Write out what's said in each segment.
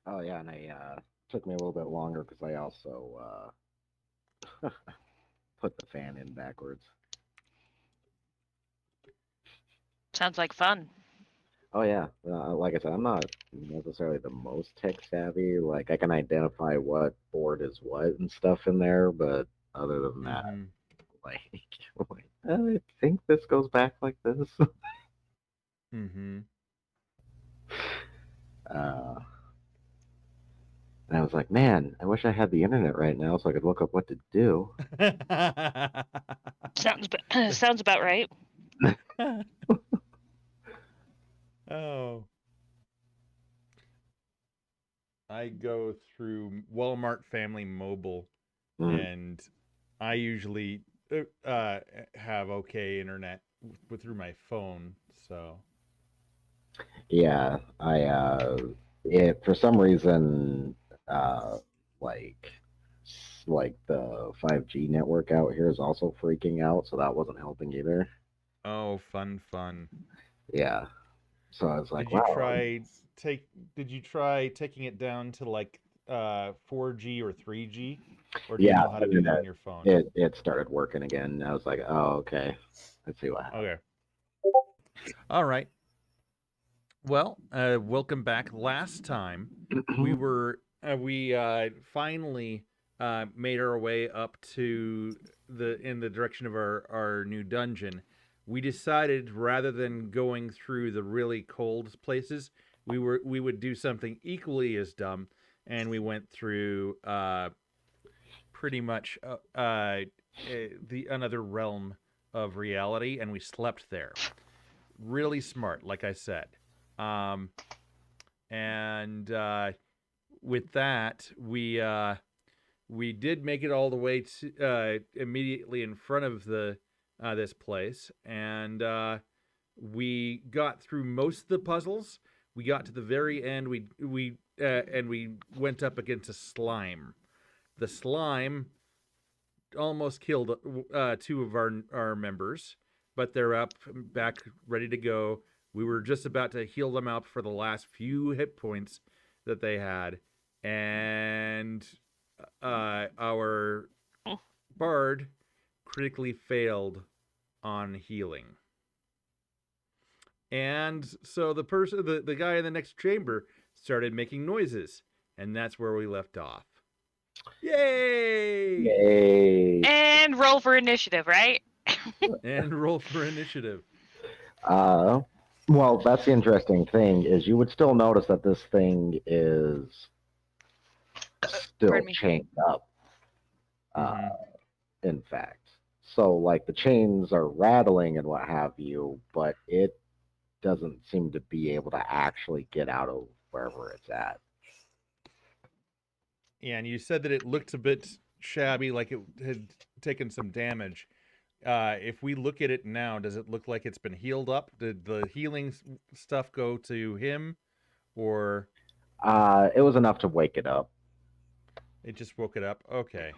Oh yeah, and I took me a little bit longer because I also put the fan in backwards. Sounds like fun. Oh yeah, like I said, I'm not necessarily the most tech savvy. Like I can identify what board is what and stuff in there, but other than that, Mm-hmm. like, like, I think this goes back like this. Mm-hmm. Uh, and I was like, man, I wish I had the internet right now so I could look up what to do. Sounds about right. Oh, I go through Walmart Family Mobile, Mm. and I usually have okay internet through my phone. So, Yeah, it for some reason, like, like the 5G network out here is also freaking out, so that wasn't helping either. oh, fun, fun. Yeah, so I was like, Did you wow, try take? Did you try taking it down to like 4G or 3G, or do you yeah, know how to and do then that on your phone? it started working again. I was like, oh, okay, let's see what Okay, all right. Well, welcome back. Last time happens. we finally made our way up to the direction of our new dungeon. We decided rather than going through the really cold places, we would do something equally as dumb, and we went through pretty much the another realm of reality, and we slept there. Really smart, like I said. Um, and with that, we did make it all the way to immediately in front of the this place, and we got through most of the puzzles. We got to the very end. We went up against a slime. The slime almost killed two of our members, but they're up, back, ready to go. We were just about to heal them up for the last few hit points that they had, and our bard critically failed on healing. And so the guy in the next chamber started making noises, and that's where we left off. Yay! Yay! And roll for initiative, right? And roll for initiative. Uh, well, that's the interesting thing is you would still notice that this thing is Pardon still me. chained up. Uh, Mm-hmm. in fact, so like the chains are rattling and what have you, but it doesn't seem to be able to actually get out of wherever it's at. Yeah, and you said that it looked a bit shabby, like it had taken some damage. If we look at it now, does it look like it's been healed up? Did the healing stuff go to him, or It was enough to wake it up, it just woke it up? Okay.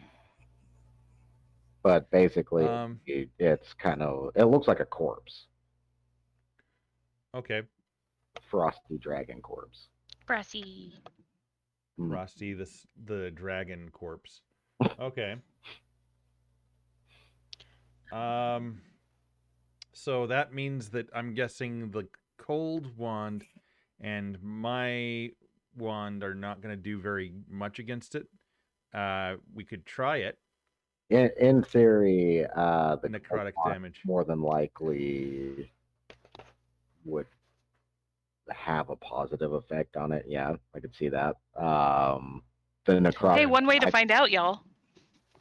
but basically, Um. it's kind of it looks like a corpse, Okay. frosty dragon corpse. Brassy. Mm. Frosty, the dragon corpse. Okay. Um. So that means that I'm guessing the cold wand and my wand are not going to do very much against it. We could try it. In theory, the cold Necrotic one damage. more than likely would have a positive effect on it. Yeah, I could see that. The Hey, necrotic, Okay. one way to find out, y'all.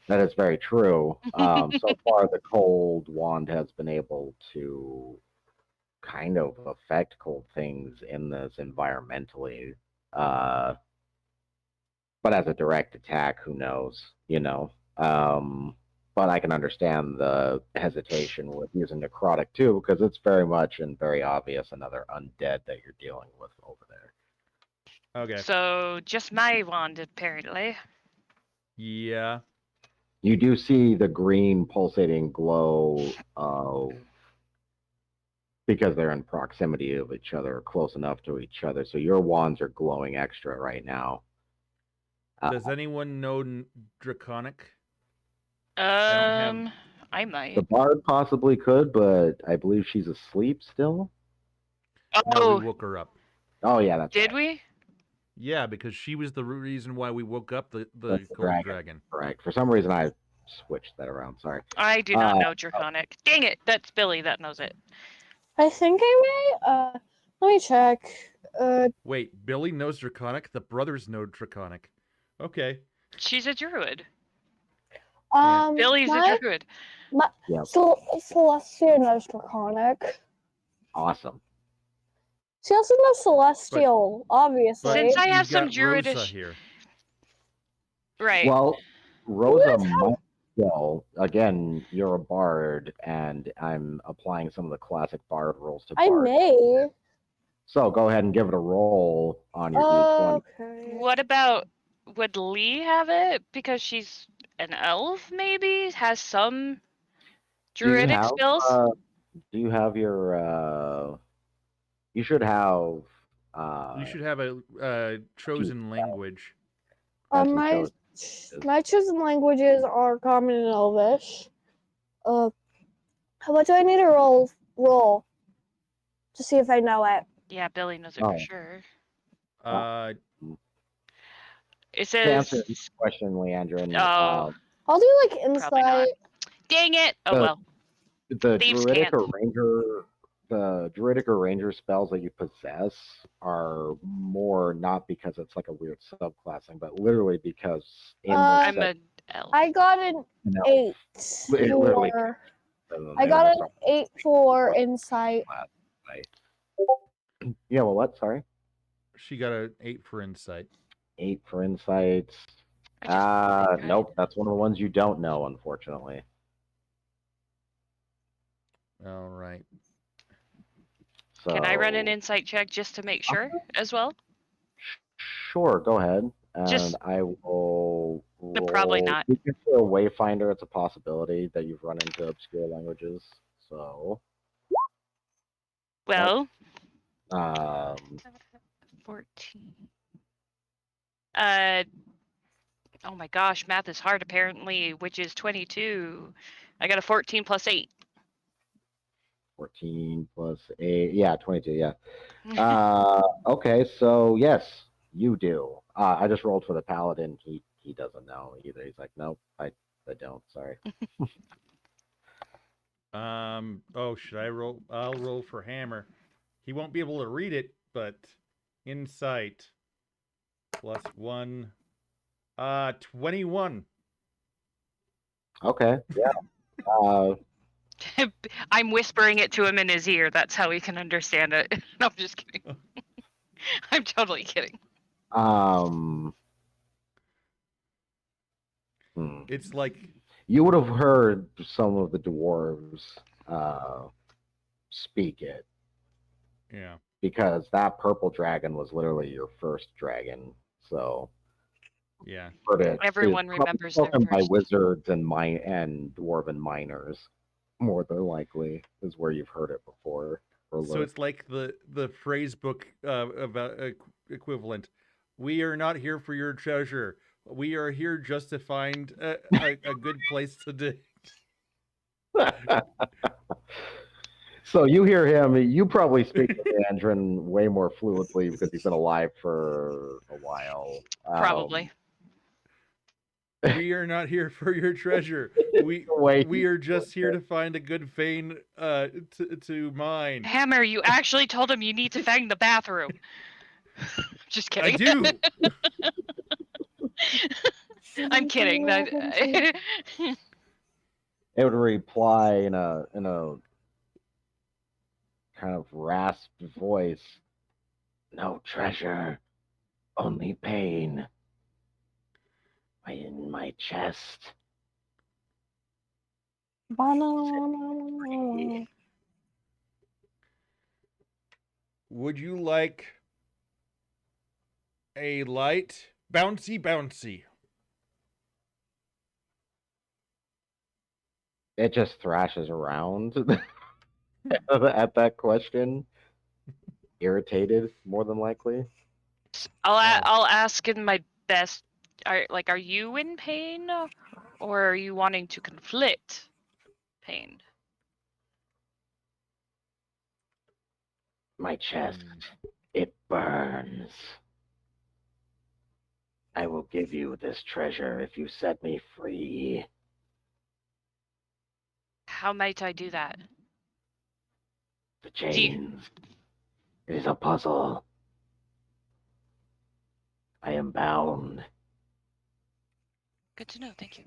that is very true. So far, the cold wand has been able to kind of affect cold things in this environmentally. Uh, but as a direct attack, who knows? You know. But I can understand the hesitation with using necrotic too, because it's very much and very obvious another undead that you're dealing with over there. Okay. So just my wand, apparently. Yeah. You do see the green pulsating glow of because they're in proximity of each other, close enough to each other. So your wands are glowing extra right now. Does anyone know Draconic? I don't have. I The might. bard possibly could, but I believe she's asleep still. No, we Oh, woke her up. Oh yeah, that's did right. we? Yeah, because she was the reason why we woke up the That's the cold dragon. dragon. Correct. For some reason, I switched that around. Sorry. I do not know Draconic. Dang it! That's Billy that knows it. I think I may. Let me check. Wait, Billy knows Draconic. The brothers know Draconic. Okay. She's a druid. My Billy's a druid. Yep. Celestia knows Draconic. Awesome. She also knows Celestial, obviously. Since I have You've some got Rosa druidish, here. right? Well, Rosa might still. Again, you're a bard, and I'm applying some of the classic bard rules to I bard. may. So go ahead and give it a roll on your d20. Okay. What about, would Lee have it because she's an elf? Maybe has some Do you druidic have? spells. Do you have your? You should have. You should have a chosen language. have some My chosen- my chosen languages are Common and Elvish. How much do I need to roll to see if I know it? Yeah, Billy knows it for Oh. sure. It To answer says, this question, Leandrin, oh, I'll do like probably not. insight. Dang it! Oh The- well. the Thieves druidic can't. or ranger spells that you possess are more not because it's like a weird subclassing, but literally because in I'm this an elf. I got an no, 8 it literally for. then I they got almost an are 8 for insight. right. Yeah, well, what? Sorry, She got an 8 for insight. 8 for insights. I just think I- Nope, that's one of the ones you don't know, unfortunately. All right. So Can I run an insight check just to make sure as well? Sure, go ahead, and Just- I will roll. Probably not. You can do a wayfinder. It's a possibility that you've run into obscure languages. So, Well, 14. Oh my gosh, math is hard apparently, which is 22. I got a 14 plus 8. 14 plus 8. Yeah, 22. Yeah. Okay, so yes, you do. I just rolled for the paladin. He doesn't know either. He's like, nope, I don't. Sorry. Oh, should I roll? I'll roll for hammer. He won't be able to read it, but insight +1. 21. Okay. Yeah. I'm whispering it to him in his ear. That's how he can understand it. No, I'm just kidding. I'm totally kidding. It's like You would have heard some of the dwarves speak it yeah. because that purple dragon was literally your first dragon. So Yeah. heard it. Everyone It's remembers their spoken by first. wizards and dwarven miners. More than likely is where you've heard it before. So it's like the phrase book about equivalent. We are not here for your treasure. We are here just to find a good place to dig. So you hear him. You probably speak with Andrin way more fluently because he's been alive for a while. Probably. We are not here for your treasure. We are just here to find a good vein to mine. Hammer, you actually told him you need to fang the bathroom. Just kidding. I do. I'm kidding. It would reply in a kind of rasped voice. No treasure, only pain. In my chest. Would you like a light bouncy? It just thrashes around. at that question. Irritated, more than likely. Oh. I'll ask in my best. Are you in pain, or are you wanting to conflict pain? My chest, it burns. I will give you this treasure if you set me free. How might I do that? The Do you, chains. It is a puzzle. I am bound. good to know. Thank you.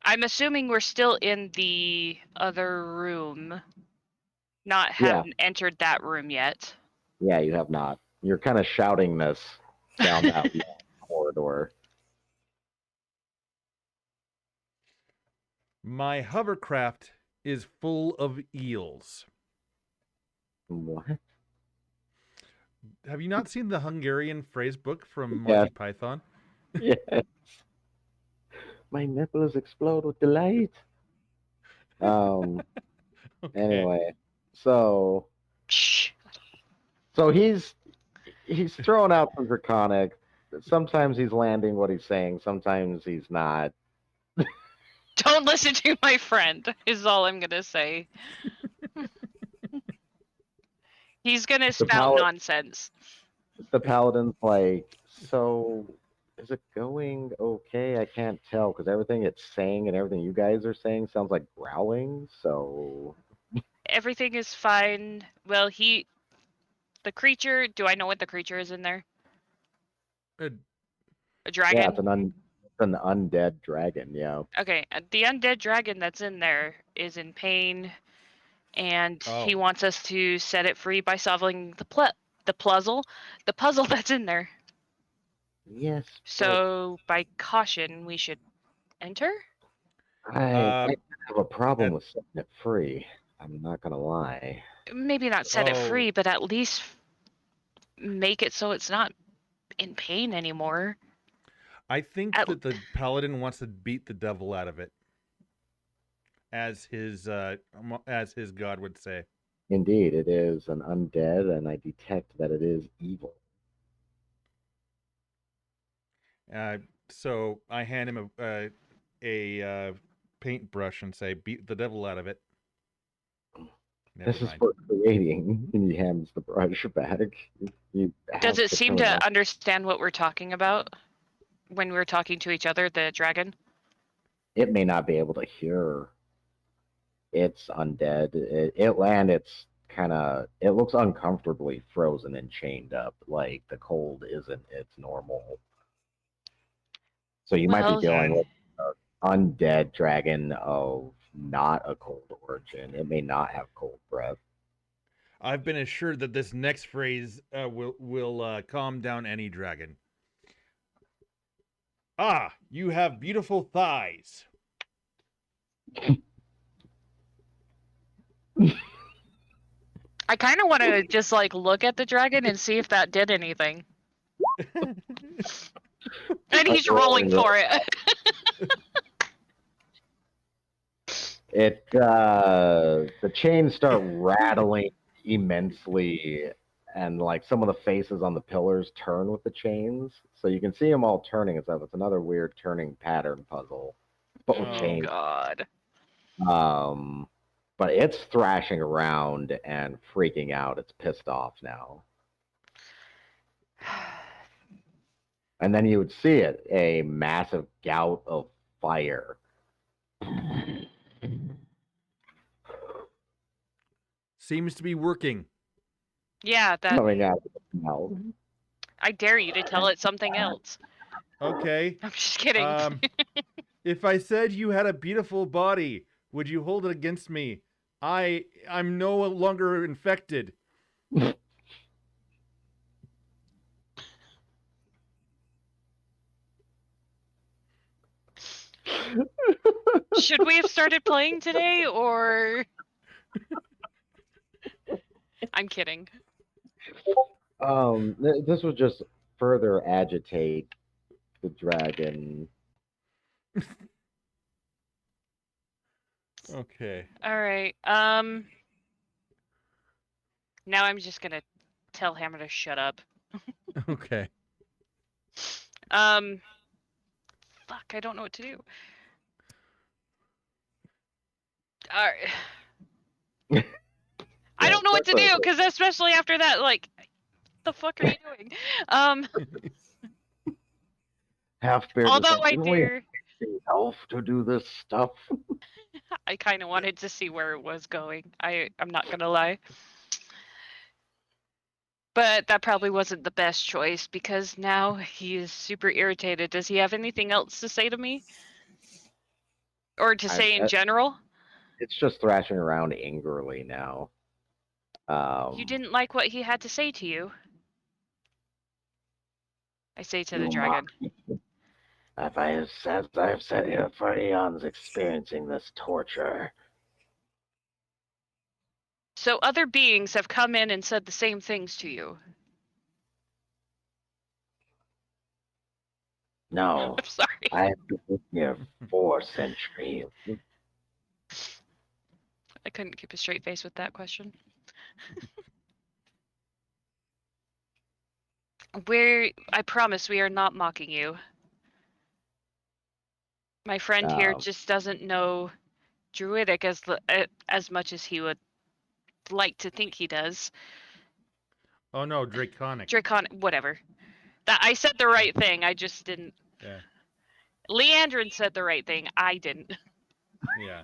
I'm assuming we're still in the other room. Not Yeah, haven't entered that room yet. yeah, you have not. You're kind of shouting this down that long corridor. My hovercraft is full of eels. What? Have you not seen the Hungarian phrase book from Yes, Monty Python? yes. My nipples explode with delight. Um. Okay. Anyway, so Shh. so he's throwing out some draconic. Sometimes he's landing what he's saying. Sometimes he's not. Don't listen to my friend, is all I'm gonna say. He's gonna The spout pal nonsense. the paladin's like, so is it going okay? I can't tell because everything it's saying and everything you guys are saying sounds like growling. So Everything is fine. Well, the creature, do I know what the creature is in there? Uh, A yeah, dragon? it's an undead dragon. Yeah. Okay, the undead dragon that's in there is in pain, and he oh, wants us to set it free by solving the puzzle that's in there. Yes, but So, by caution, we should enter? I uh, have a problem at, with setting it free. I'm not gonna lie. Maybe not set it oh, free, but at least make it so it's not in pain anymore. I think At, that the paladin wants to beat the devil out of it, as his god would say. Indeed, it is an undead, and I detect that it is evil. Uh, so I hand him a paintbrush and say, "Beat the devil out of it." Never This is mind. for creating, and he hands the brush back. You does have it seem determined to that understand what we're talking about when we're talking to each other, the dragon? it may not be able to hear. It's undead. It's kind of it looks uncomfortably frozen and chained up. Like the cold isn't its normal. So you might be Well, dealing Uh, with an undead dragon of not a cold origin. It may not have cold breath. I've been assured that this next phrase will calm down any dragon. Ah, you have beautiful thighs. I kind of want to just like look at the dragon and see if that did anything. And Are he's you rolling rolling? for it. The chains start rattling immensely, and like some of the faces on the pillars turn with the chains, so you can see them all turning and stuff. It's another weird turning pattern puzzle, but with Oh Oh, chains. God. Um, but it's thrashing around and freaking out. It's pissed off now, and then you would see it, a massive gout of fire. seems to be working. Yeah, that Coming out of its mouth. I dare you to tell it something else. Okay. I'm just kidding. Um, if I said you had a beautiful body, would you hold it against me? I'm no longer infected. Should we have started playing today, or I'm kidding. This would just further agitate the dragon. Okay. All right. Now I'm just gonna tell Hammer to shut up. Okay. Fuck, I don't know what to do. All right. I don't know what to do because especially after that, like, the fuck are you doing? Half-Beard is Although like, I didn't we have do, the elf to do this stuff? I kind of wanted to see where it was going. I'm not gonna lie. But that probably wasn't the best choice because now he is super irritated. Does he have anything else to say to me? Or to say in general? It's just thrashing around angrily now. You didn't like what he had to say to you. I say to the You dragon. mock me. As I've said here for eons experiencing this torture. So other beings have come in and said the same things to you. No, I'm sorry. I've been here 4 centuries. I couldn't keep a straight face with that question. I promise we are not mocking you. My friend here just doesn't know Druidic as much as he would like to think he does. Oh no, Draconic. Draconic, whatever. That I said the right thing. I just didn't. Yeah. Leandrin said the right thing. I didn't. Yeah.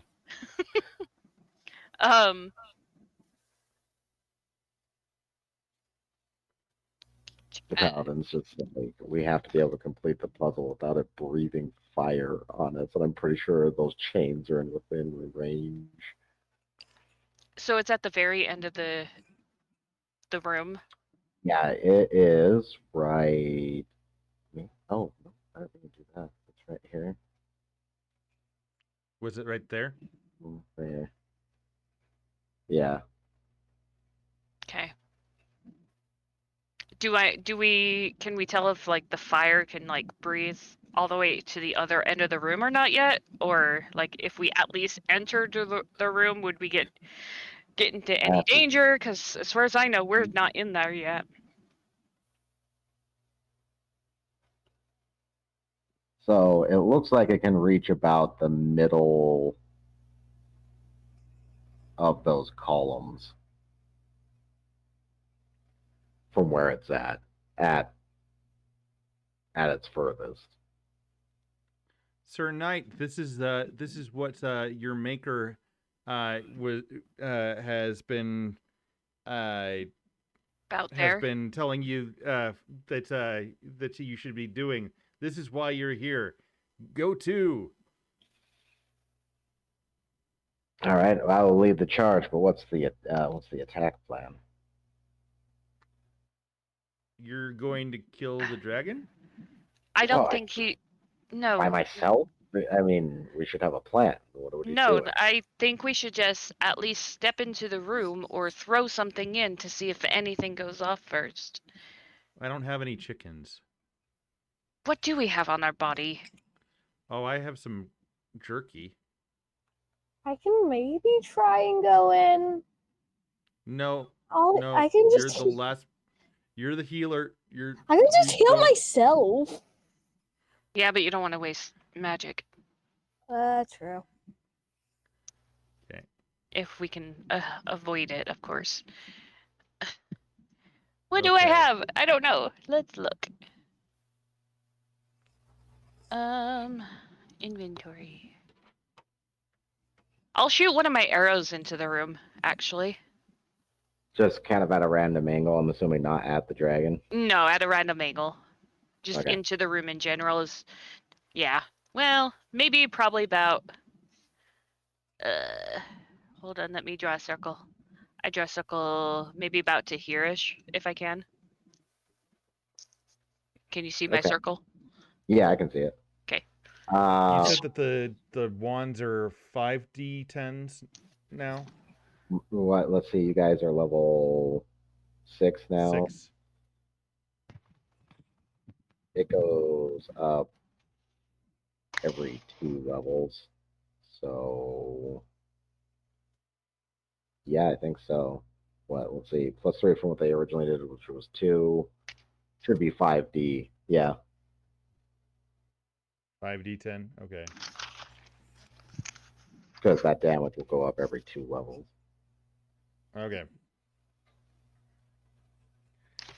The paladin's just like, we have to be able to complete the puzzle without it breathing fire on us, and I'm pretty sure those chains are within range. So it's at the very end of the room. Yeah, it is right. Oh, no, I didn't even do that. It's right here. Was it right there? There. Yeah. Okay. Can we tell if like the fire can like breathe all the way to the other end of the room or not yet? Or like if we at least entered the room, would we get into any danger? Because as far as I know, we're not in there yet. So it looks like it can reach about the middle of those columns from where it's at its furthest. Sir Knight, this is what your maker has been About there. telling you that you should be doing. This is why you're here. Go to. All right, I will lead the charge. But what's the attack plan? You're going to kill the dragon? I don't think he. No. By myself? I mean, we should have a plan. What are we No, doing? I think we should just at least step into the room or throw something in to see if anything goes off first. I don't have any chickens. What do we have on our body? Oh, I have some jerky. I can maybe try and go in. No. I can just. You're the last. You're the healer. I can just heal myself. Yeah, but you don't want to waste magic. True. Okay. If we can avoid it, of course. What do I have? I don't know. Let's look. Inventory. I'll shoot one of my arrows into the room, actually. Just kind of at a random angle. I'm assuming not at the dragon. No, at a random angle. Just Okay. into the room in general is, yeah. Well, maybe probably about. Hold on. Let me draw a circle. I draw a circle maybe about to here-ish, if I can. Can you see my circle? Yeah, I can see it. Okay. You said that the wands are 5d10s now? What? Let's see. You guys are level 6 now. 6. It goes up every 2 levels. So Yeah, I think so. What? Let's see. +3 from what they originally did, which was 2. Should be 5D. Yeah. 5d10. Okay. Because that damage will go up every 2 levels. Okay.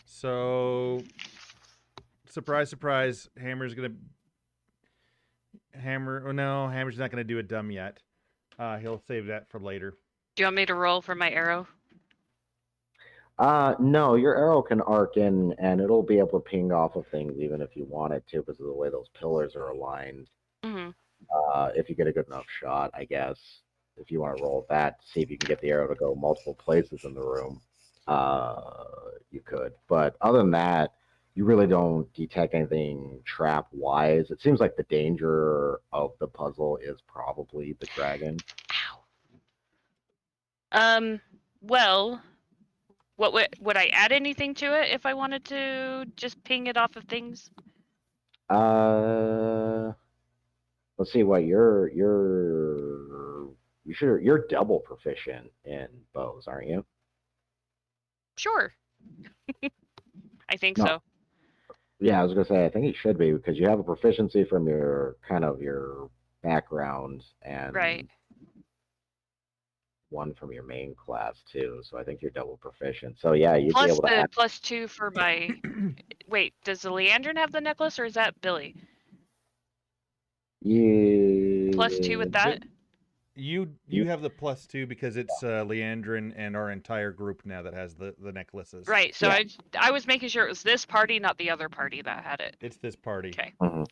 So, surprise, surprise, Hammer's gonna Hammer. Oh no, Hammer's not gonna do a dumb yet. He'll save that for later. Do you want me to roll for my arrow? No, your arrow can arc in and it'll be able to ping off of things even if you want it to because of the way those pillars are aligned. Mm-hmm. If you get a good enough shot, I guess. If you want to roll that, see if you can get the arrow to go multiple places in the room, you could. But other than that, you really don't detect anything trap-wise. It seems like the danger of the puzzle is probably the dragon. Ow. Well, what would I add anything to it if I wanted to just ping it off of things? Let's see what you're double proficient in bows, aren't you? Sure. I think No. so. Yeah, I was gonna say I think you should be because you have a proficiency from your kind of your background and Right. one from your main class too. So I think you're double proficient. So yeah, you'd be Plus able to the add. +2 for my. Wait, does the Leandrin have the necklace or is that Billy? +2 with that? You have the +2 because it's Leandrin and our entire group now that has the necklaces. Right. So Yeah. I was making sure it was this party, not the other party that had it. It's this party. Okay. Mhm.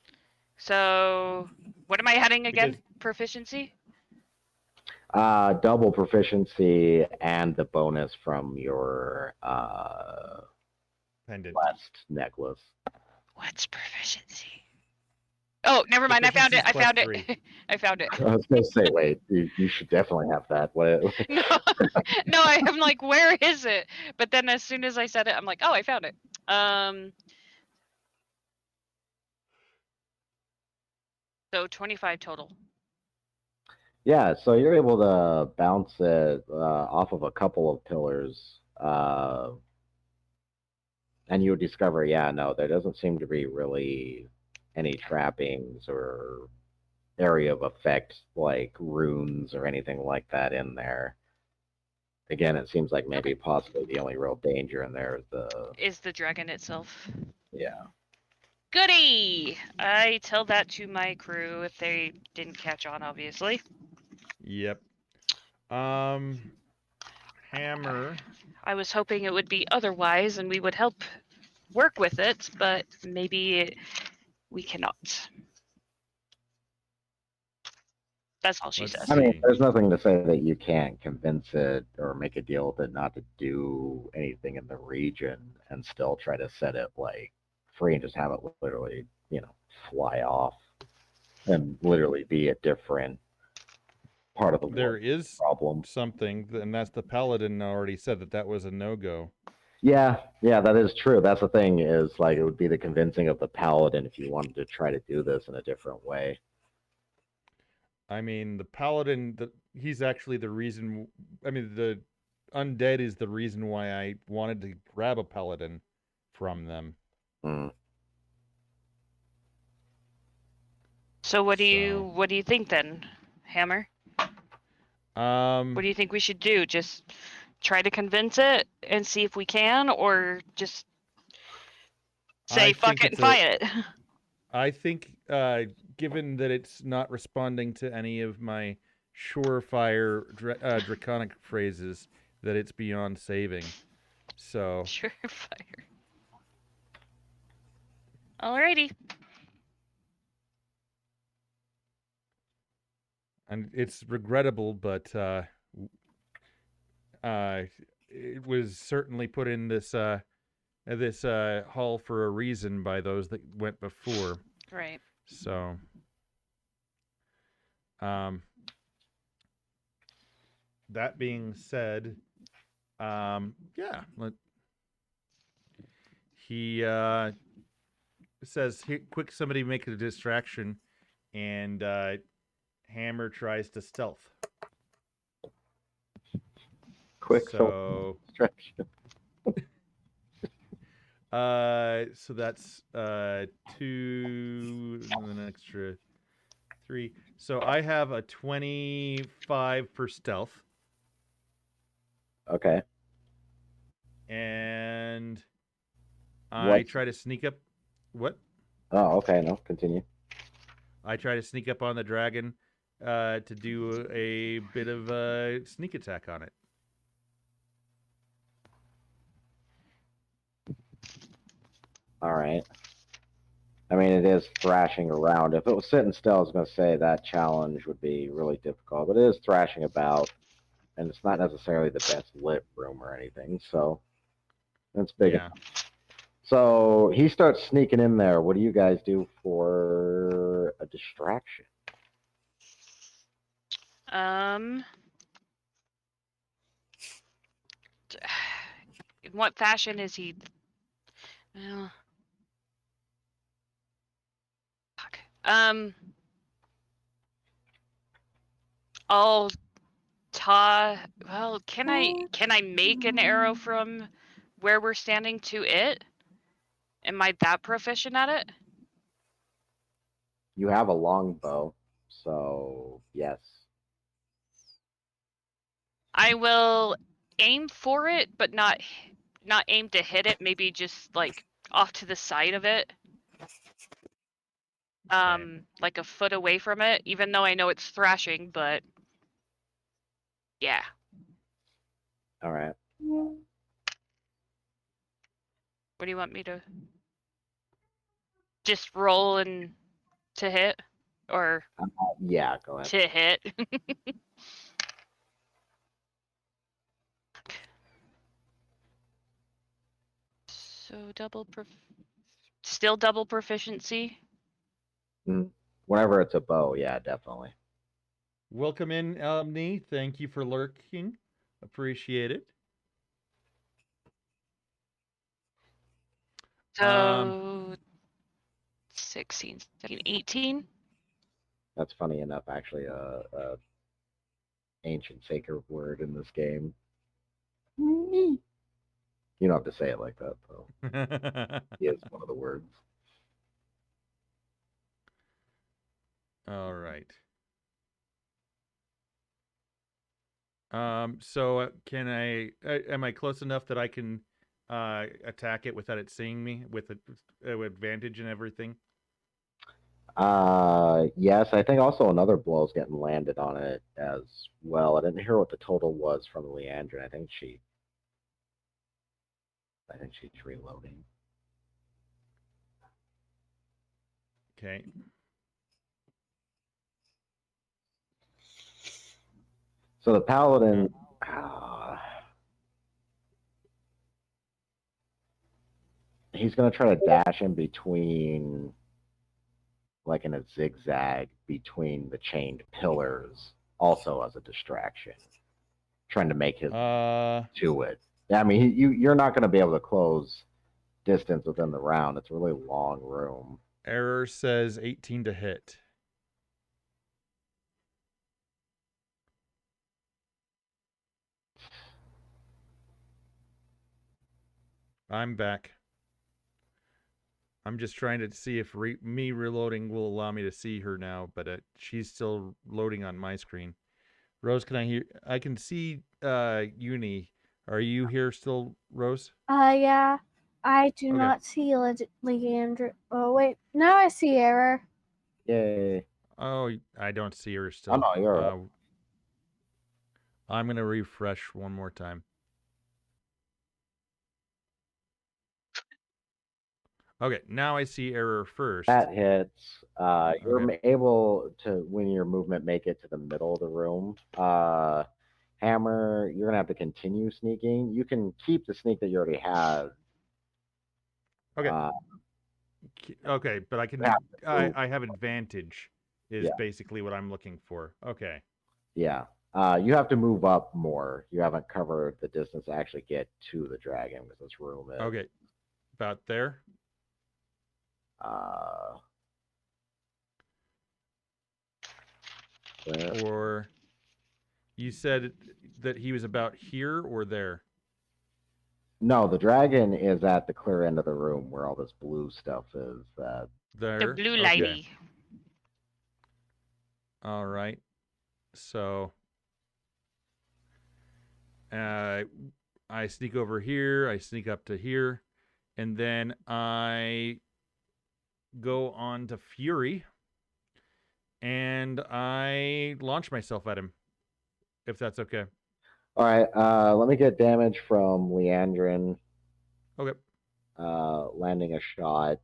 So what am I adding again? Because- Proficiency? Double proficiency and the bonus from your Pendant. last necklace. What's proficiency? Oh, never mind. I found it. I found it. I found it. I was gonna say, wait, you should definitely have that. What? No, no, I'm like, where is it? But then as soon as I said it, I'm like, oh, I found it. So 25 total. Yeah, so you're able to bounce it off of a couple of pillars, and you would discover, yeah, no, there doesn't seem to be really any trappings or area of effect like runes or anything like that in there. Again, it seems like maybe possibly the only real danger in there Is the dragon itself. yeah. Goody! I tell that to my crew if they didn't catch on, obviously. Yep. Hammer. I was hoping it would be otherwise and we would help work with it, but maybe we cannot. That's all she Let's says. I mean, see. there's nothing to say that you can't convince it or make a deal with it not to do anything in the region and still try to set it like free and just have it literally, fly off and literally be a different part of the There world is problem. something, and that's the paladin already said that was a no-go. Yeah, that is true. That's the thing is like it would be the convincing of the paladin if you wanted to try to do this in a different way. I mean, the paladin, he's actually the reason. I mean, the undead is the reason why I wanted to grab a paladin from them. Mm. So what do you think then, Hammer? What do you think we should do? Just try to convince it and see if we can, or just say fuck it and fight it? I think, given that it's not responding to any of my surefire draconic phrases, that it's beyond saving. So Surefire. Alrighty. and it's regrettable, but it was certainly put in this hall for a reason by those that went before. Right. So, that being said, yeah, he says, "Quick, somebody make a distraction," and Hammer tries to stealth. Quick So, distraction. so that's 2 and then an extra 3. So I have a 25 for stealth, Okay. and I What's try to sneak up. What? Oh, okay, no, continue. I try to sneak up on the dragon to do a bit of a sneak attack on it. All right. I mean, it is thrashing around. If it was sitting still, I was going to say that challenge would be really difficult, but it is thrashing about, and it's not necessarily the best lit room or anything, so it's big Yeah. enough. So he starts sneaking in there. What do you guys do for a distraction? In what fashion is he? Well, fuck. I'll Well, can I make an arrow from where we're standing to it? Am I that proficient at it? You have a longbow, so yes. I will aim for it, but not aim to hit it. Maybe just like off to the side of it, like a foot away from it. Even though I know it's thrashing, but yeah. All right. What do you want me to? Just roll and to hit, or Yeah, go ahead. to hit. So still double proficiency. Whenever it's a bow, yeah, definitely. Welcome in, Omni. Thank you for lurking. Appreciate it. So 16, 17, 18. That's funny enough, actually, a ancient sacred word in this game. You don't have to say it like that, though. It is one of the words. All right. So can I? Am I close enough that I can attack it without it seeing me with advantage and everything? Yes, I think also another blow's getting landed on it as well. I didn't hear what the total was from Leandra. I think she's reloading. Okay. So the paladin, he's gonna try to dash in between, like in a zigzag between the chained pillars, also as a distraction, trying to make his to it. I mean, you're not going to be able to close distance within the round. It's a really long room. Error says 18 to hit. I'm back. I'm just trying to see if me reloading will allow me to see her now, but she's still loading on my screen. Rose, can I hear? I can see Uni. Are you here still, Rose? Yeah. I do Okay. not see Leandra. Oh, wait. Now I see error. Yay. Oh, I don't see her Oh, still. no, you're right. I'm going to refresh one more time. Okay, now I see error first. That hits. You're Okay. able to, when your movement, make it to the middle of the room. Hammer, you're gonna have to continue sneaking. You can keep the sneak that you already had. Okay. Okay, but I can. I have advantage. Is basically what I'm looking for. Okay. Yeah. You have to move up more. You haven't covered the distance to actually get to the dragon because this room is. Okay. About there. There. Or You said that he was about here or there? No, the dragon is at the clear end of the room where all this blue stuff is. The There. blue Okay. lady. All right. So, uh, I sneak over here. I sneak up to here, and then I go on to Fury, and I launch myself at him. If that's okay. All right, let me get damage from Leandrin, Okay. landing a shot,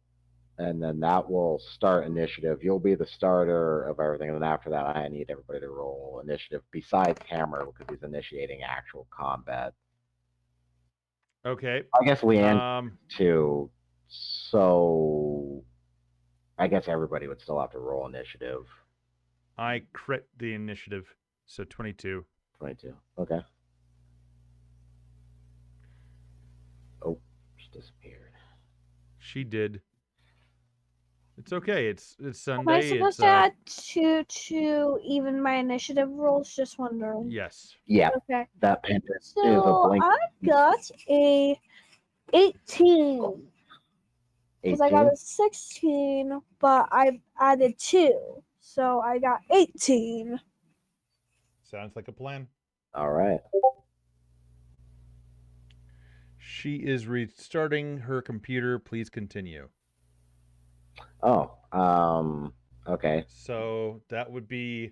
and then that will start initiative. You'll be the starter of everything, and then after that, I need everybody to roll initiative besides Hammer because he's initiating actual combat. Okay. I guess Leandrin too. So I guess everybody would still have to roll initiative. I crit the initiative, so 22. 22. Okay. Oh, she disappeared. She did. It's okay. It's Am I Sunday. supposed to add 2 to even my initiative rolls? Just wondering. Yes. Yeah, Okay. that pendant is a So blink. I got a 18. Because I got 18. a 16, but I added 2. So I got 18. Sounds like a plan. All right. She is restarting her computer. Please continue. Oh, okay. So that would be,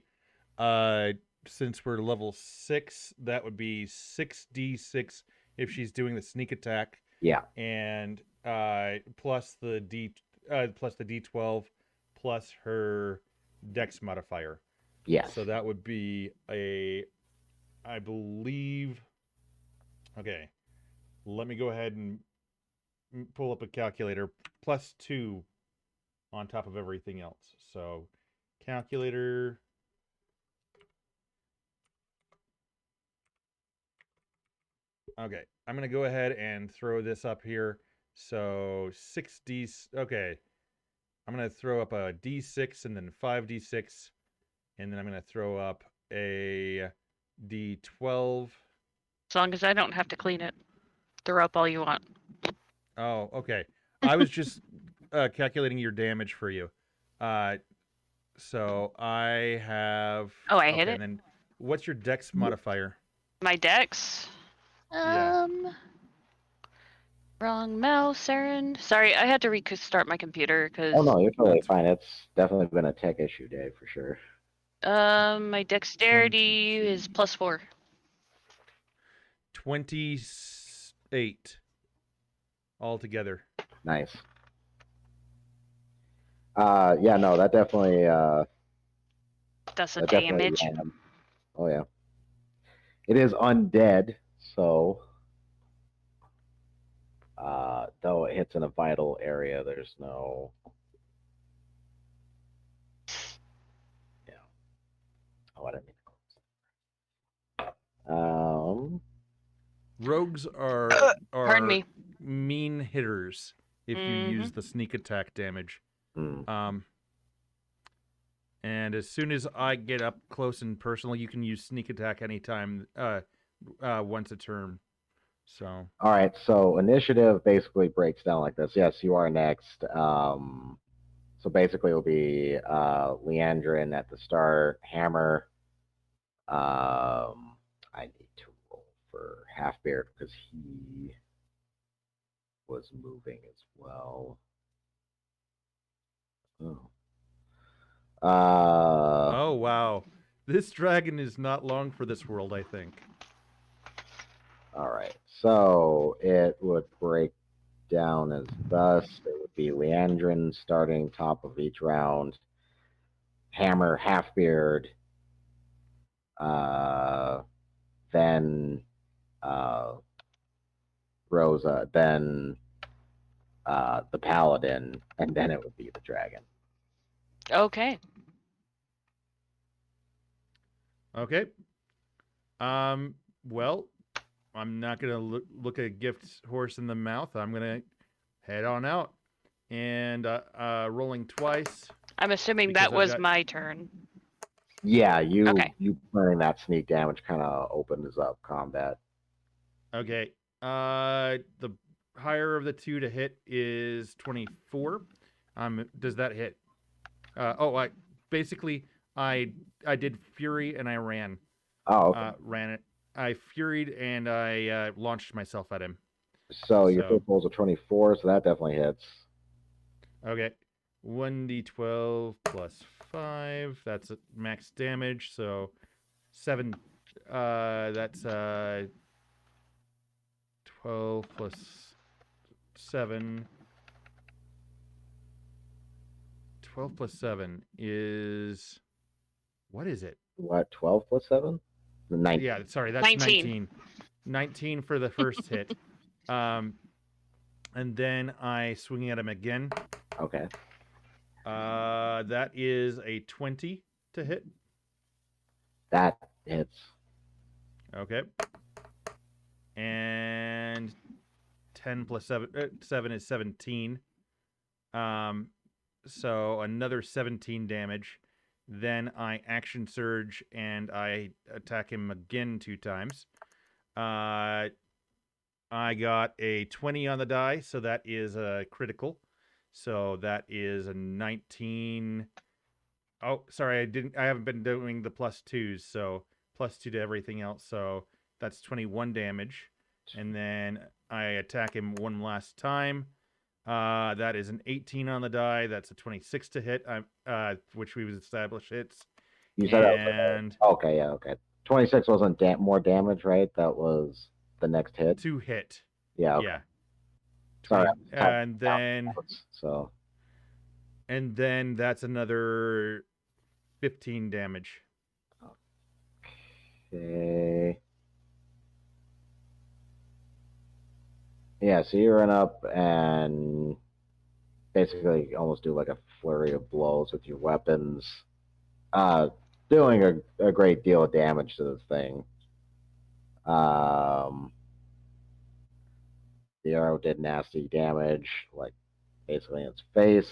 since we're level 6, that would be 6d6 if she's doing the sneak attack, Yeah. and plus the d12 plus her dex modifier. Yes. So that would be I believe. Okay, let me go ahead and pull up a calculator. Plus 2 on top of everything else. So, calculator. Okay, I'm going to go ahead and throw this up here. So, 6d. Okay, I'm going to throw up a d6 and then 5d6. And then I'm going to throw up a d12. As long as I don't have to clean it. Throw up all you want. Oh, okay. I was just calculating your damage for you. So I have. Oh, I hit Okay, it? and then what's your dex modifier? My dex? Yeah. Wrong mouse, Aaron. Sorry, I had to restart my computer because Oh no, you're totally fine. It's definitely been a tech issue day for sure. my dexterity is +4. 28 altogether. Nice. Yeah, no, that definitely That's a that definitely damage. lands. Oh yeah. It is undead, so though it hits in a vital area, there's no. Yeah. Oh, I didn't mean to. Rogues Pardon me. mean hitters if you use the sneak attack damage. And as soon as I get up close and personal, you can use sneak attack anytime, once a turn. So. All right, so initiative basically breaks down like this. Yes, you are next. So basically, it'll be Leandrin at the start, Hammer. I need to roll for Halfbeard because he was moving as well. Oh. Oh wow, this dragon is not long for this world, I think. All right, so it would break down as thus. It would be Leandrin starting top of each round, Hammer, Halfbeard, then Rosa, then the Paladin, and then it would be the Dragon. Okay. Okay. Well, I'm not gonna look a gift horse in the mouth. I'm gonna head on out, and rolling twice. I'm assuming Because that I've was got- my turn. Yeah, Okay. you planning that sneak damage kind of opens up combat. Okay. The higher of the two to hit is 24. Does that hit? I basically I did fury and I ran. Oh, okay. Ran it. I furied and I launched myself at him. So your So first roll's a 24, so that definitely hits. okay, 1d12 plus 5. That's max damage. So 7. That's 12 plus 7. 12 plus 7 is what is it? What, 12 plus 7? 19. Yeah, sorry, that's 19. 19. 19 for the first hit. And then I swing at him again. Okay. That is a 20 to hit. That hits. Okay. And 10 plus 7, 7 is 17. So another 17 damage. Then I action surge and I attack him again 2 times. I got a 20 on the die, so that is a critical. So that is a 19. Oh, sorry, I haven't been doing the plus 2s, so plus 2 to everything else. So that's 21 damage. And then I attack him one last time. That is an 18 on the die. That's a 26 to hit, which we've established hits. You said that was And okay, yeah, okay. 26 wasn't more damage, right? That was the next hit. to hit. Yeah, okay. Yeah. Sorry, 20, and then so that's another 15 damage. okay. Yeah, so you run up and basically almost do like a flurry of blows with your weapons, doing a great deal of damage to this thing. The arrow did nasty damage, like basically in its face.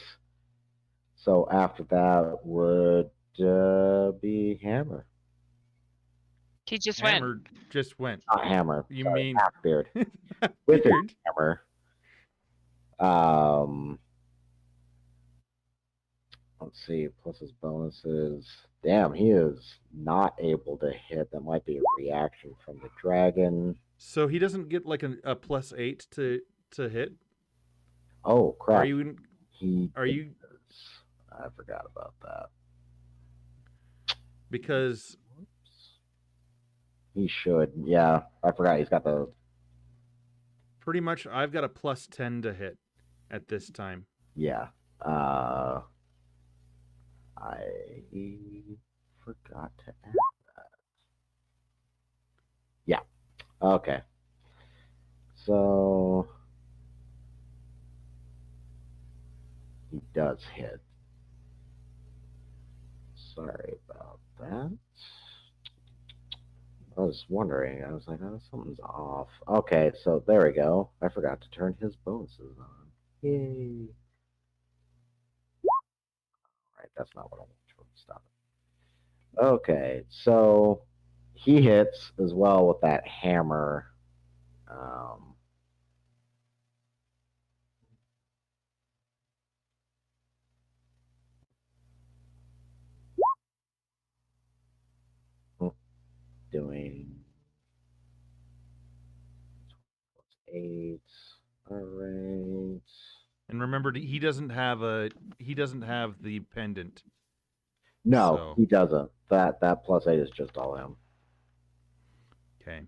So after that would be Hammer. He just Hammer just went. Not Hammer. You sorry, mean Halfbeard. With his Beard? hammer. Let's see, plus his bonuses. Damn, he is not able to hit. That might be a reaction from the dragon. So he doesn't get like a plus 8 to hit? Oh crap! Are you He are you does. I forgot about that. because He should. Yeah, I forgot. He's got the. pretty much I've got a plus 10 to hit at this time. Yeah. I forgot to add that. Yeah. Okay. So he does hit. Sorry about that. I was wondering. I was like, oh, something's off. Okay, so there we go. I forgot to turn his bonuses on. Yay. Alright, that's not what I want to stop it. Okay, so he hits as well with that hammer. Um, doing 8. Alright. And remember he doesn't have the pendant. No, So. he doesn't. That plus 8 is just all him. Okay.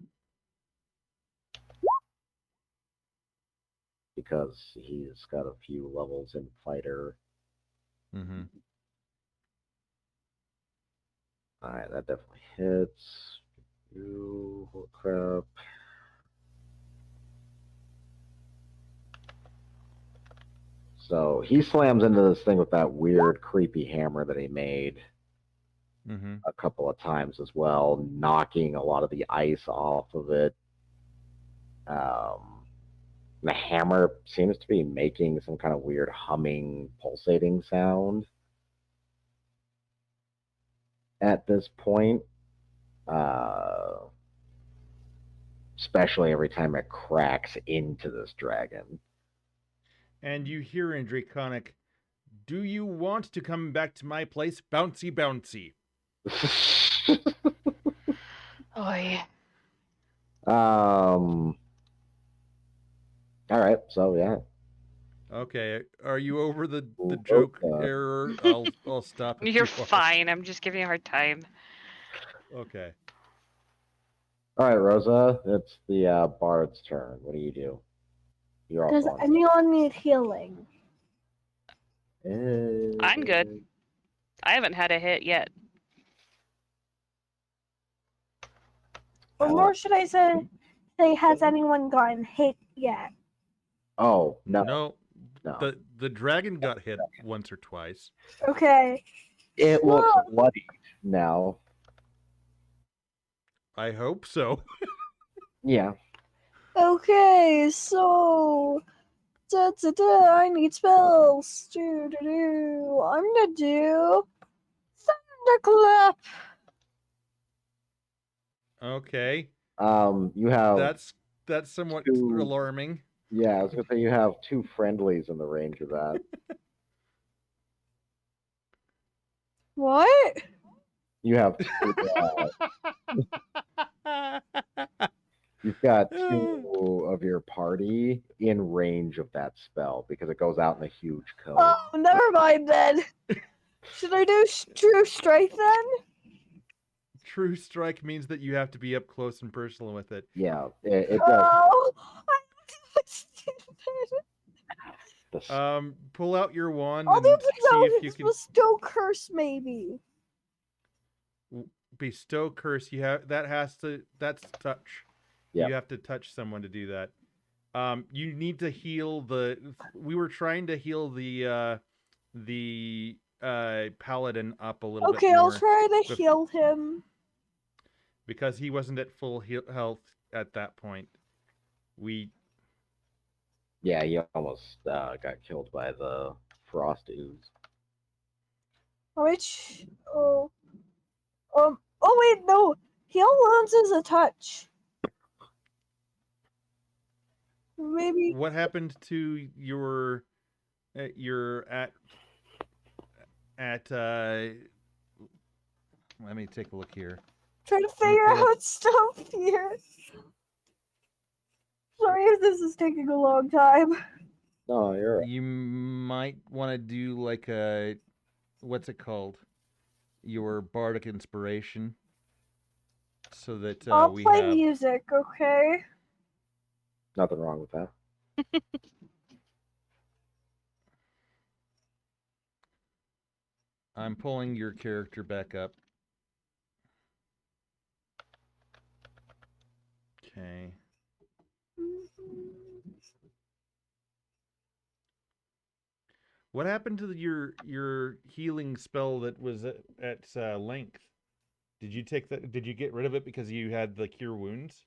Because he's got a few levels in fighter. Mhm. Alright, that definitely hits. Ooh, holy crap. So he slams into this thing with that weird, creepy hammer that he made Mhm. a couple of times as well, knocking a lot of the ice off of it. The hammer seems to be making some kind of weird humming, pulsating sound. at this point. Uh, Especially every time it cracks into this dragon. And you hear in Draconic, "Do you want to come back to my place, bouncy bouncy?" Oh yeah. All right, so yeah. Okay, are you over the Oh, joke error? I'll stop if You're you are. fine. I'm just giving you a hard time. Okay. All right, Rosa, it's the bard's turn. What do you do? You're Does also on. anyone need healing? I'm good. I haven't had a hit yet. Or more should I say, has anyone gotten hit yet? Oh no, No, no. the dragon got hit once or twice. Okay. It looks So- bloody now. I hope so. Yeah. Okay, so I need spells. I'm gonna do thunderclap. Okay, You have that's somewhat two. alarming. Yeah, I was gonna say you have two friendlies in the range of that. What? You have two. You've got two of your party in range of that spell because it goes out in a huge cone. Oh, never mind then. Should I do true strike then? True strike means that you have to be up close and personal with it. Yeah, it does. Oh, Pull out your wand I'll and do see if you can bestow curse maybe. bestow curse. You have that's touch. Yep. You have to touch someone to do that. You need to heal we were trying to heal the paladin up a little bit Okay, more. I'll try to heal him. Because he wasn't at full health at that point. Yeah, you almost got killed by the frost ooze. Which oh wait, no. Heal wounds is a touch. Maybe What happened to your at let me take a look here. trying to figure out stuff here. Sorry if this is taking a long time. No, you're right. You might want to do like a what's it called? Your bardic inspiration. So that I'll we play have music, okay? Nothing wrong with that. I'm pulling your character back up. Okay. What happened to your healing spell that was at length? Did you take that? Did you get rid of it because you had the cure wounds?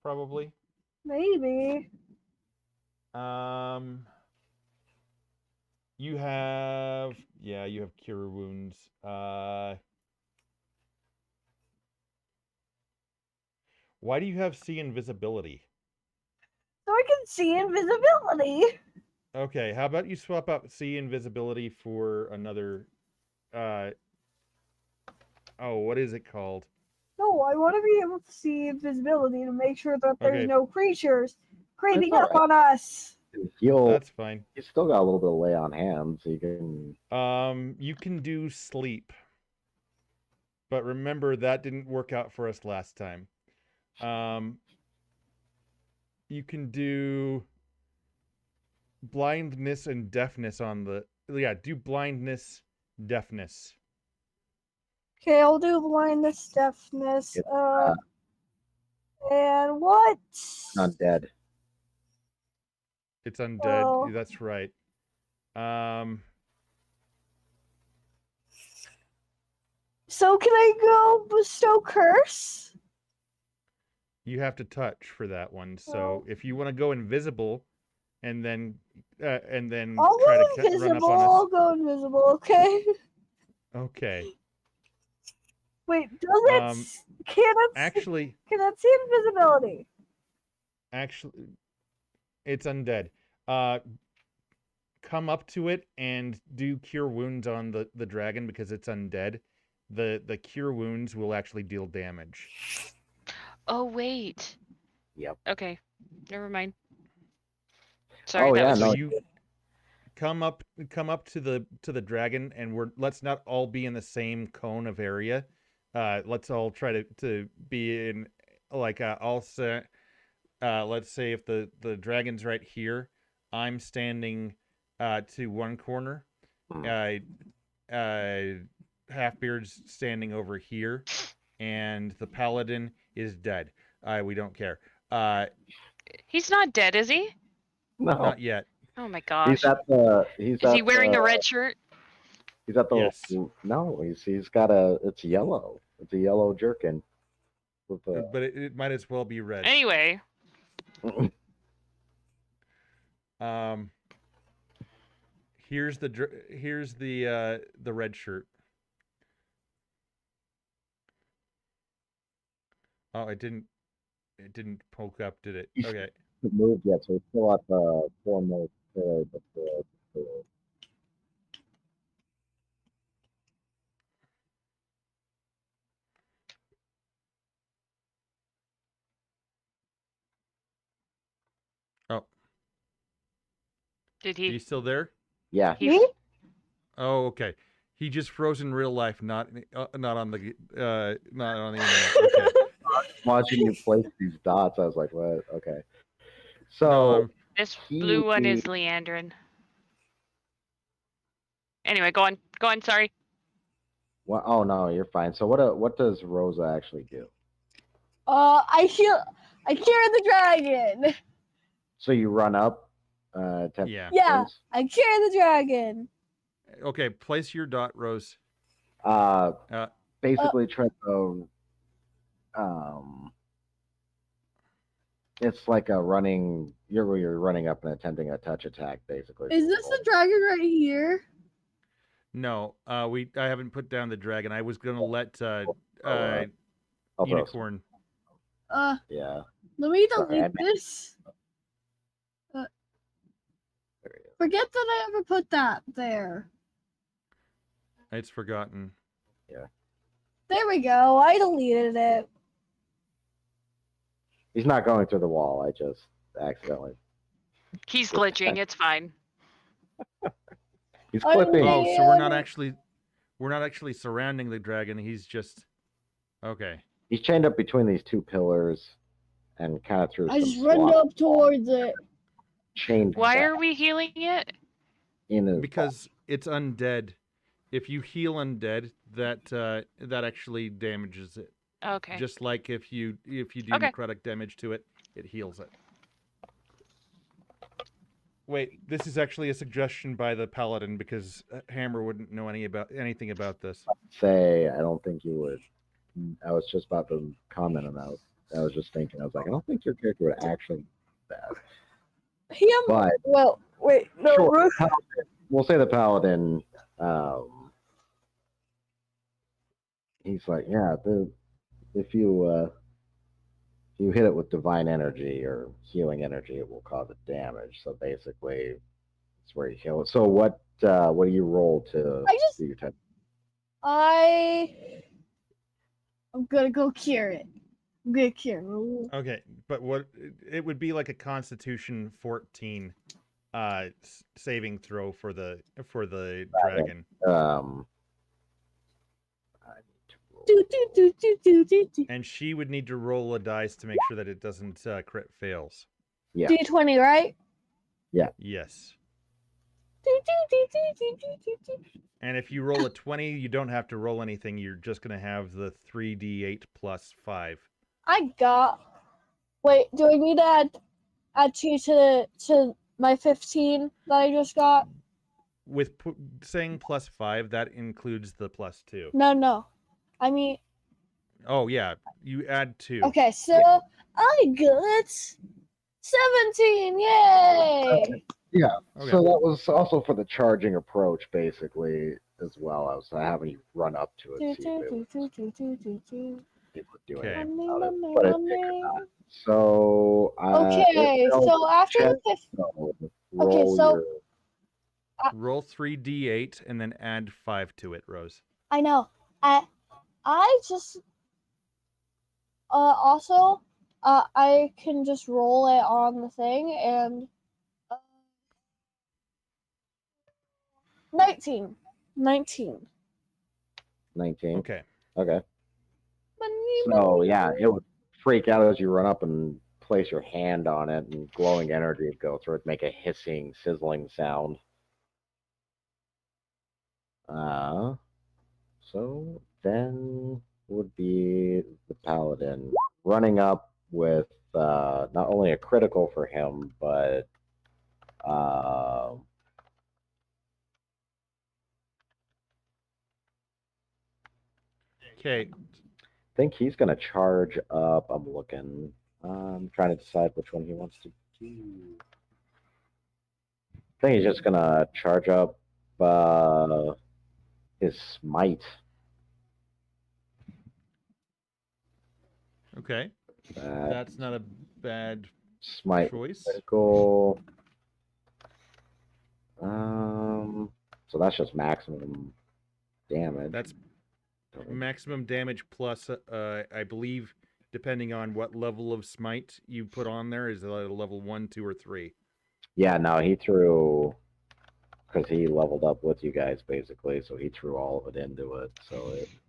Probably. Maybe. You have cure wounds. Why do you have see invisibility? So I can see invisibility. Okay, how about you swap out see invisibility for another what is it called? No, I want to be able to see invisibility to make sure that there's Okay. no creatures creeping That's up all on us. That's fine. You still got a little bit of lay on hands. You can. You can do sleep. But remember that didn't work out for us last time. You can do blindness and deafness do blindness, deafness. Okay, I'll do blindness, deafness, It's, and what? Undead. It's undead. Oh. That's right. So can I go bestow curse? You have to touch for that one. So if you want to go invisible, and then I'll try go to run up invisible. on us. I'll go invisible. Okay. Okay. Wait, does it? Um, Can it? Actually, Can it see invisibility? it's undead. Come up to it and do cure wounds on the dragon because it's undead. The cure wounds will actually deal damage. Oh wait. Yep. Okay. Never mind. Sorry, Oh that yeah, was So no. you come up to the dragon, and let's not all be in the same cone of area. Let's all try to be in like also. Let's say if the dragon's right here, I'm standing to one corner. Mm. Halfbeard's standing over here, and the paladin is dead. We don't care. He's not dead, is he? No, Not yet. Oh my he's gosh. at the. He's Is at he wearing the. a red shirt? He's at the. Yes, No, he's got a. It's yellow. It's a yellow jerkin with a. but it might as well be red. Anyway, Um, here's the red shirt. Oh, it didn't poke up, did it? He's Okay. hasn't moved yet, so he's still at the foremost pillar before. Oh, did are he? you still there? Yeah. He Me? Oh, okay. He just froze in real life, not on the internet. Okay. Watching you place these dots, I was like, what? Okay. No, So This he. blue one is Leandrin. Anyway, go on. Go on, sorry. Well, oh no, you're fine. So what does Rosa actually do? I cure the dragon. So you run up, attempt yeah. Yeah, defense. I cure the dragon. Okay, place your dot, Rose. Uh, Uh, basically try to. Um, it's like a running. You're running up and attempting a touch attack, basically. Is this the dragon right here? no, I haven't put down the dragon. I was gonna let I'll throw some- Unicorn. Yeah. Let me Sorry, I delete this. There you go. Forget that I ever put that there. It's forgotten. There we go. I deleted it. He's not going through the wall. I just accidentally. He's glitching. It's fine. He's I clipping. Oh, so we're not Man. actually surrounding the dragon. He's just okay. He's chained up between these two pillars, and kind of through I some just run slots, up towards it. chained Why back are we healing it? in his Because it's undead. If you heal undead, that actually damages it. Okay. Just like if you do Okay. necrotic damage to it, it heals it. Wait, this is actually a suggestion by the paladin because Hammer wouldn't know anything about this. say. I don't think you would. I was just about to comment on that. I was just thinking. I was like, I don't think your character would actually do that. But Well, wait, no. sure, Rook- we'll say the paladin. He's like, yeah, if you hit it with divine energy or healing energy, it will cause it damage. So basically, it's where you heal it. So what do you roll to I just- do your type? I'm gonna go cure it. I'm gonna cure it. Okay, but what it would be like a Constitution 14 saving throw for the dragon. I need to roll. And she would need to roll a dice to make sure that it doesn't crit fails. Yeah. D20, right? Yes. And if you roll a 20, you don't have to roll anything. You're just going to have the 3d8 plus 5. I got. Wait, do I need to add 2 to my 15 that I just got? With saying plus 5, that includes the plus 2. No. I mean, Oh, yeah. You add 2. okay, so I got 17. Yay! Yeah. Okay. So that was also for the charging approach, basically. as well. I was having you run up to it, Do, see if do, it do, do, do, do, do, do. would do Okay. anything Money, about it, money, but it could money. not. So, Okay, so after the fifth. Okay, roll so your. Roll 3d8 and then add 5 to it, Rose. I know. I just also I can just roll it on the thing and 19. 19. 19. Okay. Okay. Money, So money, yeah, money. it would freak out as you run up and place your hand on it, and glowing energy would go through it, make a hissing, sizzling sound. So then would be the paladin running up with not only a critical for him, but Okay. I think he's going to charge up. I'm looking. I'm trying to decide which one he wants to do. I think he's just going to charge up his smite. Okay. That's not a bad Smite choice. critical. So that's just maximum damage. That's maximum damage plus, I believe, depending on what level of smite you put on there, is it a level 1, 2, or 3? Yeah, no, he threw because he leveled up with you guys basically, so he threw all of it into it.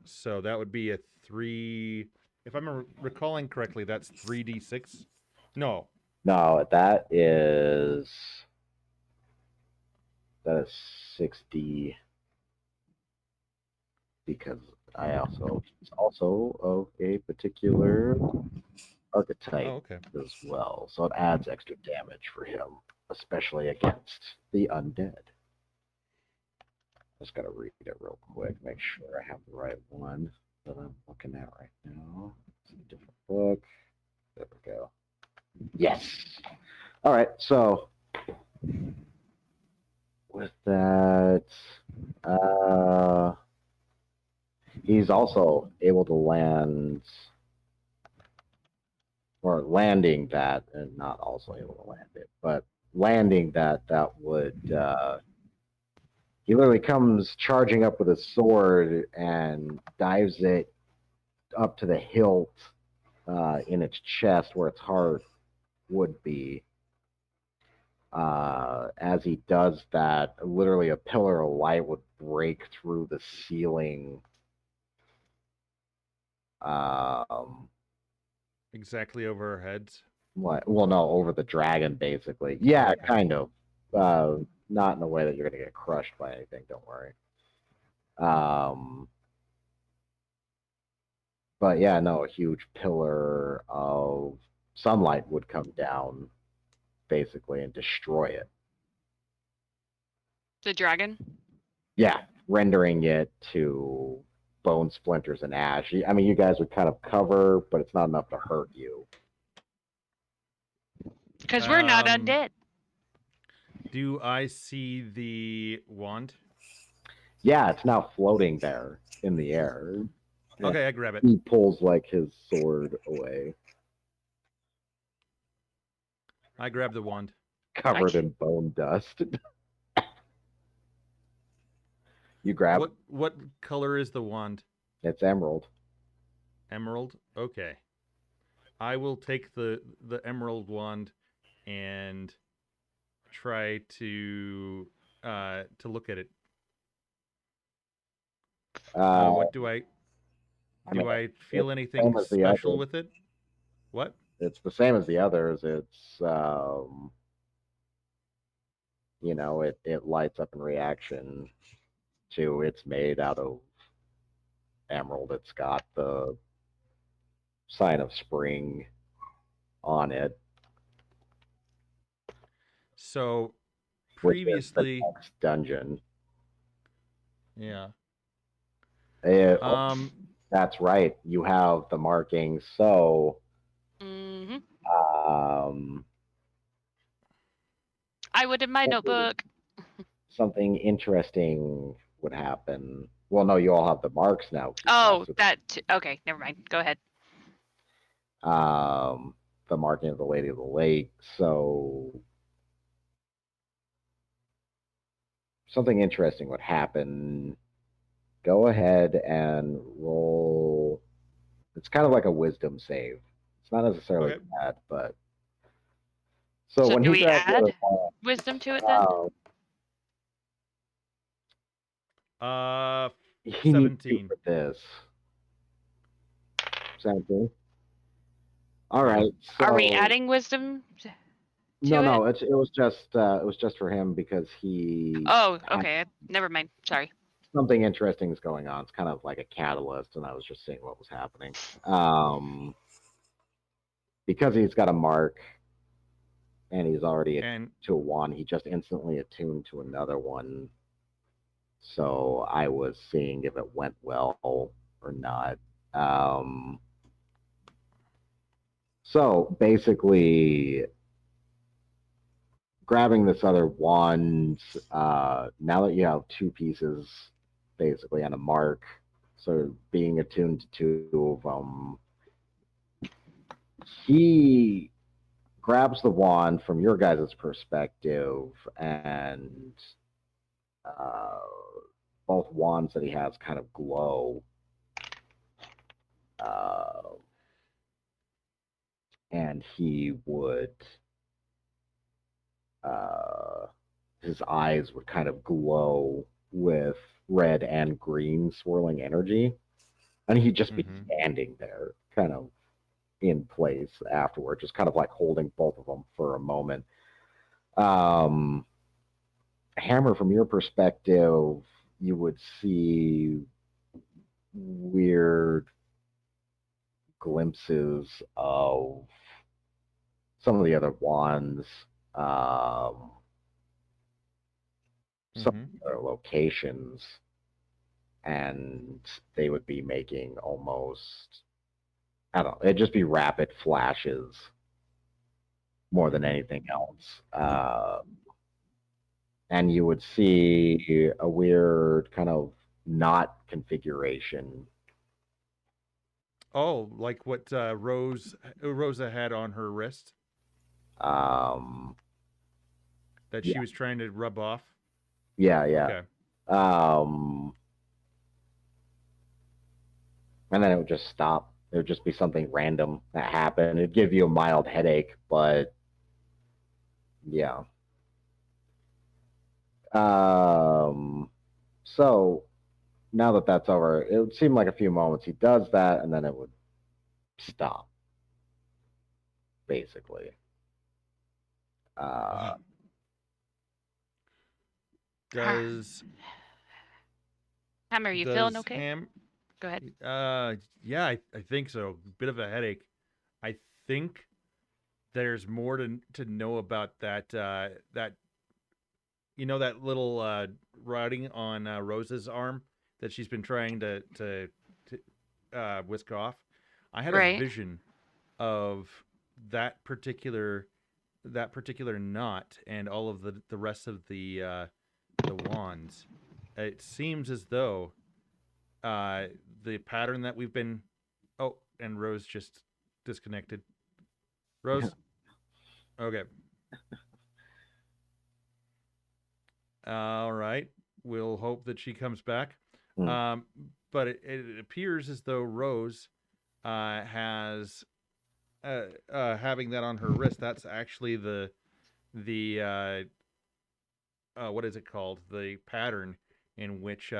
So that would be a 3. If I'm recalling correctly, that's 3d6. No. No, that is 6D because he's also of a particular archetype okay. as well, so it adds extra damage for him, especially against the undead. Just gotta read it real quick, make sure I have the right one that I'm looking at right now. It's a different book. There we go. Yes. All right. So with that, he's also able to land, or landing that, and not also able to land it, but landing that would. He literally comes charging up with his sword and dives it up to the hilt in its chest where its heart would be. As he does that, literally a pillar of light would break through the ceiling. Exactly over our heads. What? Well, no, over the dragon, basically. Yeah, kind of. Not in a way that you're going to get crushed by anything. Don't worry. But yeah, no, a huge pillar of sunlight would come down, basically, and destroy it. The dragon? Yeah, rendering it to bone splinters and ash. I mean, you guys would kind of cover, but it's not enough to hurt you. Because we're not undead. Do I see the wand? Yeah, it's now floating there in the air. Okay, I grab it. He pulls like his sword away, I grab the wand. covered in bone dust. You grab What color is the wand? It's emerald. Emerald? Okay. I will take the emerald wand and try to look at it. What do I I feel anything special with it? What? It's the same as the others. It's it lights up in reaction to it's made out of emerald. It's got the sign of spring on it. So previously, which is the next dungeon. Yeah. That's right. You have the markings. So, I would in my notebook. Something interesting would happen. Well, no, you all have the marks now. 'Cause you Oh, passed okay, never mind. Go ahead. the marking of the Lady of the Lake. So something interesting would happen. Go ahead and roll. It's kind of like a wisdom save. It's not necessarily Okay. bad, but so So when do he we grabs add the wisdom to it then? Uh, he needs to 17. for this 17. All Yeah. right, Are we so adding wisdom no, to it? no, it was just for him because he Oh, had okay. Never mind. Sorry. something interesting is going on. It's kind of like a catalyst, and I was just seeing what was happening. Um, because he's got a mark and he's already And to a one, he just instantly attuned to another one. So I was seeing if it went well or not. Um, so basically, grabbing this other wand, now that you have two pieces basically on a mark, so being attuned to two of them, he grabs the wand from your guys' perspective, and uh, both wands that he has kind of glow. Uh, and he would, uh, his eyes would kind of glow with red and green swirling energy. And he'd just be mhm. standing there, kind of in place afterward, just kind of like holding both of them for a moment. Um, Hammer, from your perspective, you would see weird glimpses of some of the other wands, um, some Mhm. other locations, and they would be making almost, I don't know, it'd just be rapid flashes more than Mhm. anything else. And you would see a weird kind of knot configuration. Oh, like what Rosa had on her wrist Um, that yeah, she was trying to rub off. yeah, yeah. Okay. Um, and then it would just stop. It would just be something random that happened. It'd give you a mild headache, but yeah. Um, so now that that's over, it would seem like a few moments. He does that, and then it would stop, basically. Uh, Wow. Does Hammer, you feeling does okay? Ham Go ahead. yeah, I think so. Bit of a headache. I think there's more to know about that that little writing on Rosa's arm that she's been trying to whisk off. I had a Right. vision of that particular knot and all of the rest of the wands. It seems as though the pattern that we've been. Oh, and Rose just disconnected. Rose. Okay. All right. We'll hope that she comes back. hmm. Um, but it appears as though Rose has having that on her wrist. That's actually the what is it called? The pattern in which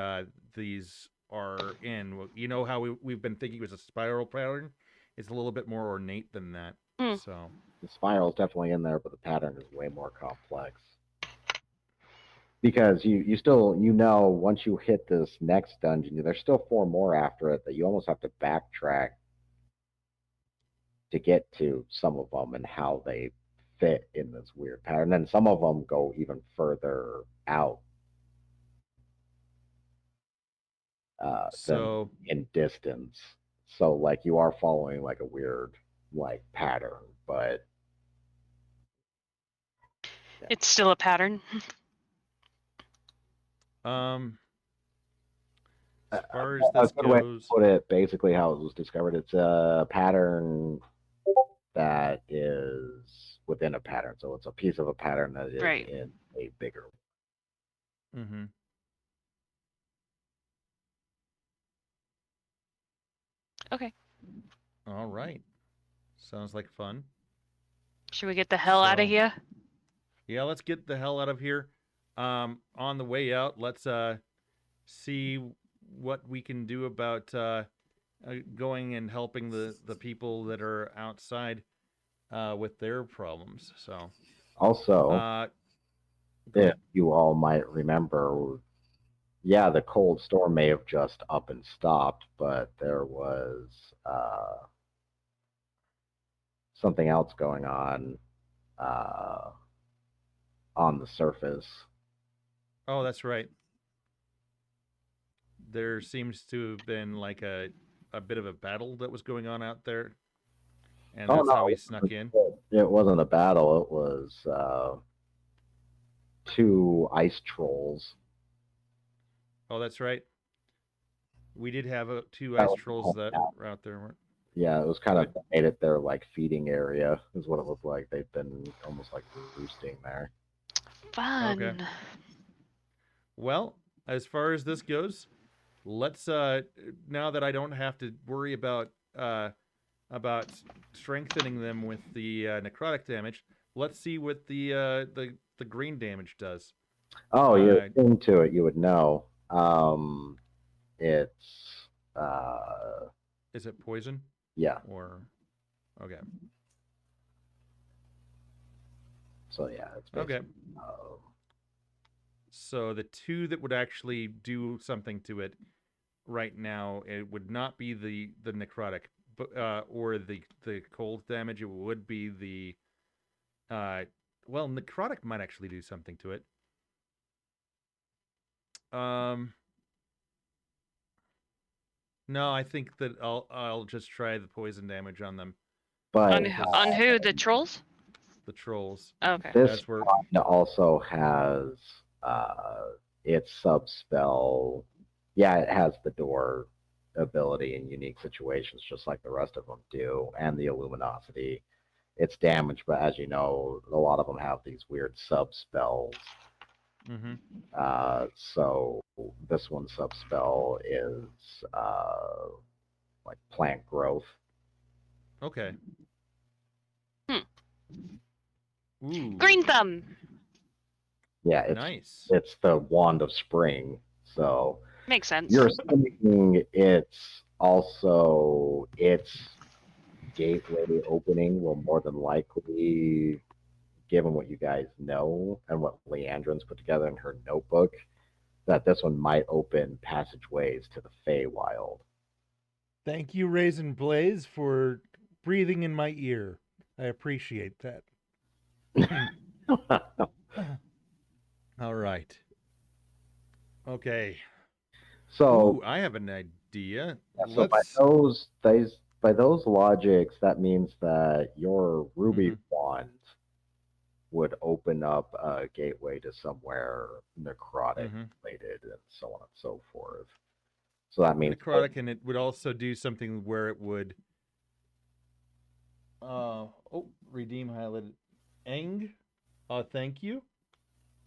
these are in. You know how we've been thinking it was a spiral pattern. It's a little bit more ornate than that. Hmm. So The spiral's definitely in there, but the pattern is way more complex. Because you still, once you hit this next dungeon, there's still four more after it that you almost have to backtrack to get to some of them and how they fit in this weird pattern. And some of them go even further out than so in distance. So like you are following like a weird like pattern, but yeah. It's still a pattern. um as far as A this good way to goes, put it, basically how it was discovered, it's a pattern that is within a pattern. So it's a piece of a pattern that is Right. in a bigger. mm-hmm. Okay. All right. Sounds like fun. Should we get the hell out of So, here? yeah, let's get the hell out of here. On the way out, let's see what we can do about going and helping the people that are outside with their problems. So, Also, go if ahead. you all might remember, yeah, the cold storm may have just up and stopped, but there was something else going uh, on the surface. Oh, that's right. There seems to have been like a bit of a battle that was going on out there, and Oh that's how no, he snuck in. it wasn't a battle. It was two ice trolls. Oh, that's right. We did have two That ice was trolls home that now. were out there. Weren't Yeah, it was kind Go of ahead. made it their like feeding area is what it looked like. They've been almost like roosting there. Okay. Fun. Well, as far as this goes, let's now that I don't have to worry about strengthening them with the necrotic damage, let's see what the green damage does. Oh, you're Uh, into it. You would know. It's uh, is it poison yeah. or okay? So yeah, it's Okay. basically So the two that would actually do something to it right now, it would not be the necrotic, but or the cold damage. It would be the well, necrotic might actually do something to it. Um, no, I think that I'll just try the poison damage on them. but On who? The trolls? The trolls. Okay. this As we're one also has its sub spell. Yeah, it has the door ability in unique situations, just like the rest of them do, and the luminosity. It's damage, but as you know, a lot of them have these weird sub spells. mm-hmm. So this one's sub spell is like plant growth. Okay. Hmm. Ooh. Green thumb. Yeah, Nice. it's the wand of spring. So Makes sense. you're assuming it's also its gateway opening will more than likely, given what you guys know and what Leandrin's put together in her notebook, that this one might open passageways to the Feywild. Thank you, Raisin Blaze, for breathing in my ear. I appreciate that. All right. Okay. So, Ooh, I have an idea. so by Let's. those logics, that means that your ruby Mhm. wand would open up a gateway to somewhere necrotic Mhm. related and so on and so forth. So that means Necrotic, and it would also do something where it would. Redeem highlighted. Eng. Thank you.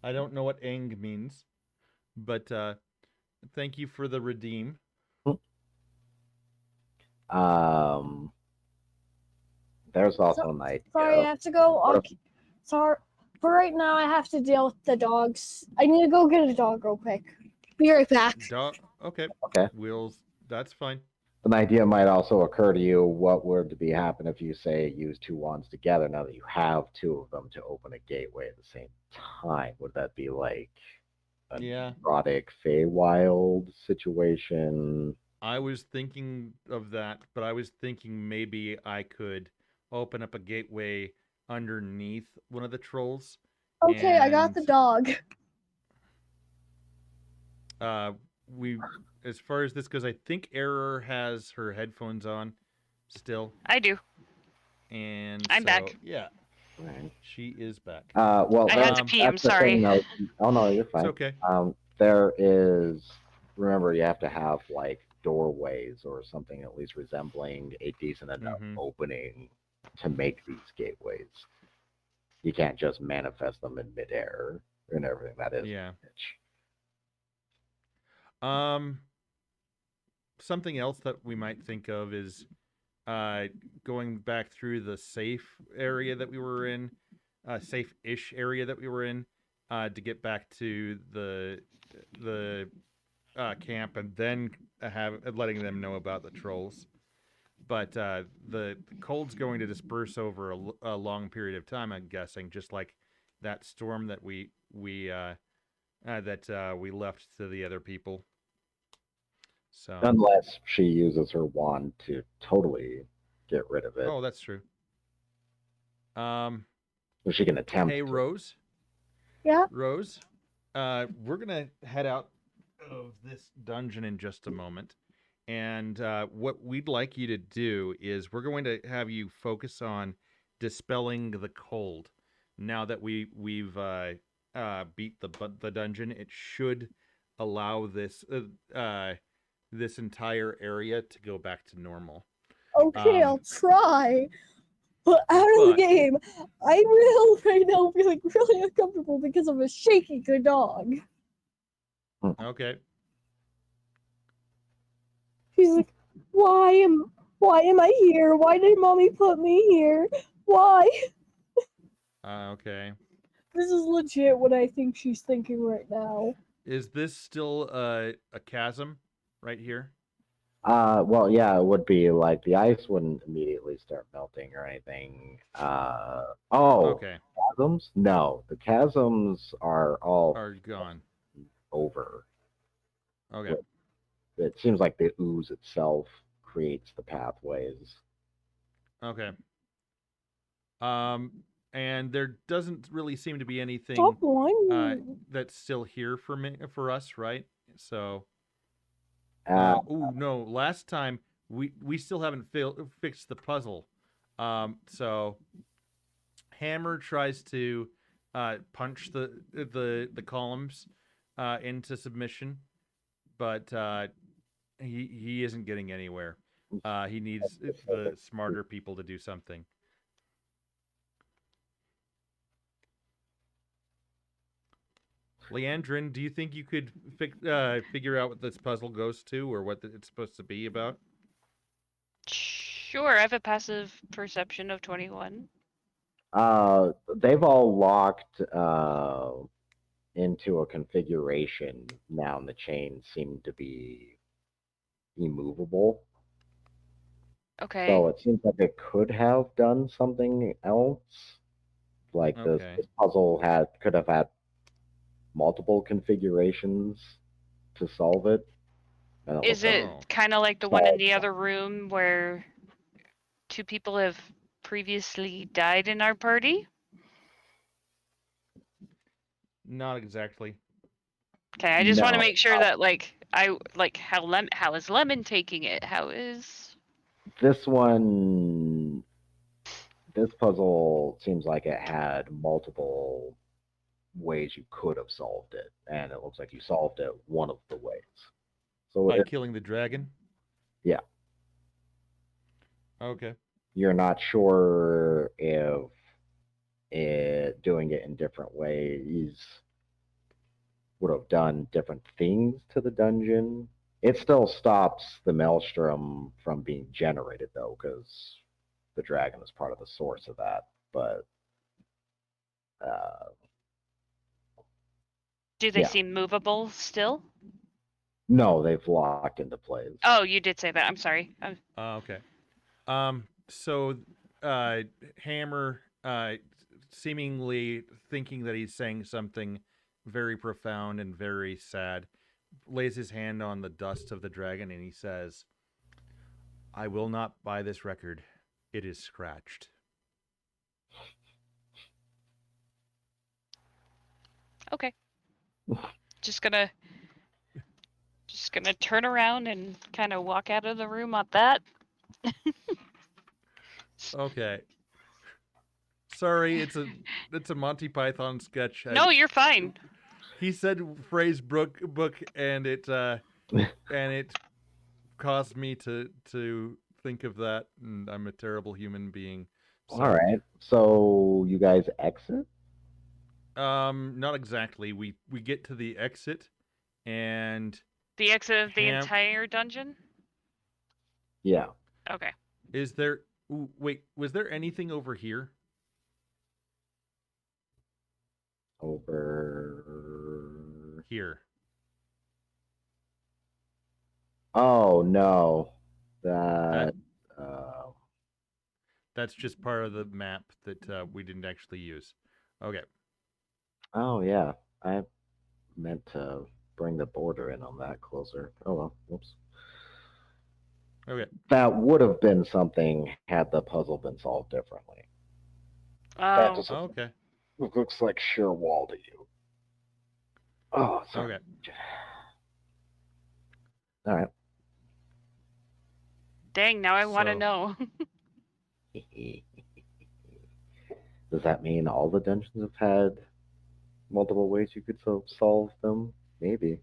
I don't know what Eng means, but thank you for the redeem. um, there's also an idea. Sorry, I have to go. What if- Sorry. For right now, I have to deal with the dogs. I need to go get a dog real quick. Be right back. Okay. Okay. That's fine. An idea might also occur to you. What would be happen if you say use two wands together? Now that you have two of them to open a gateway at the same time, would that be like a Yeah. necrotic Feywild situation? I was thinking of that, but I was thinking maybe I could open up a gateway underneath one of the trolls. Okay, I got the dog. We, as far as this goes, I think Error has her headphones on still, I do. and I'm so back. yeah, Right. she is back. Well, I had to pee. I'm that's the sorry. thing, though. Oh no, you're It's fine. okay. There is remember you have to have like doorways or something at least resembling a decent enough Mm-hmm. opening to make these gateways. You can't just manifest them in midair and everything. That is Yeah. pitch. Um, something else that we might think of is uh, going back through the safe area that we were in, safe-ish area that we were in, to get back to the camp, and then have letting them know about the trolls. But the cold's going to disperse over a long period of time. I'm guessing, just like that storm that we left to the other people. So, Unless she uses her wand to totally get rid of it. oh, that's true. Um, Or she can attempt hey, to. Rose. Yeah. Rose, we're gonna head out of this dungeon in just a moment, and what we'd like you to do is we're going to have you focus on dispelling the cold. Now that we've beat the dungeon, it should allow this entire area to go back to normal. Okay, I'll Um, try. But out of the but game, I will right now feeling really uncomfortable because of a shaky good dog. okay, He's like, why am I here? Why did mommy put me here? Why? okay. This is legit what I think she's thinking right now. Is this still a chasm right here? Well, yeah, it would be like the ice wouldn't immediately start melting or anything. Oh, Okay, chasms? No, the chasms are all are gone. over. Okay. It seems like the ooze itself creates the pathways. Okay. Um, and there doesn't really seem to be Stop anything whining. that's still here for us, right? So, Uh, oh no, last time we still haven't fixed the puzzle. So Hammer tries to punch the columns into submission, but he isn't getting anywhere. He needs the smarter people to do something. Leandrin, do you think you could figure out what this puzzle goes to, or what it's supposed to be about? Sure, I have a passive perception of 21. they've all locked into a configuration now, and the chains seem to be immovable. Okay. So it seems like it could have done something else. Like this, Okay. this puzzle could have had multiple configurations to solve it, and it Is looks like it Oh. kind of like the one in solved the one. other room where two people have previously died in our party? Not exactly. Okay, I just want to No, make sure that how is Lemon taking it? How is this one, this puzzle seems like it had multiple ways you could have solved it, and it looks like you solved it one of the ways. So By killing the dragon? yeah, Okay. you're not sure if doing it in different ways would have done different things to the dungeon. It still stops the maelstrom from being generated, though, because the dragon is part of the source of that. But uh, do they yeah, seem movable still? no, they've locked into place. Oh, you did say that. I'm sorry. Okay. So, Hammer, seemingly thinking that he's saying something very profound and very sad, lays his hand on the dust of the dragon and he says, "I will not buy this record. It is scratched." Okay. Just gonna turn around and kind of walk out of the room on that. Okay. Sorry, it's a Monty Python sketch. No, you're fine. He said phrase book and it and it caused me to think of that, and I'm a terrible human being. All So, right. So you guys exit? not exactly. We get to the exit, and The exit of the Ham entire dungeon? Yeah. Okay. is there. Ooh, wait, was there anything over here? Over. Here. Oh no. That That. Uh, that's just part of the map that we didn't actually use. Okay. oh yeah. I meant to bring the border in on that closer. Oh well. Whoops. Okay. That would have been something had the puzzle been solved differently. That Oh. just Okay. looks like sheer wall to you. Oh, sorry. Okay. All right. Dang, now I want to So know. Does that mean all the dungeons have had multiple ways you could solve them? Maybe.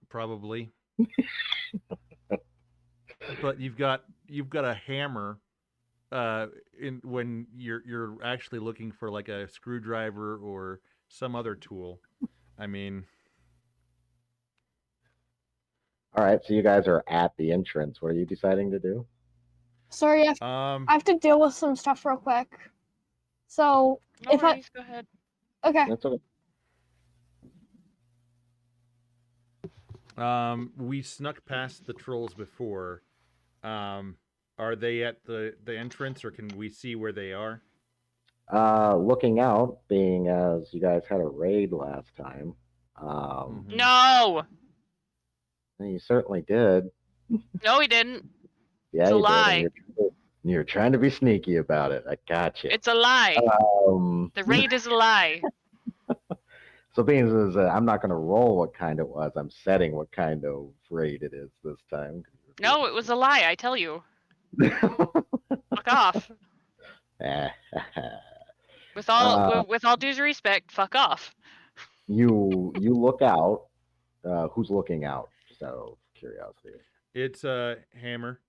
probably, but you've got a hammer. In when you're actually looking for like a screwdriver or some other tool. I mean, All right, so you guys are at the entrance. What are you deciding to do? Sorry, I have to deal with some stuff real quick. So No if I worries, go ahead. okay, That's okay. we snuck past the trolls before. Are they at the entrance, or can we see where they are? Looking out, being as you guys had a raid last time, Mhm. No! you certainly did. No, he didn't. Yeah, It's a you did, and lie. you're trying to be sneaky about it. I got you. It's a lie. Um, The raid is a lie. so being as I'm not going to roll what kind it was, I'm setting what kind of raid it is this time. No, it was a lie, I tell you. Fuck off. With all with all due respect, fuck off. you look out. Who's looking out? Just out of curiosity. It's hammer.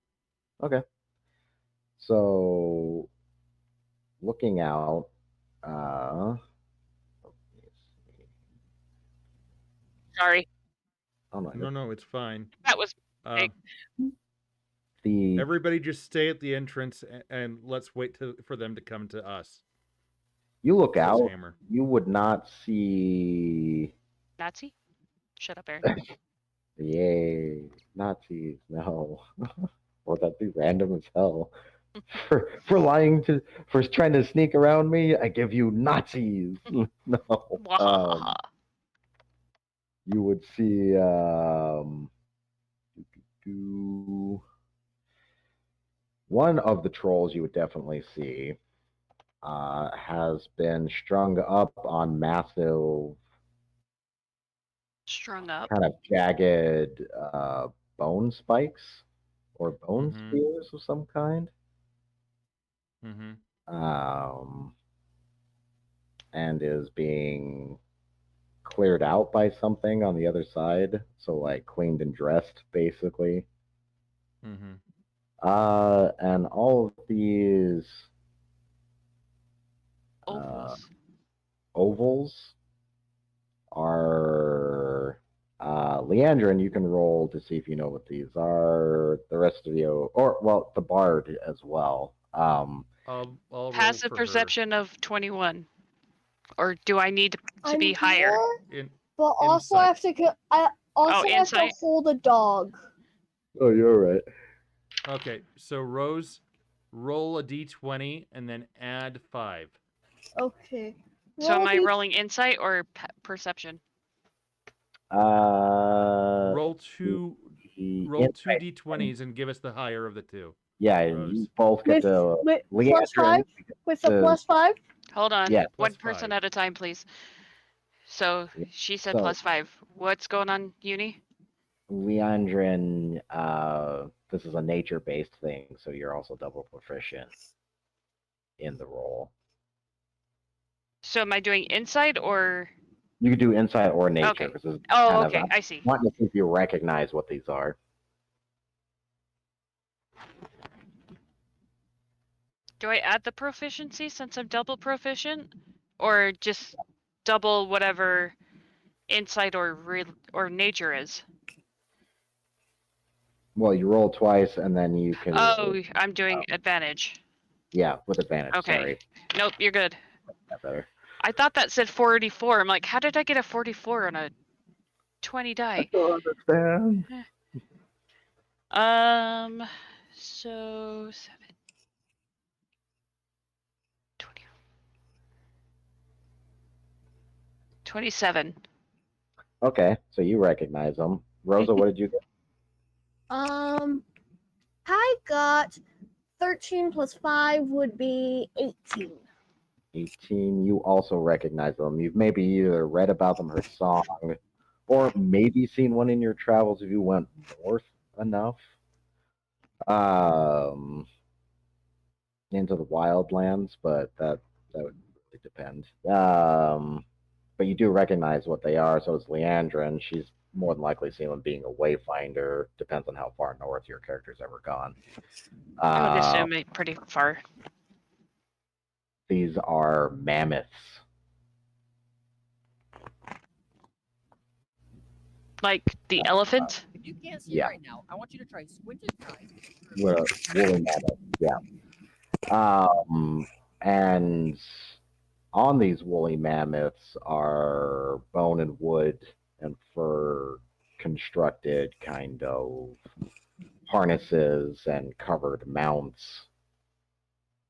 Okay. So looking out. Uh, Sorry. oh no, No, it's fine. That was Uh, the everybody, just stay at the entrance and let's wait for them to come to us. you look Says out. hammer. You would not see. Nazi? Shut up, Aaron. Yay, Nazis! No, or that'd be random as hell. For lying to for trying to sneak around me, I give you Nazis. No, Wahahaha. you would see do- one of the trolls you would definitely see has been strung up on massive Strung up. kind of jagged bone spikes or bone Mhm. spears of some kind. Mhm. Um, and is being cleared out by something on the other side. So like cleaned and dressed, basically. Mhm. And all of these Ovals. ovals are Leandrin. You can roll to see if you know what these are. The rest of you, or well, the bard as well. I'll roll Passive for perception of 21. Or do I need to I'm be higher? here, her. but also I have to. I also have to insight. hold a dog. Oh, you're right. Okay, so Rose, roll a d20 and then add 5. Okay. So am I D- rolling insight or perception? Roll two Insight. d20s and give us the higher of the two. Yeah, Rose. you both get to with Leandrin. +5 with the +5. Hold on. Yeah. One Plus person 5. at a time, please. So she said So +5. What's going on, Uni? Leandrin, this is a nature-based thing, so you're also double proficient in the role. So am I doing insight or You could do insight or nature Okay. because it's Oh, kind okay. of. I see. Wanting to see if you recognize what these are. Do I add the proficiency since I'm double proficient, or just double whatever insight or nature is? Well, you roll twice, and then you can. Oh, I'm doing advantage. Yeah, with advantage. Okay. Sorry. Nope, you're good. That better. I thought that said 44. I'm like, how did I get a 44 on a 20 die? don't understand. So 7, 20, 27. Okay, so you recognize them. Rosa, what did you get? I got 13 plus 5 would be 18. 18. You also recognize them. You've maybe either read about them, heard song, or maybe seen one in your travels if you went north enough. Into the wildlands, but that would really depend. But you do recognize what they are. So does Leandra, and she's more than likely seen them being a wayfinder. Depends on how far north your character's ever gone. I would assume pretty far. These are mammoths. Like the elephant? If you can't see Yeah. it right now, I want you to try squinting eyes. Woolly mammoths, yeah. And on these woolly mammoths are bone and wood and fur constructed kind of harnesses and covered mounts,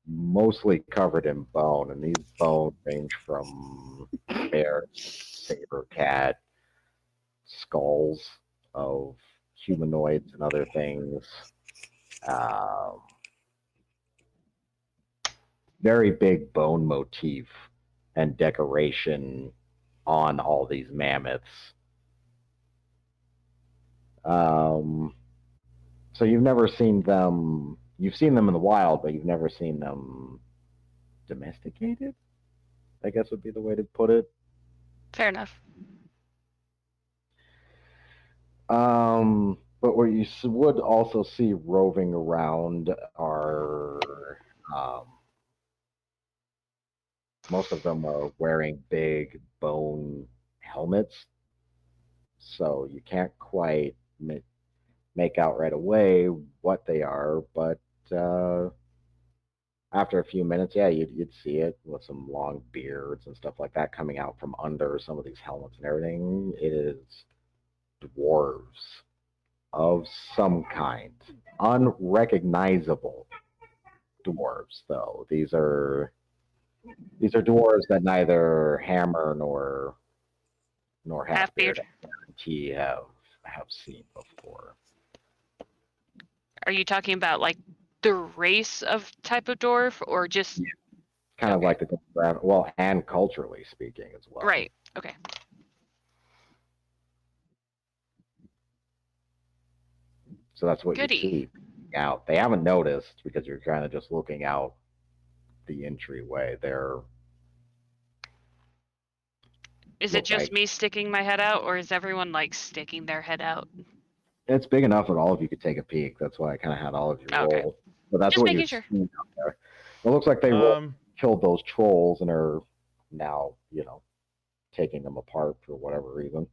mostly covered in bone. And these bones range from bear, saber cat, skulls of humanoids and other things. Very big bone motif and decoration on all these mammoths. So you've never seen them. You've seen them in the wild, but you've never seen them domesticated, I guess would be the way to put it. Fair enough. But what you would also see roving around are most of them are wearing big bone helmets, so you can't quite make out right away what they are, but after a few minutes, yeah, you'd see it with some long beards and stuff like that coming out from under some of these helmets and everything. It is dwarves of some kind, unrecognizable dwarves, though. These are dwarves that neither Hammer nor Halfbeard guarantee have seen before. Are you talking about like the race of type of dwarf or just kind of like the well, and culturally speaking as well. Right. Okay. So that's what Goody. you see out. They haven't noticed because you're kind of just looking out the entryway. Is it just me sticking my head out, or is everyone like sticking their head out? It's big enough that all of you could take a peek. That's why I kind of had all of you Okay. roll. But that's Just what making you're sure. seeing out there. It looks like they killed those trolls and are now, taking them apart for whatever reason.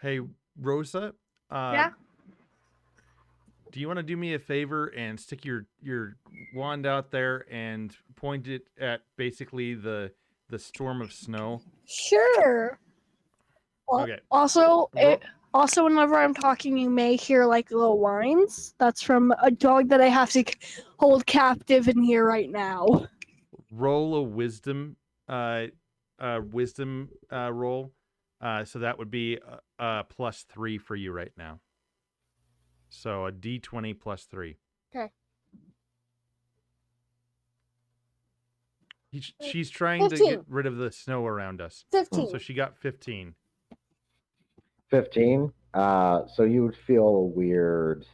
Hey, Rosa. Yeah? Do you want to do me a favor and stick your wand out there and point it at basically the storm of snow? Sure. Okay. Also, whenever I'm talking, you may hear like little whines. That's from a dog that I have to hold captive in here right now. Roll a wisdom, roll. So that would be +3 for you right now. So a D20 +3. Okay. She's trying 15. to get rid of the snow around us. 15. So she got 15. 15. So you would feel weird.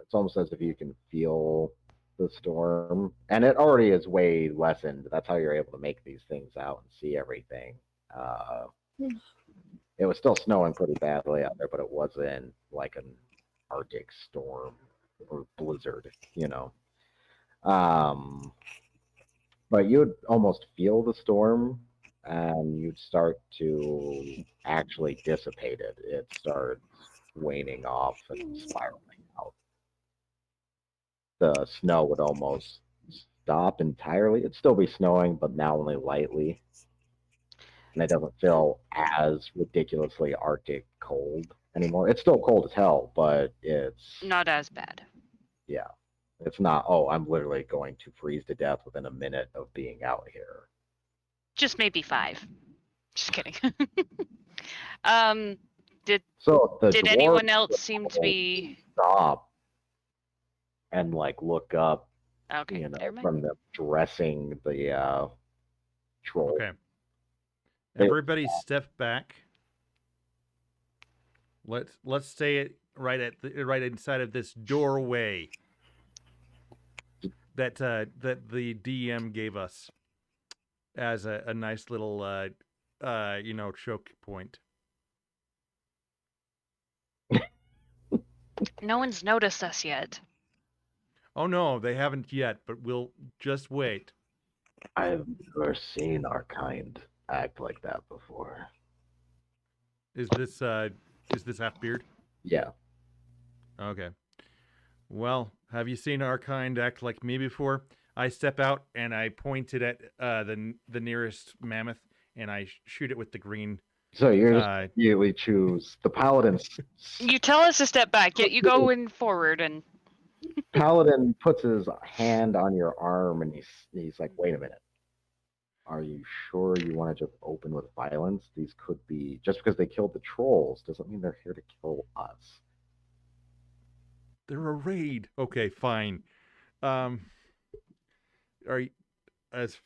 It's almost as if you can feel the storm, and it already is way lessened. That's how you're able to make these things out and see everything. Uh, it was still snowing pretty badly out there, but it wasn't like an Arctic storm or blizzard, you know. Um, but you'd almost feel the storm, and you'd start to actually dissipate it. It starts waning off and spiraling out. The snow would almost stop entirely. It'd still be snowing, but now only lightly. And it doesn't feel as ridiculously Arctic cold anymore. It's still cold as hell, but it's Not as bad. yeah. It's not, oh, I'm literally going to freeze to death within a minute of being out here. Just maybe 5. Just kidding. um, did So the did dwarves anyone else seem to will be stop and like look up, okay? you know, Never mind. from them dressing the troll. Okay. They- Everybody step back. Let's stay right inside of this doorway that that the DM gave us as a nice little choke point. No one's noticed us yet. Oh no, they haven't yet, but we'll just wait. I've never seen our kind act like that before. Is this half beard? Yeah. Okay. Well, have you seen our kind act like me before? I step out and I point it at the nearest mammoth and I shoot it with the green. So you're just immediately choose the paladin. You tell us to step back, yet you go in forward and Paladin puts his hand on your arm and he's like, wait a minute. Are you sure you want to just open with violence? These could be just because they killed the trolls doesn't mean they're here to kill us. They're a raid. Okay, fine. Are you, as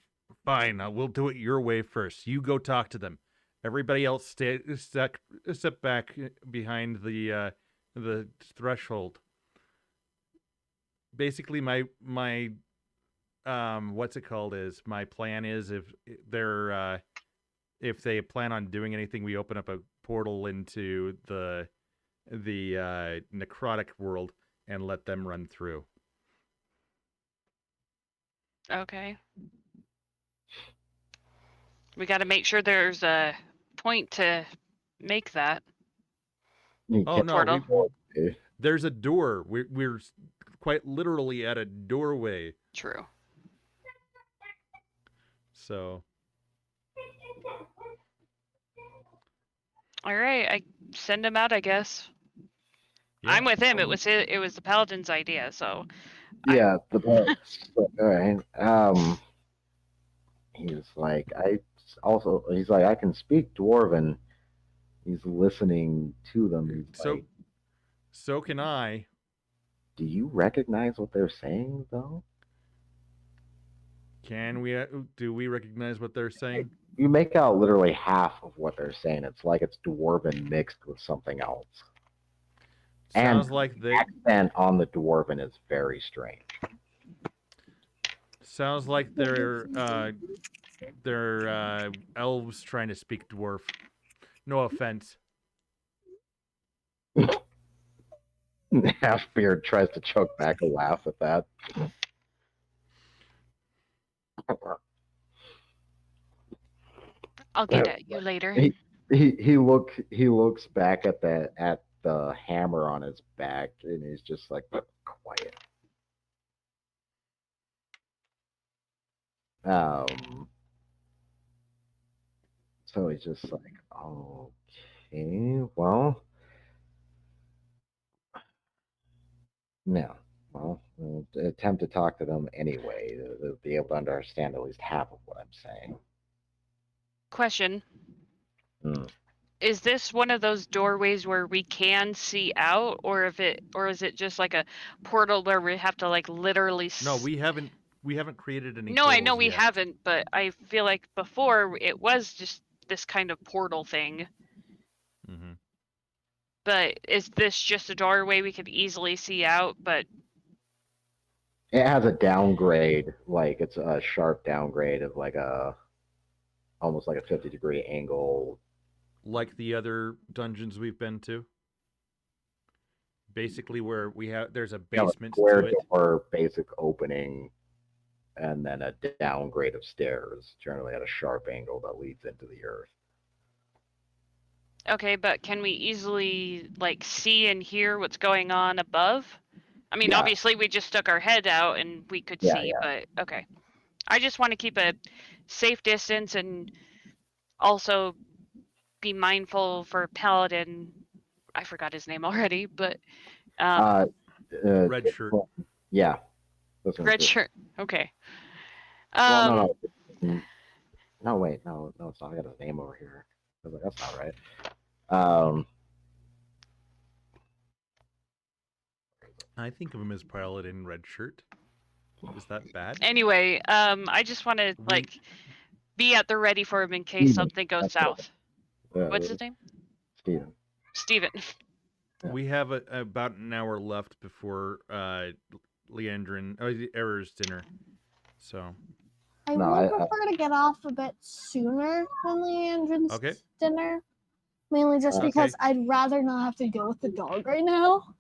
fine? We'll do it your way first. You go talk to them. Everybody else step back behind the threshold. Basically, my what's it called is my plan is if they plan on doing anything, we open up a portal into the necrotic world and let them run through. okay. We got to make sure there's a point to make that. You Oh can't- no, Portal. there's a door. We're quite literally at a doorway. True. So All right, I send him out, I guess. yeah. I'm with him. It was the paladin's idea, so Yeah, all right. He's like, he's like, I can speak Dwarven. He's listening to them. He's like, So can I. do you recognize what they're saying though? Can we? Do we recognize what they're saying? You make out literally half of what they're saying. It's like it's Dwarven mixed with something else. Sounds And like the accent on the Dwarven is very strange. Sounds like they're elves trying to speak dwarf. No offense. Halfbeard tries to choke back a laugh at that. I'll get at you later. He looks back at the hammer on his back and he's just like quiet. So he's just like, okay, well, no. Well, we'll attempt to talk to them anyway. They'll be able to understand at least half of what I'm saying. Question. Hmm. Is this one of those doorways where we can see out, or is it just like a portal where we have to like literally No, we haven't created any. No, I know we yet. haven't, but I feel like before it was just this kind of portal thing. Mm-hmm. But is this just a doorway we could easily see out? But It has a downgrade, like it's a sharp downgrade of like a almost like a 50-degree angle. Like the other dungeons we've been to. Basically, where there's a You know, a basement square to it. door, basic opening, and then a downgrade of stairs, generally at a sharp angle that leads into the earth. Okay, but can we easily like see and hear what's going on above? I mean, Yeah, obviously we just stuck our head out and we could yeah, see, yeah. but okay. I just want to keep a safe distance and also be mindful for Paladin. I forgot his name already, but Uh, Red shirt. yeah, this one's red good. shirt. Okay. Well, no, Um, no, no, wait, no, no, it's not. I got his name over here. I was like, that's not right. I think of him as Paladin Red Shirt. Is that bad? anyway, I just want to We like be at the ready for him in case Steven, something goes that's what south. What's his name? Steven. Steven. Yeah. we have about an hour left before Error's dinner. So I No, would prefer to get off a bit sooner than Leandrin's Okay. dinner. Mainly just Okay. because I'd rather not have to go with the dog right now.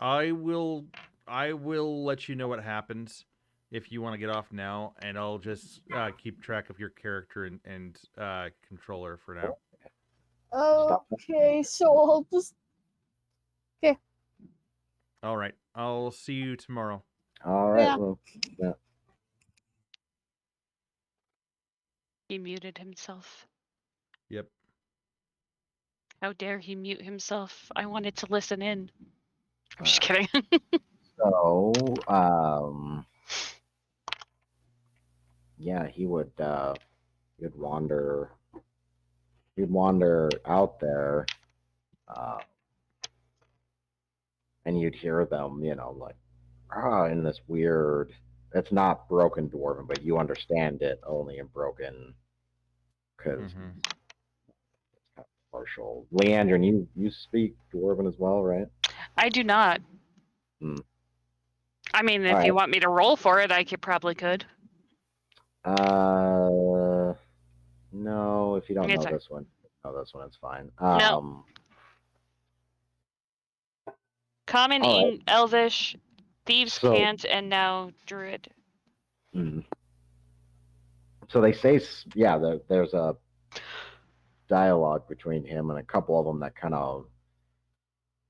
I will let you know what happens if you want to get off now, and I'll just keep track of your character and controller for now. Okay, so I'll just. All right. I'll see you tomorrow. All right. Yeah. Well, yeah. He muted himself. Yep. How dare he mute himself? I wanted to listen in. I'm just kidding. So, yeah, he'd wander, out there, uh, and you'd hear them, like, in this weird. It's not broken dwarven, but you understand it only in broken, because Mm-hmm. it's kind of partial. Leandrin, you speak dwarven as well, right? I do not. Hmm. I mean, All if you right. want me to roll for it, I could. No, if you don't It's know a- this one, it's fine. No. Common, All right. Elvish, Thieves' So, Cant, and now Druid. so they say, yeah, there's a dialogue between him and a couple of them that kind of,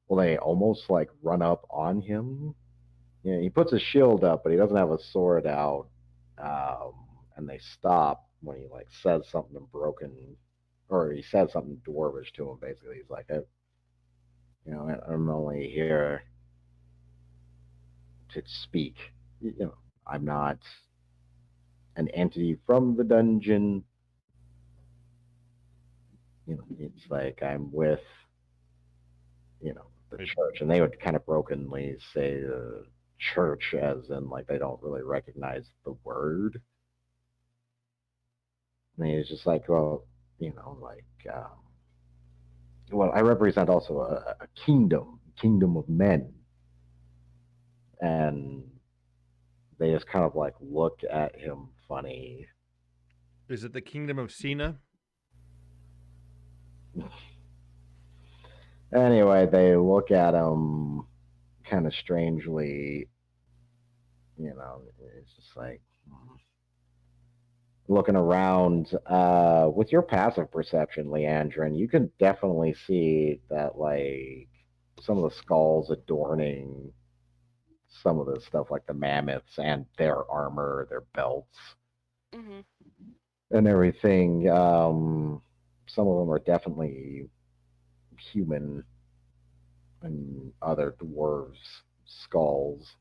well, they almost like run up on him. He puts his shield up, but he doesn't have a sword out. And they stop when he like says something broken, or he says something dwarvish to him. Basically, he's like, I'm only here to speak. I'm not an entity from the dungeon. It's like I'm with, the church, and they would kind of brokenly say church, as in like they don't really recognize the word. And he's just like, well, like, well, I represent also a kingdom of men, and they just kind of like look at him funny. Is it the Kingdom of Cena? Anyway, they look at him kind of strangely. It's just like looking around. With your passive perception, Leandrin, you can definitely see that, like, some of the skulls adorning some of the stuff, like the mammoths and their armor, their belts, Mm-hmm. and everything. Some of them are definitely human and other dwarves' skulls,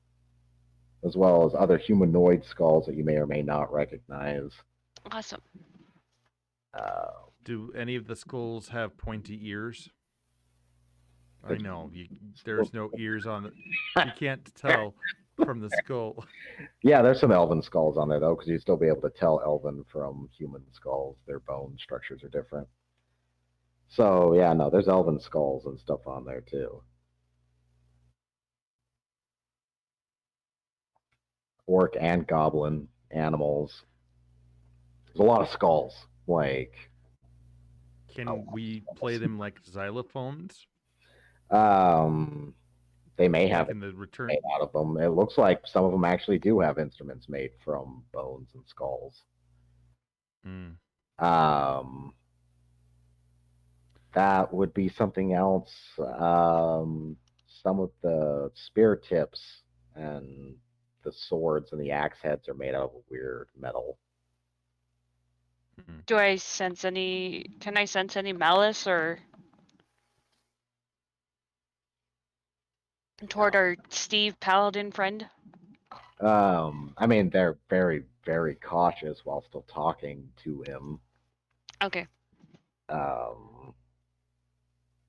as well as other humanoid skulls that you may or may not recognize. Awesome. Do any of the skulls have pointy ears? I know there's no ears on it. You can't tell from the skull. Yeah, there's some elven skulls on there though, because you'd still be able to tell elven from human skulls. Their bone structures are different. So yeah, no, there's elven skulls and stuff on there too. orc and goblin animals. There's a lot of skulls. Like, Can we play them like xylophones? they may Like have in the return. made out of them. It looks like some of them actually do have instruments made from bones and skulls. Mm. That would be something else. Some of the spear tips and the swords and the axe heads are made out of weird metal. Do I sense any? Can I sense any malice or toward our Steve Paladin friend? I mean, they're very, very cautious while still talking to him. Okay.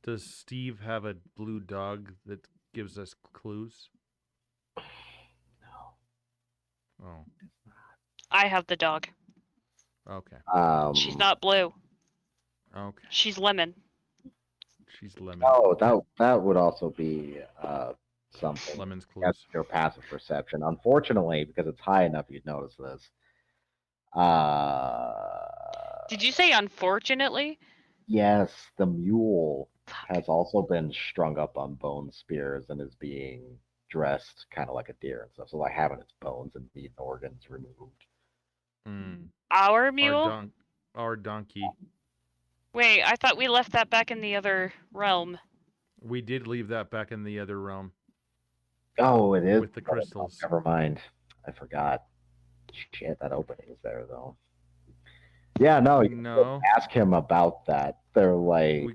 Does Steve have a blue dog that gives us clues? No. Oh, I have the dog. okay. She's not blue. Okay. She's lemon. She's lemon. Oh, that would also be something. Lemon's That's clues. your passive perception. Unfortunately, because it's high enough, you'd notice this. Did you say unfortunately? Yes, the mule has also been strung up on bone spears and is being dressed kind of like a deer and stuff. So like having its bones and meat and organs removed. Mm. Our mule? Our donkey. Wait, I thought we left that back in the other realm. We did leave that back in the other realm Oh, it is with the crystals. Never mind. I forgot. Shit, that opening is there though. Yeah, no, you No. ask him about that. They're like,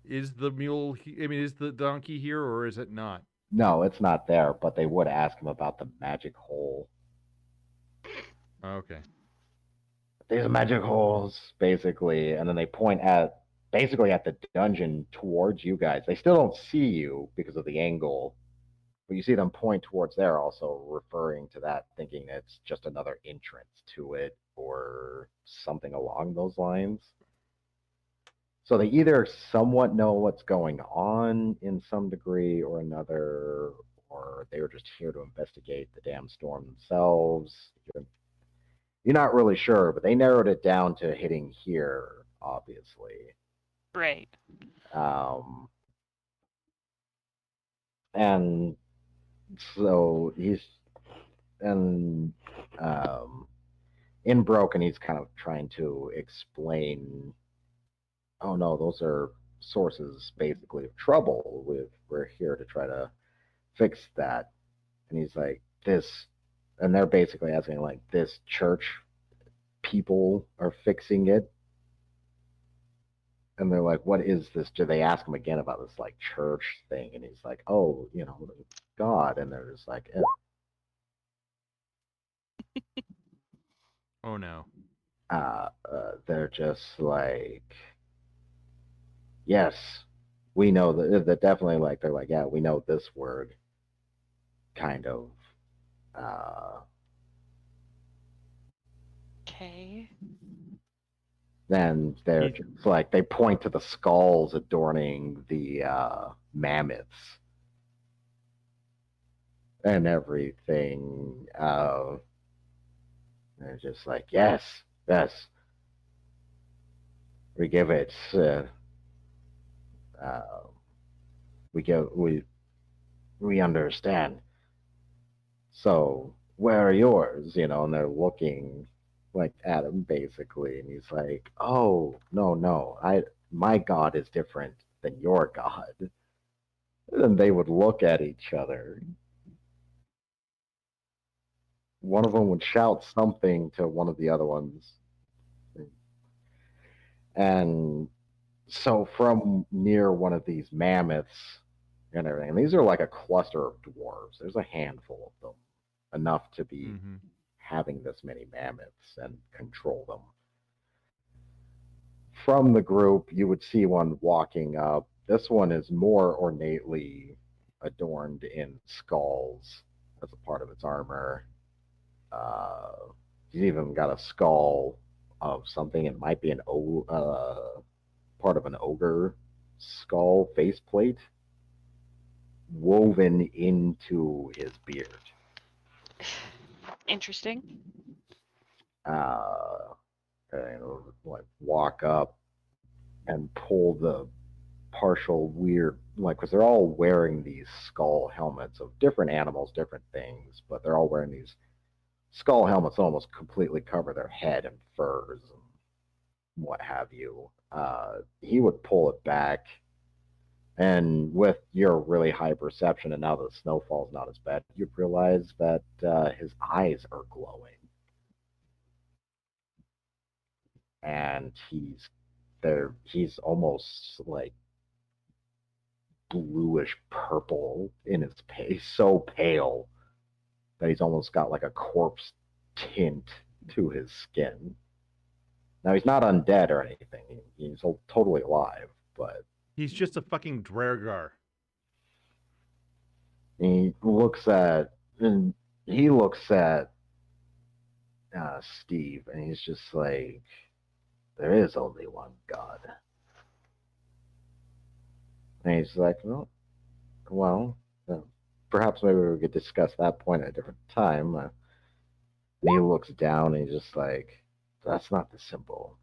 Is the mule? I mean, is the donkey here or is it not? no, it's not there, but they would ask him about the magic hole. Okay. These are magic holes, basically, and then they point at basically at the dungeon towards you guys. They still don't see you because of the angle, but you see them point towards there, also referring to that, thinking it's just another entrance to it or something along those lines. So they either somewhat know what's going on in some degree or another, or they were just here to investigate the damn storm themselves. You're not really sure, but they narrowed it down to hitting here, obviously. Right. And so in Broken, he's kind of trying to explain, oh no, those are sources basically of trouble. We're here to try to fix that. And he's like, and they're basically asking, like, this church people are fixing it. And they're like, what is this? Do they ask him again about this, like, church thing? And he's like, oh, God. And they're just like, Oh no. they're just like, yes, we know that definitely, like, they're like, yeah, we know this word, kind of. Okay. Then they're just like, they point to the skulls adorning the mammoths and everything. They're just like, yes, yes, we give it. We understand. So where are yours? And they're looking like at him basically, and he's like, oh no, my God is different than your God. And they would look at each other. One of them would shout something to one of the other ones. And so from near one of these mammoths and everything, and these are like a cluster of dwarves. There's a handful of them, enough to be having this many mammoths and control them. From the group, you would see one walking up. This one is more ornately adorned in skulls as a part of its armor. He's even got a skull of something. It might be part of an ogre skull faceplate woven into his beard. Interesting. And like walk up and pull the partial weird, like, because they're all wearing these skull helmets of different animals, different things, but they're all wearing these skull helmets that almost completely cover their head and furs and what have you. He would pull it back, and with your really high perception, and now the snowfall's not as bad, you'd realize that his eyes are glowing, and he's there. He's almost like bluish purple in his face, so pale that he's almost got like a corpse tint to his skin. Now he's not undead or anything; he's totally alive. But He's just a fucking Dwergar. he looks at and he looks at Steve, and he's just like, "There is only one God." And he's like, well, perhaps maybe we could discuss that point at a different time. And he looks down, and he's just like, "That's not the symbol."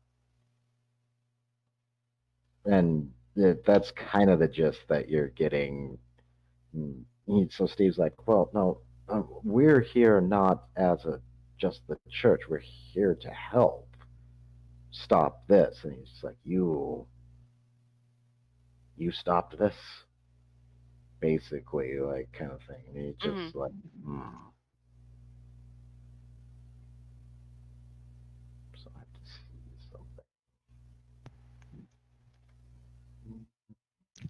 And that's kind of the gist that you're getting. So Steve's like, "Well, no, we're here not as just the church. We're here to help stop this." And he's like, "You stopped this?" Basically, like, kind of thing. And he just like, So I have to see something.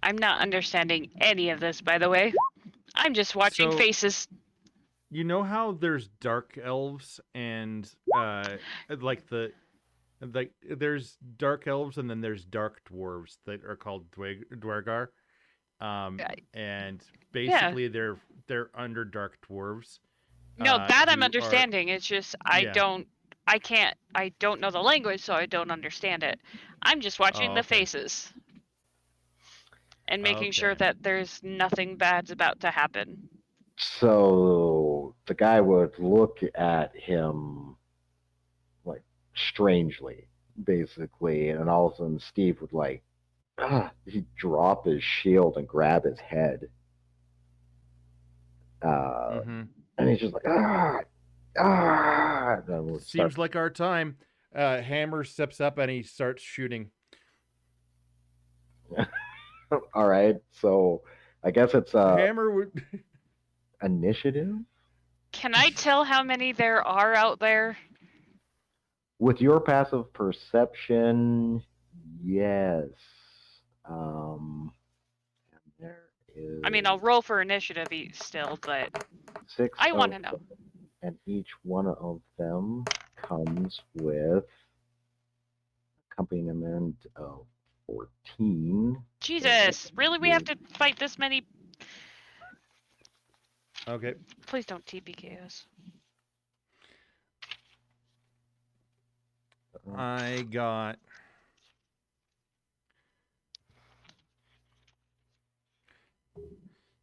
I'm not understanding any of this, by the way. I'm just watching So- faces. You know how there's dark elves and there's dark elves and then there's dark dwarves that are called Dwergar. And basically they're under dark dwarves. No, that I'm who understanding. It's just I Yeah. don't know the language, so I don't understand it. I'm just watching the okay. faces and making sure Okay. that there's nothing bad's about to happen. So the guy would look at him like strangely, basically, and all of a sudden Steve would like, he'd drop his shield and grab his head. Mhm. And he's just like, and then we'll Seems like our time. Hammer steps up and he starts shooting. All right, so I guess it's Hammer would initiative. Can I tell how many there are out there? With your passive perception, yes. And there is. I mean, I'll roll for initiative still, but 6 I want to of know. them, and each one of them comes with accompaniment of 14. Jesus, really? We have to fight this many? Okay. Please don't TPK us. I got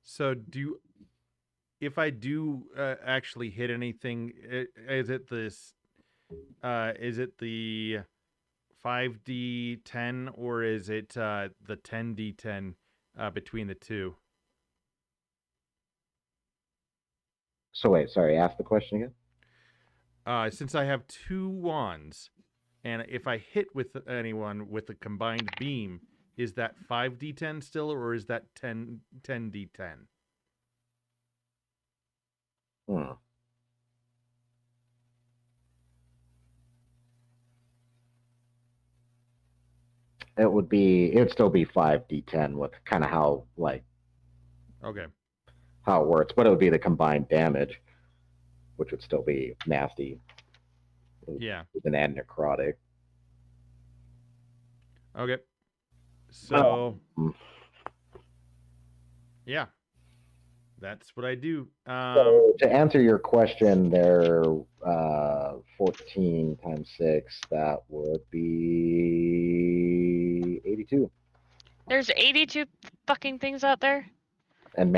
So if I do actually hit anything, is it this? Is it the 5d10 or is it the 10d10 between the two? So wait, sorry, ask the question again. Since I have two wands, and if I hit with anyone with a combined beam, is that 5d10 still, or is that 10d10? It'd still be 5d10 with kind of how Okay. how it works, but it would be the combined damage, which would still be nasty. Yeah. With an necrotic. Okay. So, yeah, that's what I do. So to answer your question, there, 14 times 6, that would be 82. There's 82 fucking things out there? And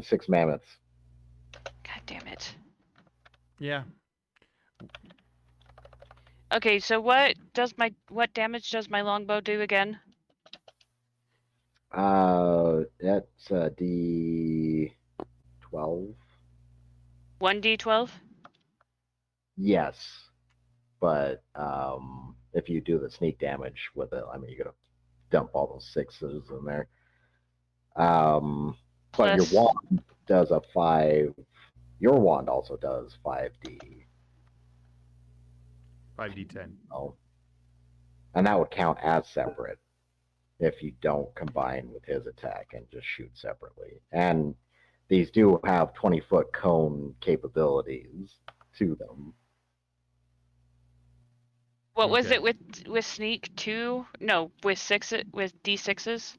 6 mammoths. God damn it. Yeah. Okay, so what damage does my longbow do again? That's D12. 1d12? Yes, but if you do the sneak damage with it, I mean, you're gonna dump all those sixes in there. But your Plus wand does a 5. Your wand also does 5d. 5d10. Oh, and that would count as separate if you don't combine with his attack and just shoot separately. And these do have 20-foot cone capabilities to them. what was Okay. it with sneak 2? No, with d6s?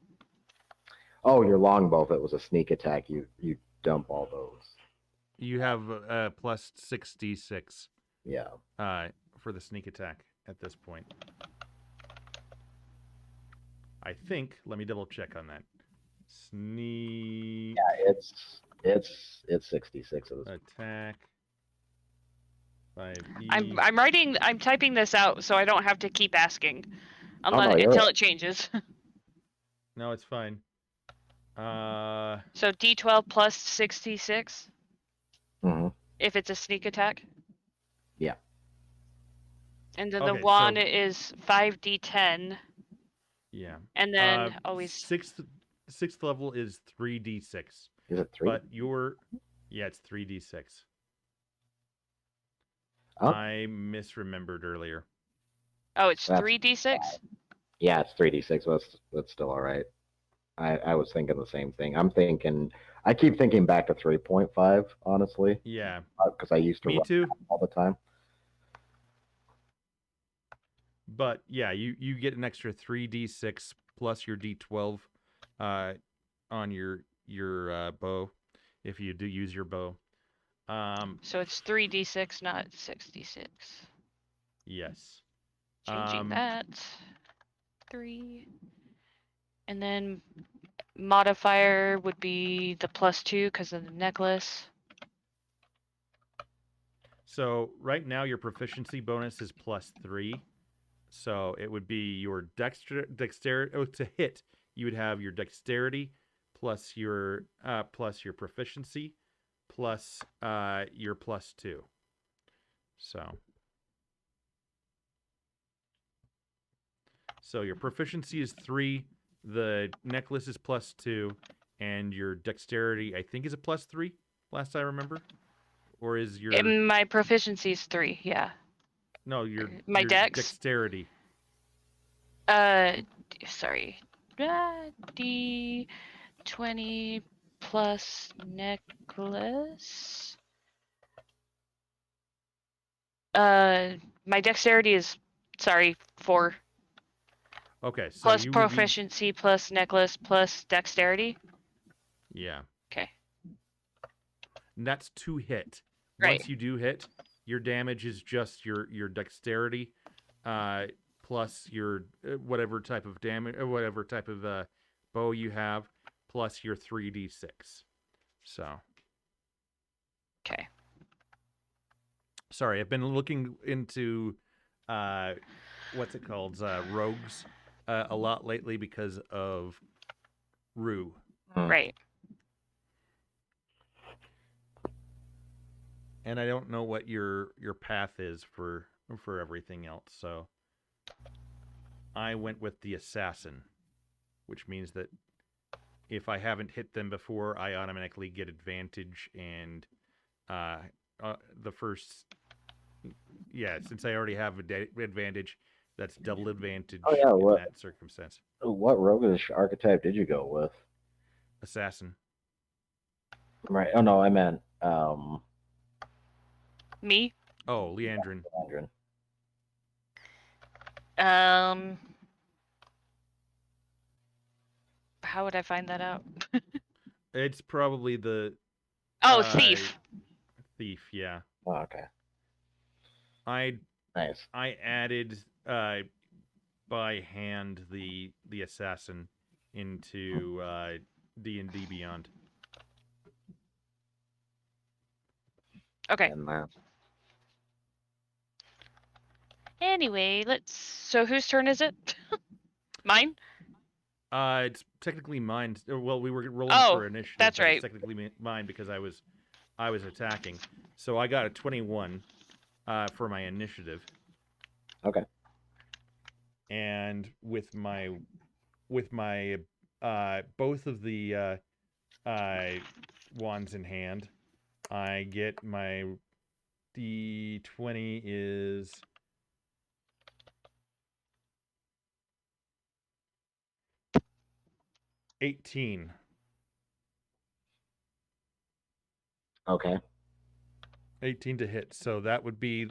Oh, your longbow, if it was a sneak attack, you dump all those. You have plus 6d6 Yeah. for the sneak attack at this point. I think. Let me double check on that. Sneak It's 66 of this. attack. 5e. I'm typing this out so I don't have to keep asking no, you're until right. it changes. No, it's fine. So d12 plus 66 hmm if it's a sneak attack. Yeah. And then Okay, the wand so- is 5d10, Yeah. and then always Sixth level is 3d6. Is it 3? But it's 3d6. Oh. I misremembered earlier. oh, it's That's 3d6. Yeah, it's 3d6, but that's still all right. I was thinking the same thing. I keep thinking back to 3.5, honestly, Yeah. because I used to Me run too. all the time. But yeah, you get an extra 3d6 plus your d12 on your bow if you do use your bow. So it's 3d6, not 6d6. Yes. Changing that. 3. And then modifier would be the +2 because of the necklace. So right now your proficiency bonus is +3. So it would be your dexterity. Oh, to hit, you would have your dexterity plus your proficiency plus your +2. So your proficiency is 3, the necklace is +2, and your dexterity I think is a +3. Last I remember, or is your My proficiency is 3. Yeah. no your My your dex? dexterity. Sorry. D20 plus necklace. My dexterity is 4. Okay, so Plus you would be proficiency plus necklace plus dexterity. yeah. Okay. And that's to hit. Right. Once you do hit, your damage is just your dexterity, plus your whatever type of damage, whatever type of bow you have, plus your 3d6. So. Okay. Sorry, I've been looking into what's it called, rogues, a lot lately because of Rue. Right. And I don't know what your path is for everything else, so I went with the assassin, which means that if I haven't hit them before, I automatically get advantage, and the first, since I already have advantage, that's double advantage Oh, yeah, in that circumstance. What roguish archetype did you go with? Assassin. Right. Oh no, I meant Me? Oh, Leandrin. How would I find that out? It's probably the Thief. thief. Yeah. Oh, okay. Nice. I added by hand the assassin into D&D Beyond. Okay. And Anyway, so whose turn is it? Mine? It's technically mine. Well, we were rolling Oh, for initiative, that's but right. it's technically mine because I was attacking. So I got a 21 for my initiative, Okay. and with my both of the wands in hand, I get my D20 is 18. Okay. 18 to hit. So that would be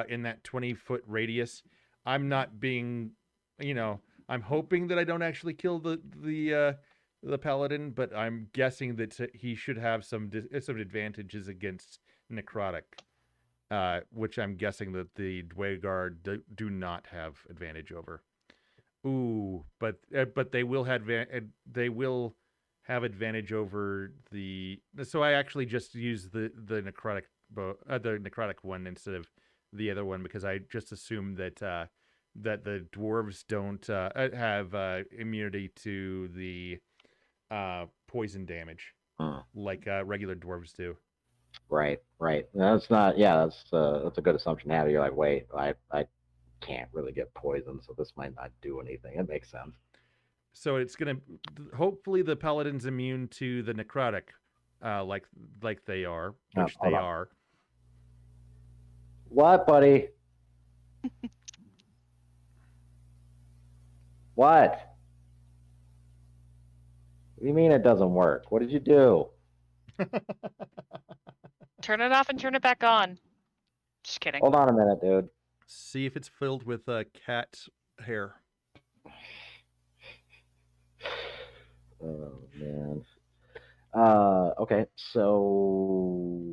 in that 20-foot radius. I'm not being, I'm hoping that I don't actually kill the paladin, but I'm guessing that he should have some advantages against necrotic, which I'm guessing that the Dwagar do not have advantage over. Ooh, but they will have advantage over the. So I actually just use the necrotic the necrotic one instead of the other one because I just assume that that the dwarves don't have immunity to the poison damage Hmm. like regular dwarves do. Right. That's not. Yeah, that's a good assumption to have. You're like, wait, I can't really get poisoned, so this might not do anything. It makes sense. So it's gonna hopefully the paladin's immune to the necrotic, like they are, which Hold they on. are. What, buddy? What? What do you mean it doesn't work? What did you do? Turn it off and turn it back on. Just kidding. Hold on a minute, dude. See if it's filled with cat hair. Oh man. Okay, so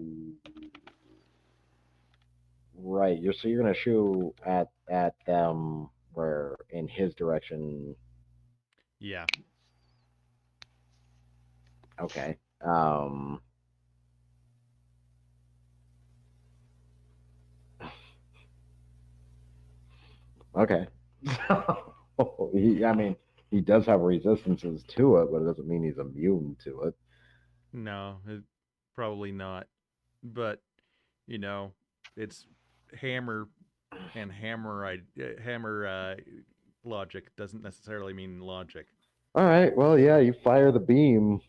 right, you're gonna shoot at them where in his direction. Yeah. Okay. Okay. I mean, he does have resistances to it, but it doesn't mean he's immune to it. No, probably not. But it's hammer and hammer logic doesn't necessarily mean logic. All right. Well, yeah, you fire the beam.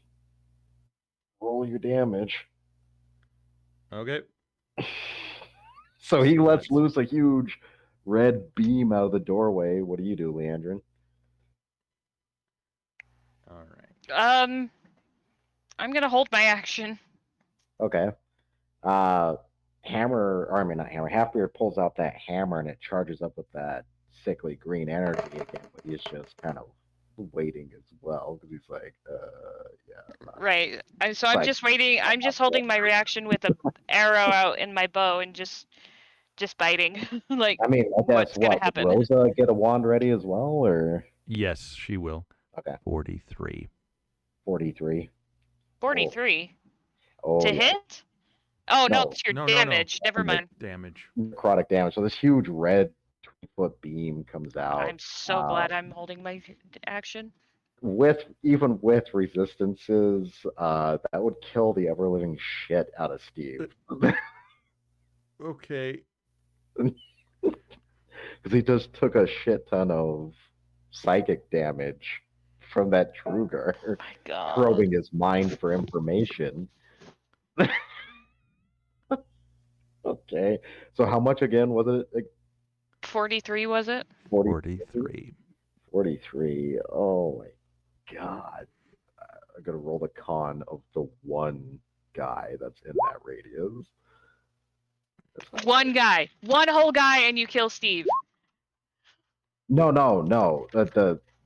Roll your damage. Okay. So he lets loose a huge red beam out of the doorway. What do you do, Leandrin? All right. I'm gonna hold my action. Okay. Hammer, or I mean not hammer. Halfbeard pulls out that hammer and it charges up with that sickly green energy again, but he's just kind of waiting as well because he's like, yeah. Right. So I'm Like- just waiting. I'm just holding my reaction with a arrow out in my bow and just biting. Like, I mean, I guess what's gonna would happen? Rosa get a wand ready as well, or Yes, she will. Okay. 43. 43? 43 Oh, to yeah. hit. Oh no, No. that's your No. damage. Never mind. Damage. Necrotic damage. So this huge red 20-foot beam comes out. I'm so glad I'm holding my action. Even with resistances, that would kill the ever living shit out of Steve. Okay. Because he just took a shit ton of psychic damage from that Truger, Oh my god. probing his mind for information. Okay, so how much again was it? Like 43 was it? 43. 43. Oh my god. I gotta roll the con of the one guy that's in that radius. One guy, one whole guy, and you kill Steve. No.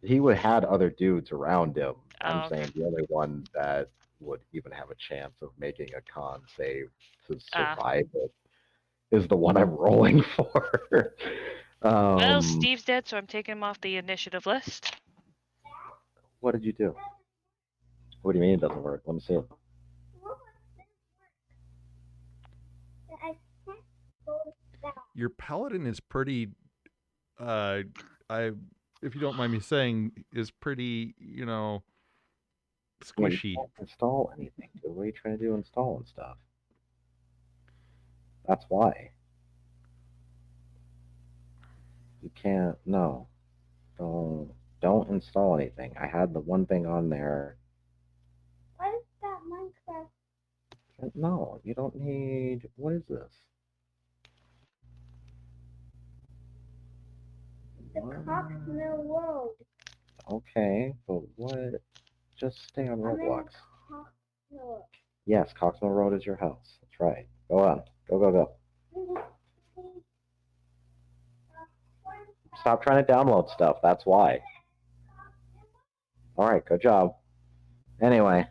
He would had other dudes around him. I'm okay. saying the only one that would even have a chance of making a con save to survive it is the one I'm rolling for. Well, Steve's dead, so I'm taking him off the initiative list. What did you do? What do you mean it doesn't work? Let me see it. Your paladin is pretty I, if you don't mind me saying, is pretty, Yeah, you squishy. can't install anything, dude. What are you trying to do installing stuff? That's why. You can't, no. Don't install anything. I had the one thing on there. What is that Minecraft? No, you don't need, what is this? The Cockmill Road. Okay, but what? Just stay on I'm in Roblox. Cockmill. Yes, Coxmill Road is your house. That's right. Go on. Go, go, go. Stop trying to download stuff. That's why. All right, good job. Anyway,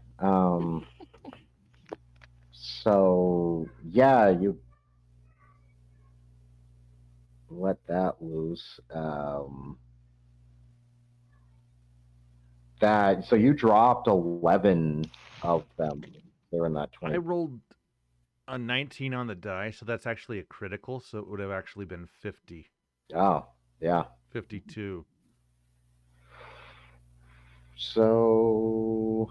so yeah, you let that loose. That so you dropped 11 of them. They're in that I 20. rolled a 19 on the die, so that's actually a critical, so it would have actually been 50, Oh, yeah. 52. So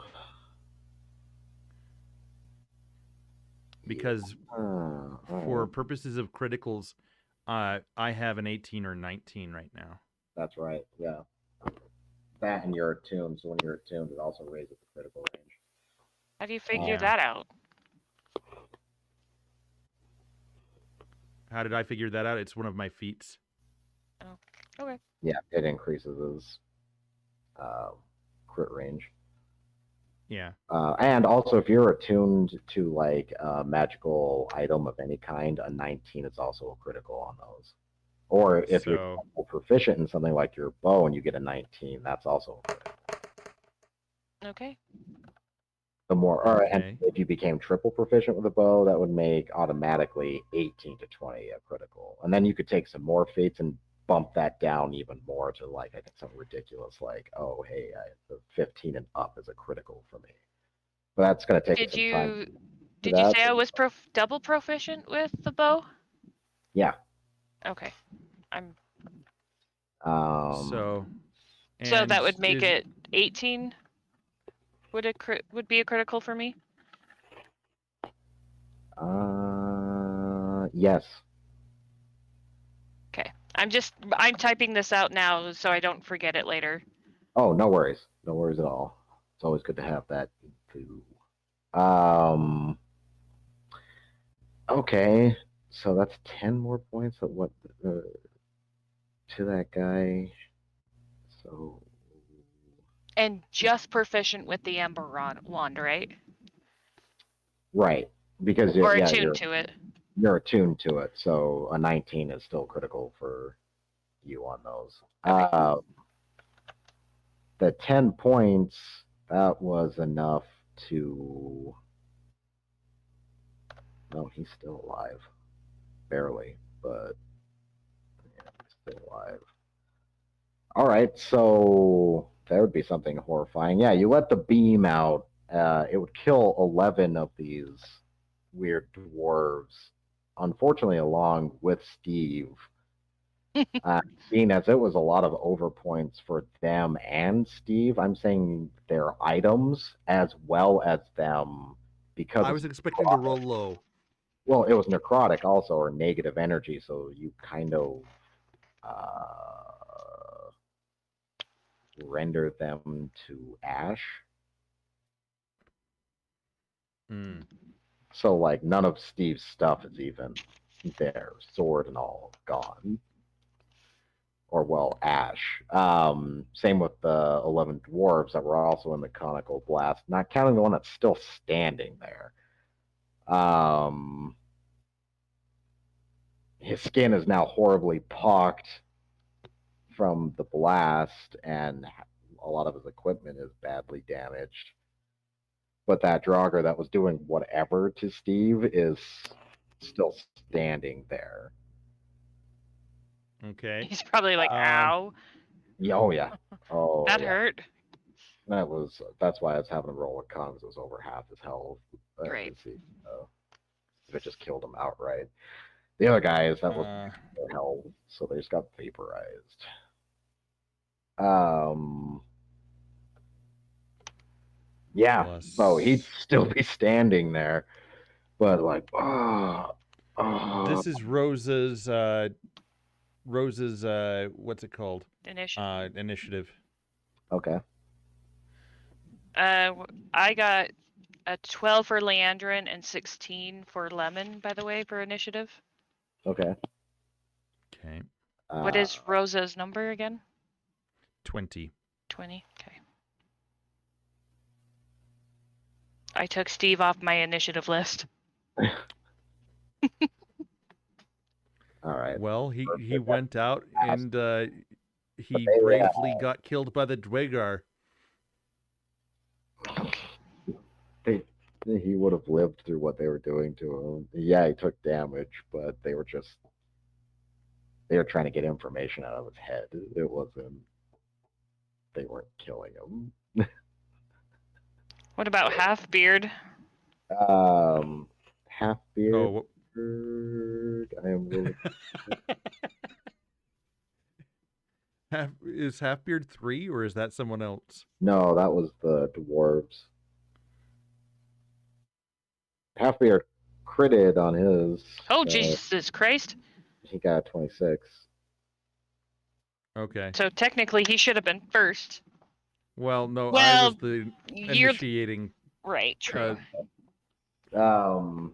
Because all for right. purposes of criticals, I have an 18 or 19 right now. That's right. Yeah. That and you're attuned. So when you're attuned, it also raises the critical range. How do you figure Yeah. that out? How did I figure that out? It's one of my feats. Oh, okay. Yeah, it increases his crit range. Yeah. And also, if you're attuned to like a magical item of any kind, a 19 is also a critical on those. Or if you're So, proficient in something like your bow and you get a 19, that's also a critical. Okay. The more, or, and okay. if you became triple proficient with a bow, that would make automatically 18 to 20 a critical. And then you could take some more feats and bump that down even more to like, I think something ridiculous like, oh, hey, the 15 and up is a critical for me. But that's going to take Did some time. you say I was double proficient with the bow? Yeah. Okay. I'm Um, so And that would make it 18. Would be a critical for me? yes. Okay. I'm typing this out now so I don't forget it later. Oh, no worries. No worries at all. It's always good to have that too. Um, okay. So that's 10 more points of what to that guy. So And just proficient with the Amber Wand, right? right, because Or yeah, attuned to it. you're attuned to it. So a 19 is still critical for you on those. Okay. The 10 points, that was enough to. No, he's still alive. Barely, but yeah, he's still alive. All right, so that would be something horrifying. Yeah, you let the beam out. It would kill 11 of these weird dwarves. Unfortunately, along with Steve, being as it was a lot of overpoints for them and Steve, I'm saying their items as well as them because I it's was expecting to roll low. well, it was necrotic also or negative energy, so you kind of render them to ash. Mm. So like none of Steve's stuff is even there, sword and all gone. Or well, ash. Same with the 11 dwarves that were also in the conical blast, not counting the one that's still standing there. His skin is now horribly pocked from the blast, and a lot of his equipment is badly damaged. But that Draugr that was doing whatever to Steve is still standing there. Okay. He's probably like, ow. Yeah, oh yeah. Oh That yeah. hurt. That's why I was having to roll with con because it was over half his health. Right. To see if it just killed him outright. The other guys that were Uh, hell, so they just got vaporized. Um, yeah. plus. So he'd still be standing there, but like, This is Rosa's. Rosa's. What's it called? Initiative. Initiative. okay. I got a 12 for Leandrin and 16 for Lemon, by the way, for initiative. Okay. Okay. What is Rosa's number again? 20. 20. Okay. I took Steve off my initiative list. All right. Well, he Perfect. went out and he they, bravely got killed by the Dwagar. He would have lived through what they were doing to him. Yeah, he took damage, but they were trying to get information out of his head. It wasn't. They weren't killing him. What about Halfbeard? Half beard. Oh, I am really. is Halfbeard 3 or is that someone else? No, that was the dwarves. Halfbeard critted on his. Oh, Jesus Christ. He got 26. Okay. So technically he should have been first. Well, no, I Well, was the you're initiating. right, true. So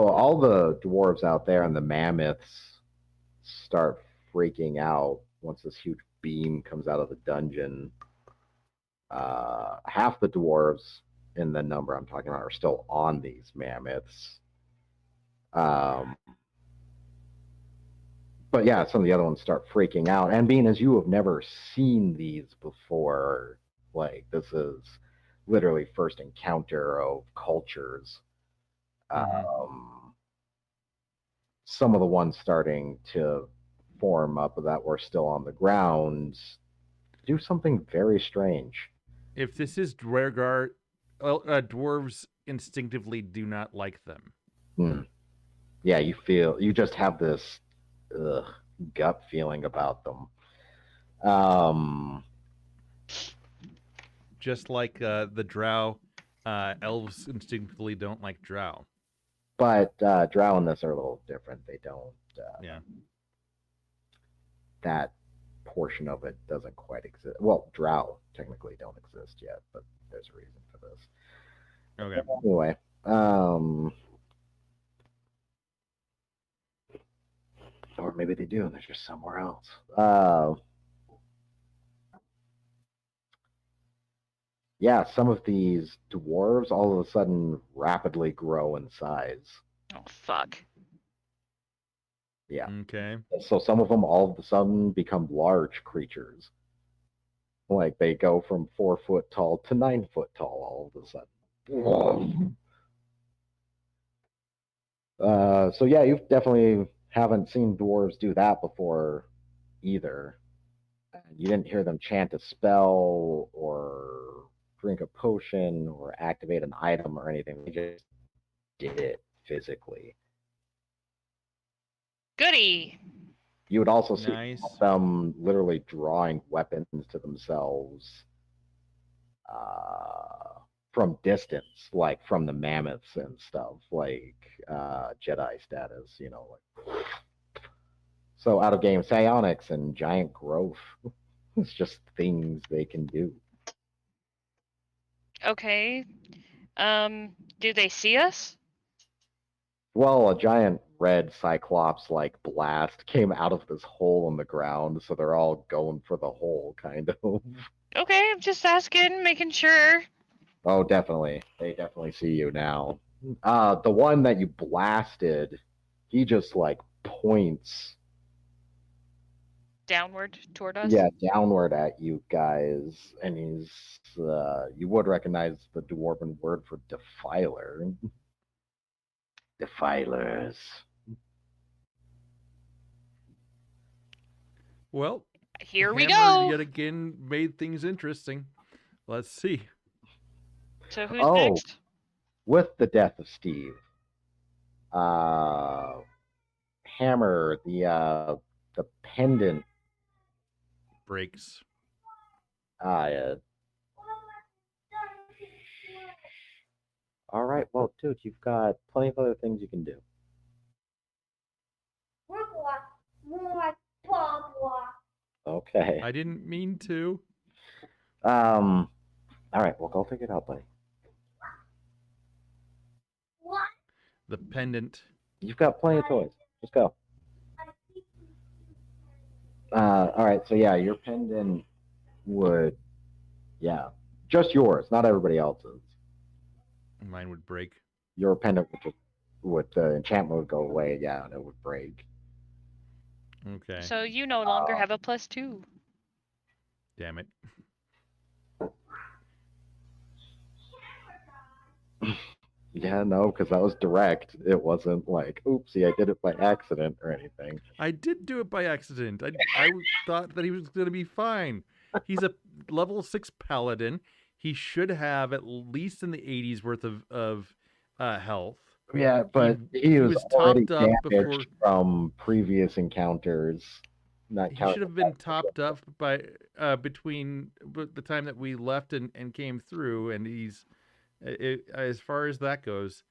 all the dwarves out there and the mammoths start freaking out once this huge beam comes out of the dungeon. Half the dwarves in the number I'm talking about are still on these mammoths. But yeah, some of the other ones start freaking out. And being as you have never seen these before, like this is literally first encounter of cultures. Some of the ones starting to form up that were still on the ground do something very strange. If this is Dwargar, dwarves instinctively do not like them. Yeah, you just have this gut feeling about them. Just like the drow, elves instinctively don't like drow. But drow in this are a little different. They don't. Yeah. That portion of it doesn't quite exist. Well, drow technically don't exist yet, but there's a reason for this. Okay. Anyway, or maybe they do and they're just somewhere else. Yeah, some of these dwarves all of a sudden rapidly grow in size. Oh, fuck. Yeah. Okay. So some of them all of a sudden become large creatures. Like they go from 4 foot tall to 9 foot tall all of a sudden. So yeah, you definitely haven't seen dwarves do that before either. You didn't hear them chant a spell or drink a potion or activate an item or anything. They just did it physically. Goody. You would also see Nice. them literally drawing weapons to themselves from distance, like from the mammoths and stuff, like Jedi status, like. So out of game psionics and giant growth. It's just things they can do. Okay. Do they see us? Well, a giant red cyclops like blast came out of this hole in the ground, so they're all going for the hole, kind of. Okay, I'm just asking, making sure. Oh, definitely. They definitely see you now. The one that you blasted, he just like points, Downward toward us? yeah, downward at you guys, and he's you would recognize the dwarven word for defiler. Defilers. Well, Here we Hammer go. yet again made things interesting. Let's see. So who's Oh. next? With the death of Steve, Uh, Hammer, the pendant. Breaks. Yeah. All right. Well, dude, you've got plenty of other things you can do. Okay. I didn't mean to. All right. Well, go figure it out, buddy. The pendant. You've got plenty of toys. Just go. All right. So yeah, your pendant would, yeah, just yours, not everybody else's. Mine would break. Your pendant would just, would the enchantment would go away. Yeah, and it would break. Okay. So you no longer have a +2. Damn it. Yeah, no, because that was direct. It wasn't like, oopsie, I did it by accident or anything. I did do it by accident. I thought that he was going to be fine. He's a level 6 paladin. He should have at least in the 80s worth of health. Yeah, but he was already topped up damaged before. from previous encounters. Not He counting should have been topped up by between the time that we left and came through, and he's as far as that goes.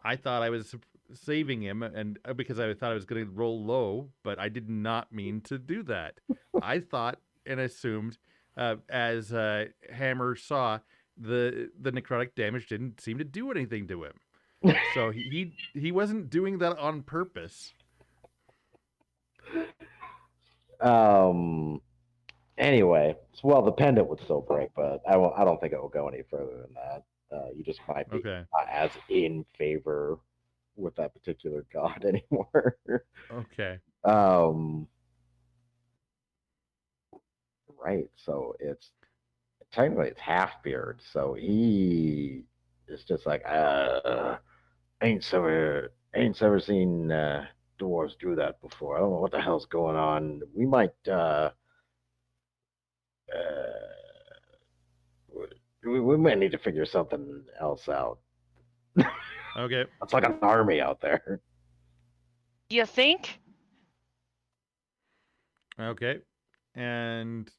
I thought I was saving him, and because I thought I was going to roll low, but I did not mean to do that. I thought and assumed, as Hammer saw, the necrotic damage didn't seem to do anything to him, so he wasn't doing that on purpose. Anyway, well, the pendant would still break, but I don't think it will go any further than that. You just might be Okay. not as in favor with that particular god anymore. Okay. Right. So it's technically it's half beard, so he is just like, ain't ever seen dwarves do that before. I don't know what the hell's going on. We might we might need to figure something else out. Okay. It's like an army out there. You think? Okay. And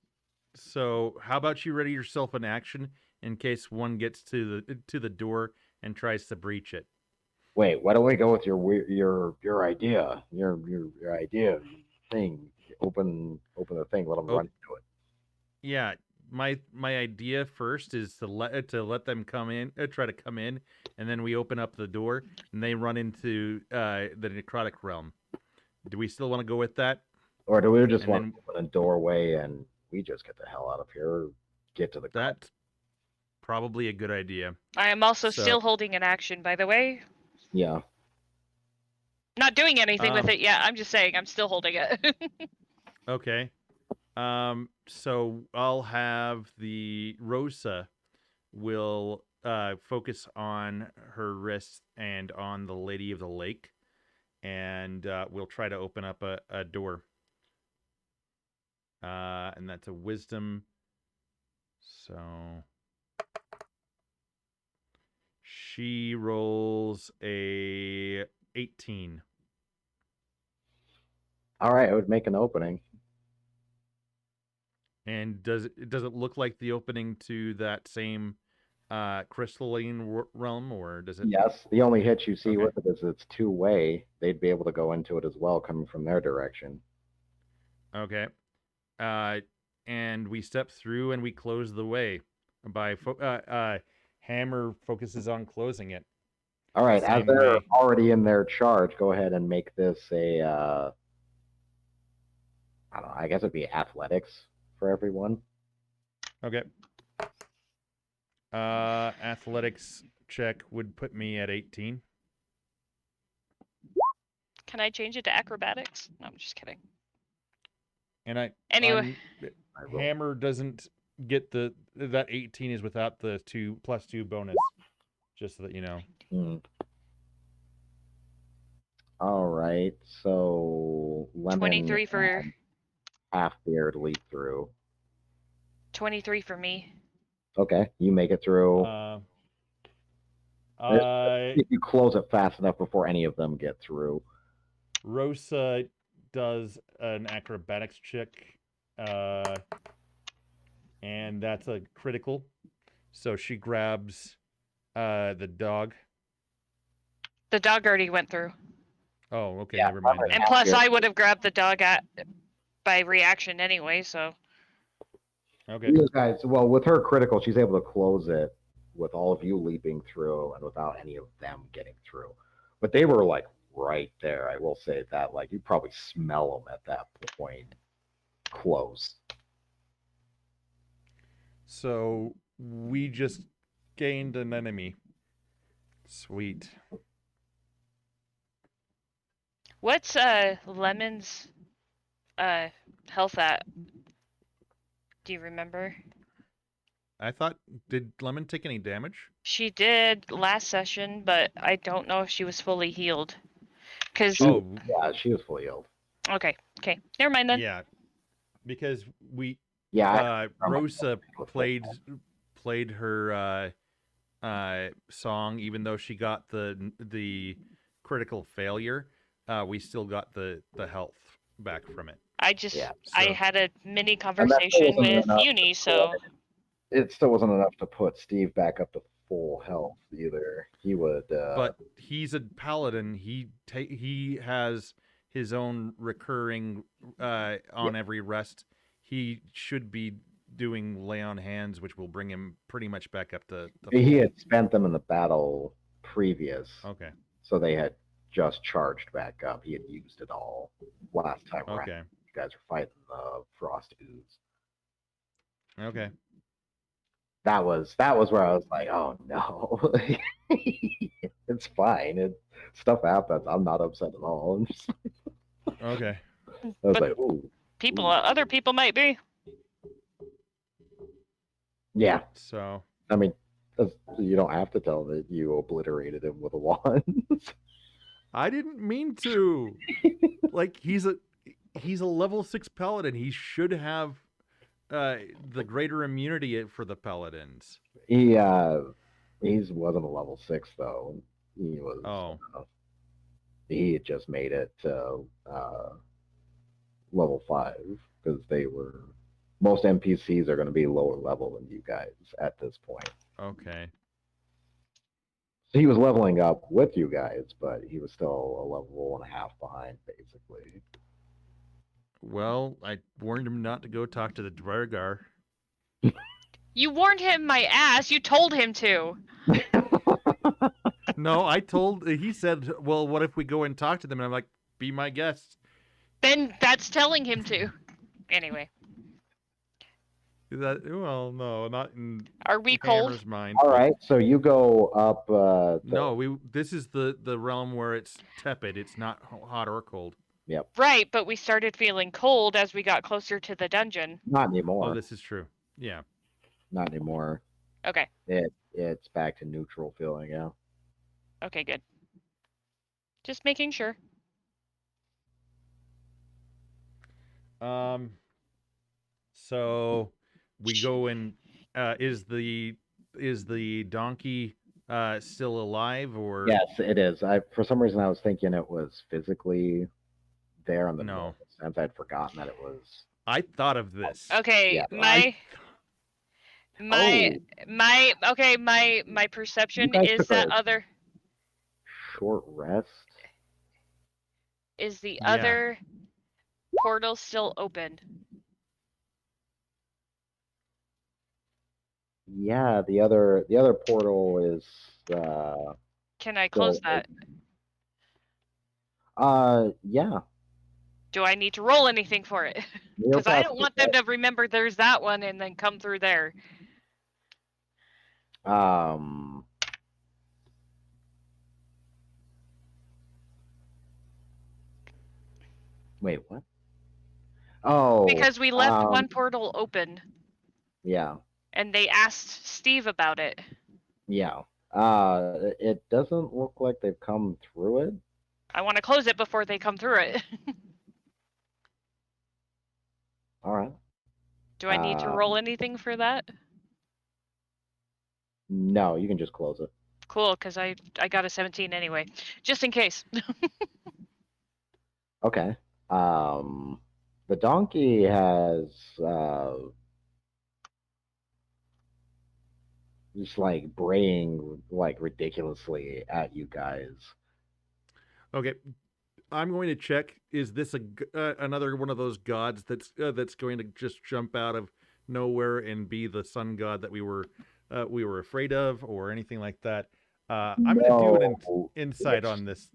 so, how about you ready yourself in action in case one gets to the door and tries to breach it? Wait, why don't we go with your idea? Your idea thing. Open the thing. Let them run into it. Yeah, my idea first is to let them come in, try to come in, and then we open up the door and they run into the necrotic realm. Do we still want to go with that? Or do we just want to open a doorway and we just get the hell out of here? Get to the. That's probably a good idea. I am also still holding an action, by the way. Yeah. Not doing anything with it yet. I'm just saying I'm still holding it. Okay. So I'll have the Rosa will focus on her wrist and on the Lady of the Lake, and we'll try to open up a door. And that's a wisdom. So she rolls a 18. All right, I would make an opening. And does it look like the opening to that same crystalline realm, or does it? Yes. The only hitch you see with it is it's two-way. They'd be able to go into it as well, coming from their direction. Okay. And we step through and we close the way by Hammer focuses on closing it. All right. As they're already in their charge, go ahead and make this a. I don't know. I guess it'd be athletics for everyone. Okay. Athletics check would put me at 18. Can I change it to acrobatics? No, I'm just kidding. And anyway, Hammer doesn't get that 18 is without the +2 bonus. Just so that you know. All right. So Lemon 23 for half beard leap through. 23 for me. Okay, you make it through. If you close it fast enough before any of them get through. Rosa does an acrobatics check, and that's a critical. So she grabs the dog. The dog already went through. Oh, okay, Yeah, never mind then. And plus, I would have grabbed the dog by reaction anyway, so. Okay. You guys, well, with her critical, she's able to close it with all of you leaping through and without any of them getting through. But they were like right there. I will say that. Like you probably smell them at that point. Close. So we just gained an enemy. Sweet. What's Lemon's health at? Do you remember? I thought, did Lemon take any damage? She did last session, but I don't know if she was fully healed. Cause Oh, Yeah, she was fully healed. okay, never mind then. yeah. Because we Yeah, Rosa played her song, even though she got the critical failure. We still got the health back from it. I just Yeah, I so- had a mini conversation wasn't with enough Uni, to so it still wasn't enough to put Steve back up to full health either. He would. But he's a paladin. He has his own recurring on every rest. He should be doing lay on hands, which will bring him pretty much back up to he full. had spent them in the battle previous, Okay. so they had just charged back up. He had used it all last time around. Okay. You guys were fighting the frost ooze. Okay. That was where I was like, oh no, it's fine. Stuff happens. I'm not upset at all. I'm just, Okay. I was But- like, ooh, other people might be. yeah. So I mean, you don't have to tell that you obliterated him with a wand. I didn't mean to. Like he's a level 6 paladin. He should have the greater immunity for the paladins. He wasn't a level 6 though. He was. Oh. He had just made it to level 5 because most NPCs are going to be lower level than you guys at this point. Okay. So he was leveling up with you guys, but he was still a level and a half behind, basically. Well, I warned him not to go talk to the Dwergar. You warned him my ass. You told him to. No, he said, well, what if we go and talk to them? And I'm like, be my guest. Then that's telling him to. Anyway, Well, no, not in are we cold? Hammer's mind. All but- right, so you go up. No, this is the realm where it's tepid. It's not hot or cold. Right, but we started feeling cold as we got closer to the dungeon. Not anymore. Oh, this is true. Yeah. Not anymore. Okay. It's back to neutral feeling. Yeah. Okay, good. Just making sure. So we go and is the donkey still alive or Yes, it is. For some reason I was thinking it was physically there in the No. normal sense. I'd forgotten that it was. I thought of this. Okay, Yeah, my You perception guys is took that a- other Short rest. is the Yeah. other portal still open. Yeah, the other portal is. Can I close Still that? Yeah. Do I need to roll anything for it? Because I don't want them to remember there's that one and then come through there. Wait, what? Oh. Because we left one portal open Yeah. and they asked Steve about it. Yeah. It doesn't look like they've come through it. I want to close it before they come through it. All right. Do I need to roll anything for that? No, you can just close it. Cool, because I got a 17 anyway, just in case. Okay. The donkey has just like braying like ridiculously at you guys. Okay, I'm going to check. Is this another one of those gods that's going to just jump out of nowhere and be the sun god that we were afraid of, or anything like that? I'm going to do an No, insight it's on this.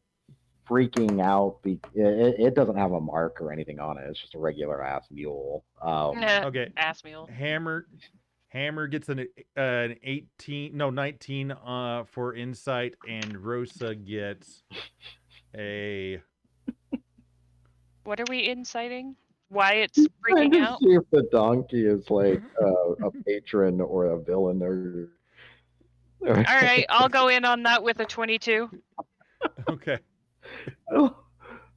freaking out. It doesn't have a mark or anything on it. It's just a regular ass mule. Okay, Ass mule. Hammer gets an 18, no 19 for insight, and Rosa gets a. What are we inciting? Why it's Trying freaking to out? see if the donkey is like a patron or a villain or. All right, I'll go in on that with a 22. Okay.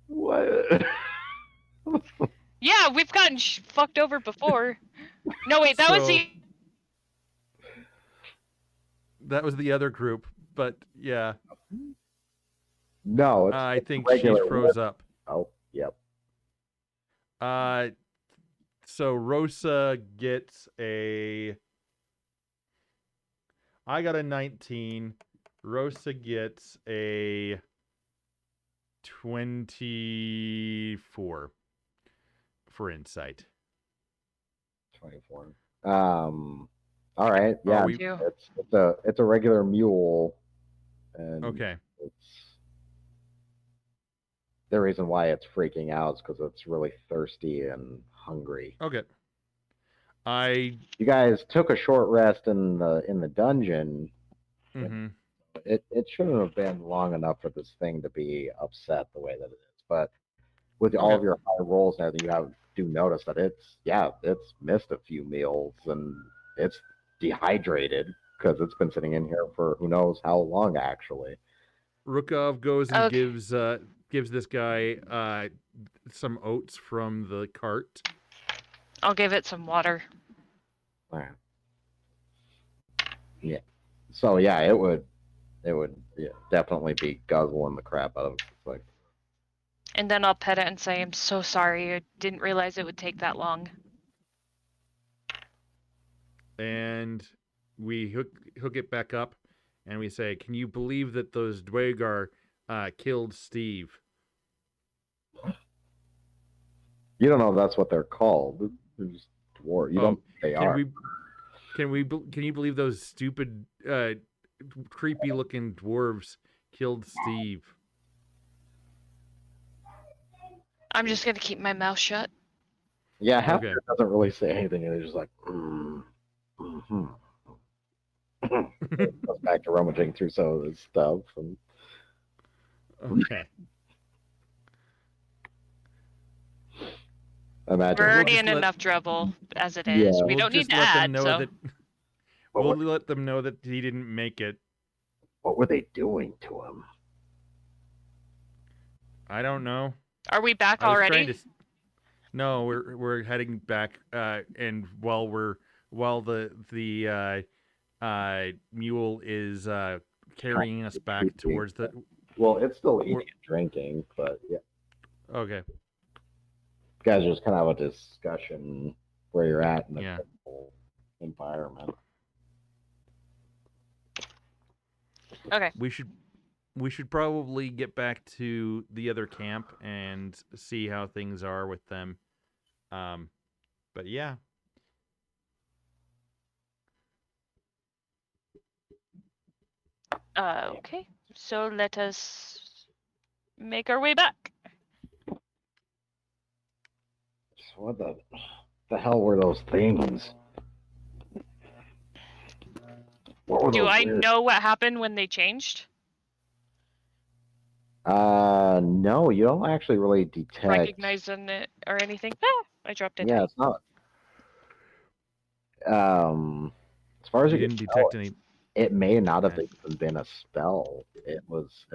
What? Yeah, we've gotten fucked over before. No, wait, that was So- the. That was the other group, but yeah, No, I it's think she's regular froze up. Oh, yep. So Rosa gets a. I got a 19. Rosa gets a 24 for insight. 24. All right. Yeah, we- Two. it's a regular mule, and Okay. it's the reason why it's freaking out is because it's really thirsty and hungry. Okay. I. You guys took a short rest in the dungeon. Mhm. It shouldn't have been long enough for this thing to be upset the way that it is. But with all of Okay. your high rolls and everything, do notice that it's missed a few meals and it's dehydrated because it's been sitting in here for who knows how long actually. Rukov goes and Okay. gives this guy some oats from the cart. I'll give it some water. Alright. Yeah. So yeah, it would definitely be guzzling the crap out of it. It's like, And then I'll pet it and say, I'm so sorry. I didn't realize it would take that long. And we hook it back up, and we say, "Can you believe that those Dwagar killed Steve?" you don't know if that's what they're called. There's dwarf. You don't know what they Can are. can you believe those stupid, creepy looking dwarves killed Steve? I'm just going to keep my mouth shut. Yeah, Halford Okay. doesn't really say anything. They're just like, goes back to rummaging through some of his stuff. And Okay. imagine. We're We'll already just in let- enough trouble as it Yeah. is. We We'll don't need just to let them add, know so. that. But We'll let them know that he didn't make it. what were they doing to him? I don't know. Are we back I was already? trying to. No, we're heading back, and while the mule is carrying us back towards the. Well, it's still eating We're- and drinking, but yeah, Okay. you guys just kind of have a discussion where you're at in the Yeah. whole environment. Okay. We should probably get back to the other camp and see how things are with them. But yeah. Okay. So let us make our way back. What the hell were those things? What were Do those I weird- know what happened when they changed? No, you don't actually really detect. Recognize it or anything? Ah, I dropped it. Yeah, it's not. As far as You you didn't can detect tell, any. it may not have Okay. even been a spell. It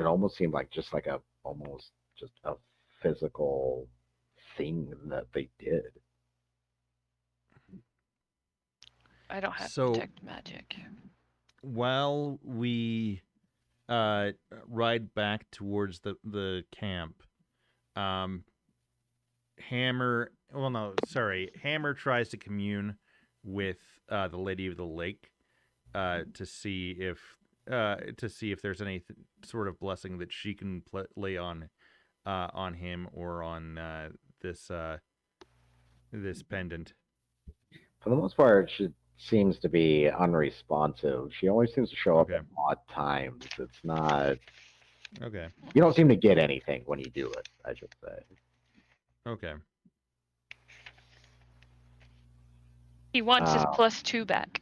almost seemed like just like almost just a physical thing that they did. I don't have So- detect magic. While we ride back towards the camp, um, Hammer. Well, no, sorry. Hammer tries to commune with the Lady of the Lake to see if there's any sort of blessing that she can lay on him or on this this pendant. For the most part, she seems to be unresponsive. She always seems to show up Okay. at odd times. It's not. Okay. You don't seem to get anything when you do it, I should say. Okay. He wants his Uh, +2 back.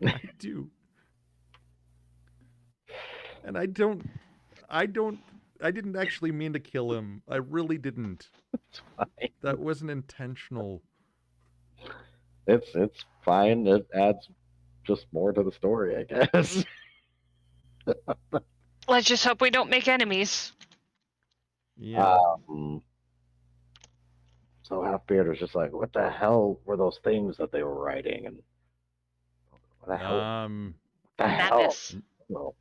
I do. And I didn't actually mean to kill him. I really didn't. It's fine. That wasn't intentional. It's fine. It adds just more to the story, I guess. Let's just hope we don't make enemies. Yeah. So Halfbeard was just like, "What the hell were those things that they were writing?" And what the hell? What the hell? Mammoths. Well,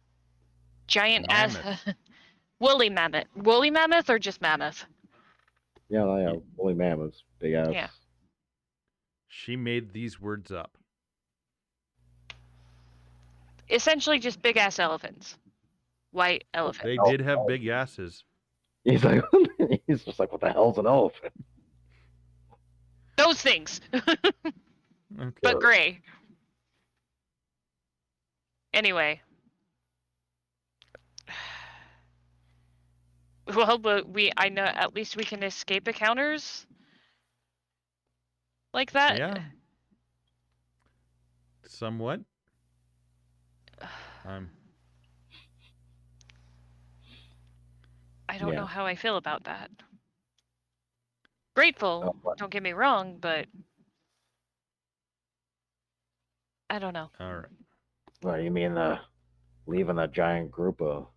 Giant ass. Mammoth. Woolly mammoth. Woolly mammoth or just mammoth? yeah, woolly mammoths, big ass. Yeah. She made these words up. Essentially just big ass elephants. White elephant. They did have big asses. He's like, he's just like, "What the hell's an elephant?" Those things. Okay. But gray. Anyway. Well, but I know at least we can escape encounters like that. Yeah. Somewhat. I don't Yeah. know how I feel about that. Grateful, don't get me wrong, but I don't know. All right. What you mean, leaving a giant group of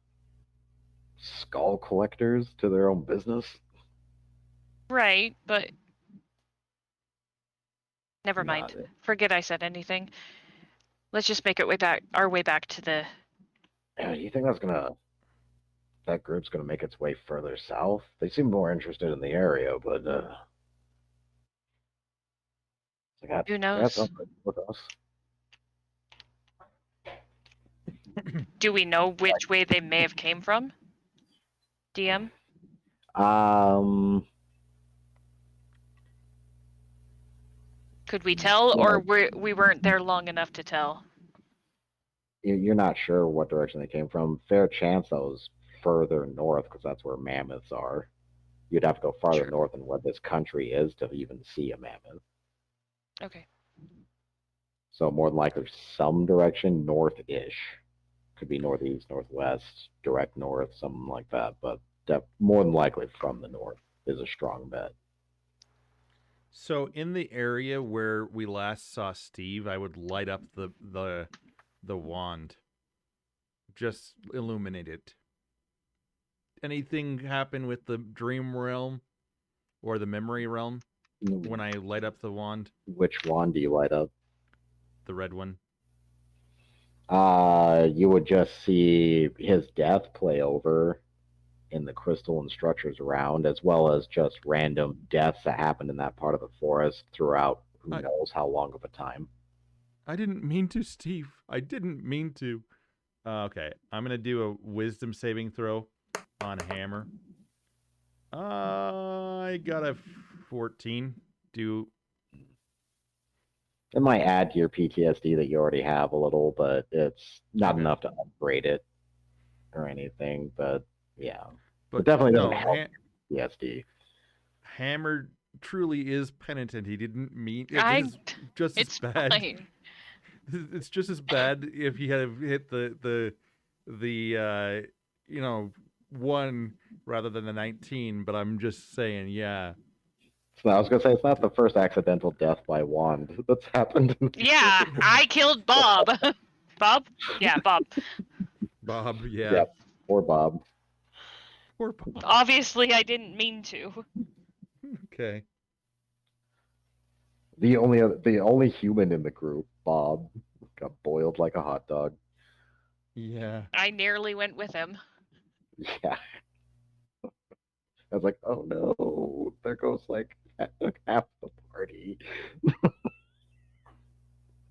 skull collectors to their own business? Right, but never Nah, mind. Forget I said anything. Let's just make our way back to the. Yeah, do you think that group's gonna make its way further south? They seem more interested in the area, but Who knows? something with us. Do we know which way they may have came from? DM? Could we tell, or we weren't there long enough to tell? You're not sure what direction they came from. Fair chance that was further north because that's where mammoths are. You'd have to go farther Sure. north than what this country is to even see a mammoth. Okay. So more than likely some direction north-ish. Could be northeast, northwest, direct north, something like that. But more than likely from the north is a strong bet. So in the area where we last saw Steve, I would light up the wand. Just illuminate it. Anything happen with the dream realm or the memory realm when I light up the wand? Which wand do you light up? The red one. You would just see his death play over in the crystal and structures around, as well as just random deaths that happened in that part of the forest throughout who knows how long of a time. I didn't mean to, Steve. I didn't mean to. Okay, I'm gonna do a wisdom saving throw on Hammer. I got a 14. It might add to your PTSD that you already have a little, but it's not enough to upgrade it or anything. But yeah, it definitely doesn't help PTSD. Hammer truly is penitent. He didn't mean it. It's just as bad. Fine. It's just as bad if he had hit the 1 rather than the 19. But I'm just saying, yeah. So I was gonna say it's not the first accidental death by wand that's happened. Yeah, I killed Bob. Bob? Yeah, Bob. Bob, yeah. Yeah, poor Bob. Poor Bob. Obviously, I didn't mean to. Okay. The only human in the group, Bob, got boiled like a hot dog. Yeah. I nearly went with him. Yeah. I was like, oh no, there goes like half the party.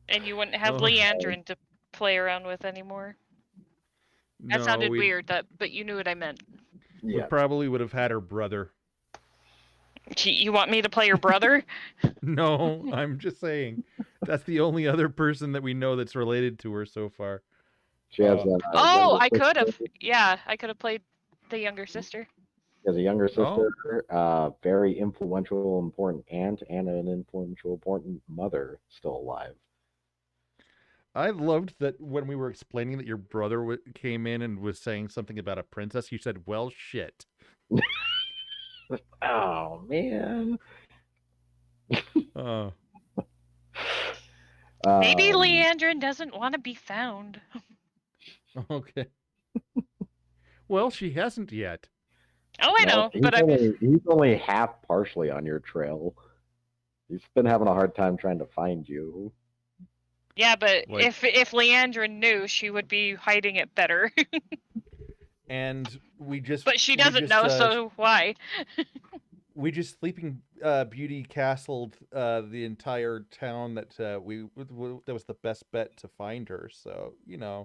And you wouldn't have Oh, Leandrin to play around with anymore. That no, sounded we weird, but you knew what I meant. we Yeah. probably would have had her brother. You want me to play your brother? No, I'm just saying. That's the only other person that we know that's related to her so far. She has Oh. a Oh, younger I could sister. have. Yeah, I could have played the younger sister. She has a younger Oh. sister, very influential, important aunt, and an influential, important mother still alive. I loved that when we were explaining that your brother came in and was saying something about a princess, you said, well, shit. Oh man. Oh. Maybe Um, Leandrin doesn't want to be found. Okay. Well, she hasn't yet. Oh, I no, know, but I'm just. he's only half partially on your trail. He's been having a hard time trying to find you. Yeah, but Like- if Leandrin knew, she would be hiding it better. And we just But she we doesn't just, know, so why? we just Sleeping Beauty castled the entire town that that was the best bet to find her. So Yeah.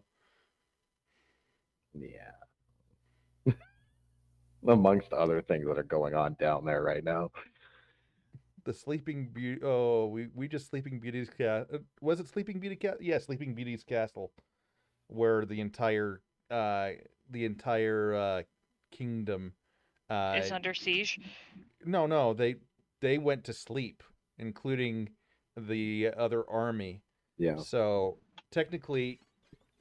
Amongst other things that are going on down there right now. the Sleeping Beauty. Oh, we just Sleeping Beauty's was it Sleeping Beauty Yeah, Sleeping Beauty's castle, where the entire kingdom. Is under siege. No, they went to sleep, including the other army. Yeah. So technically,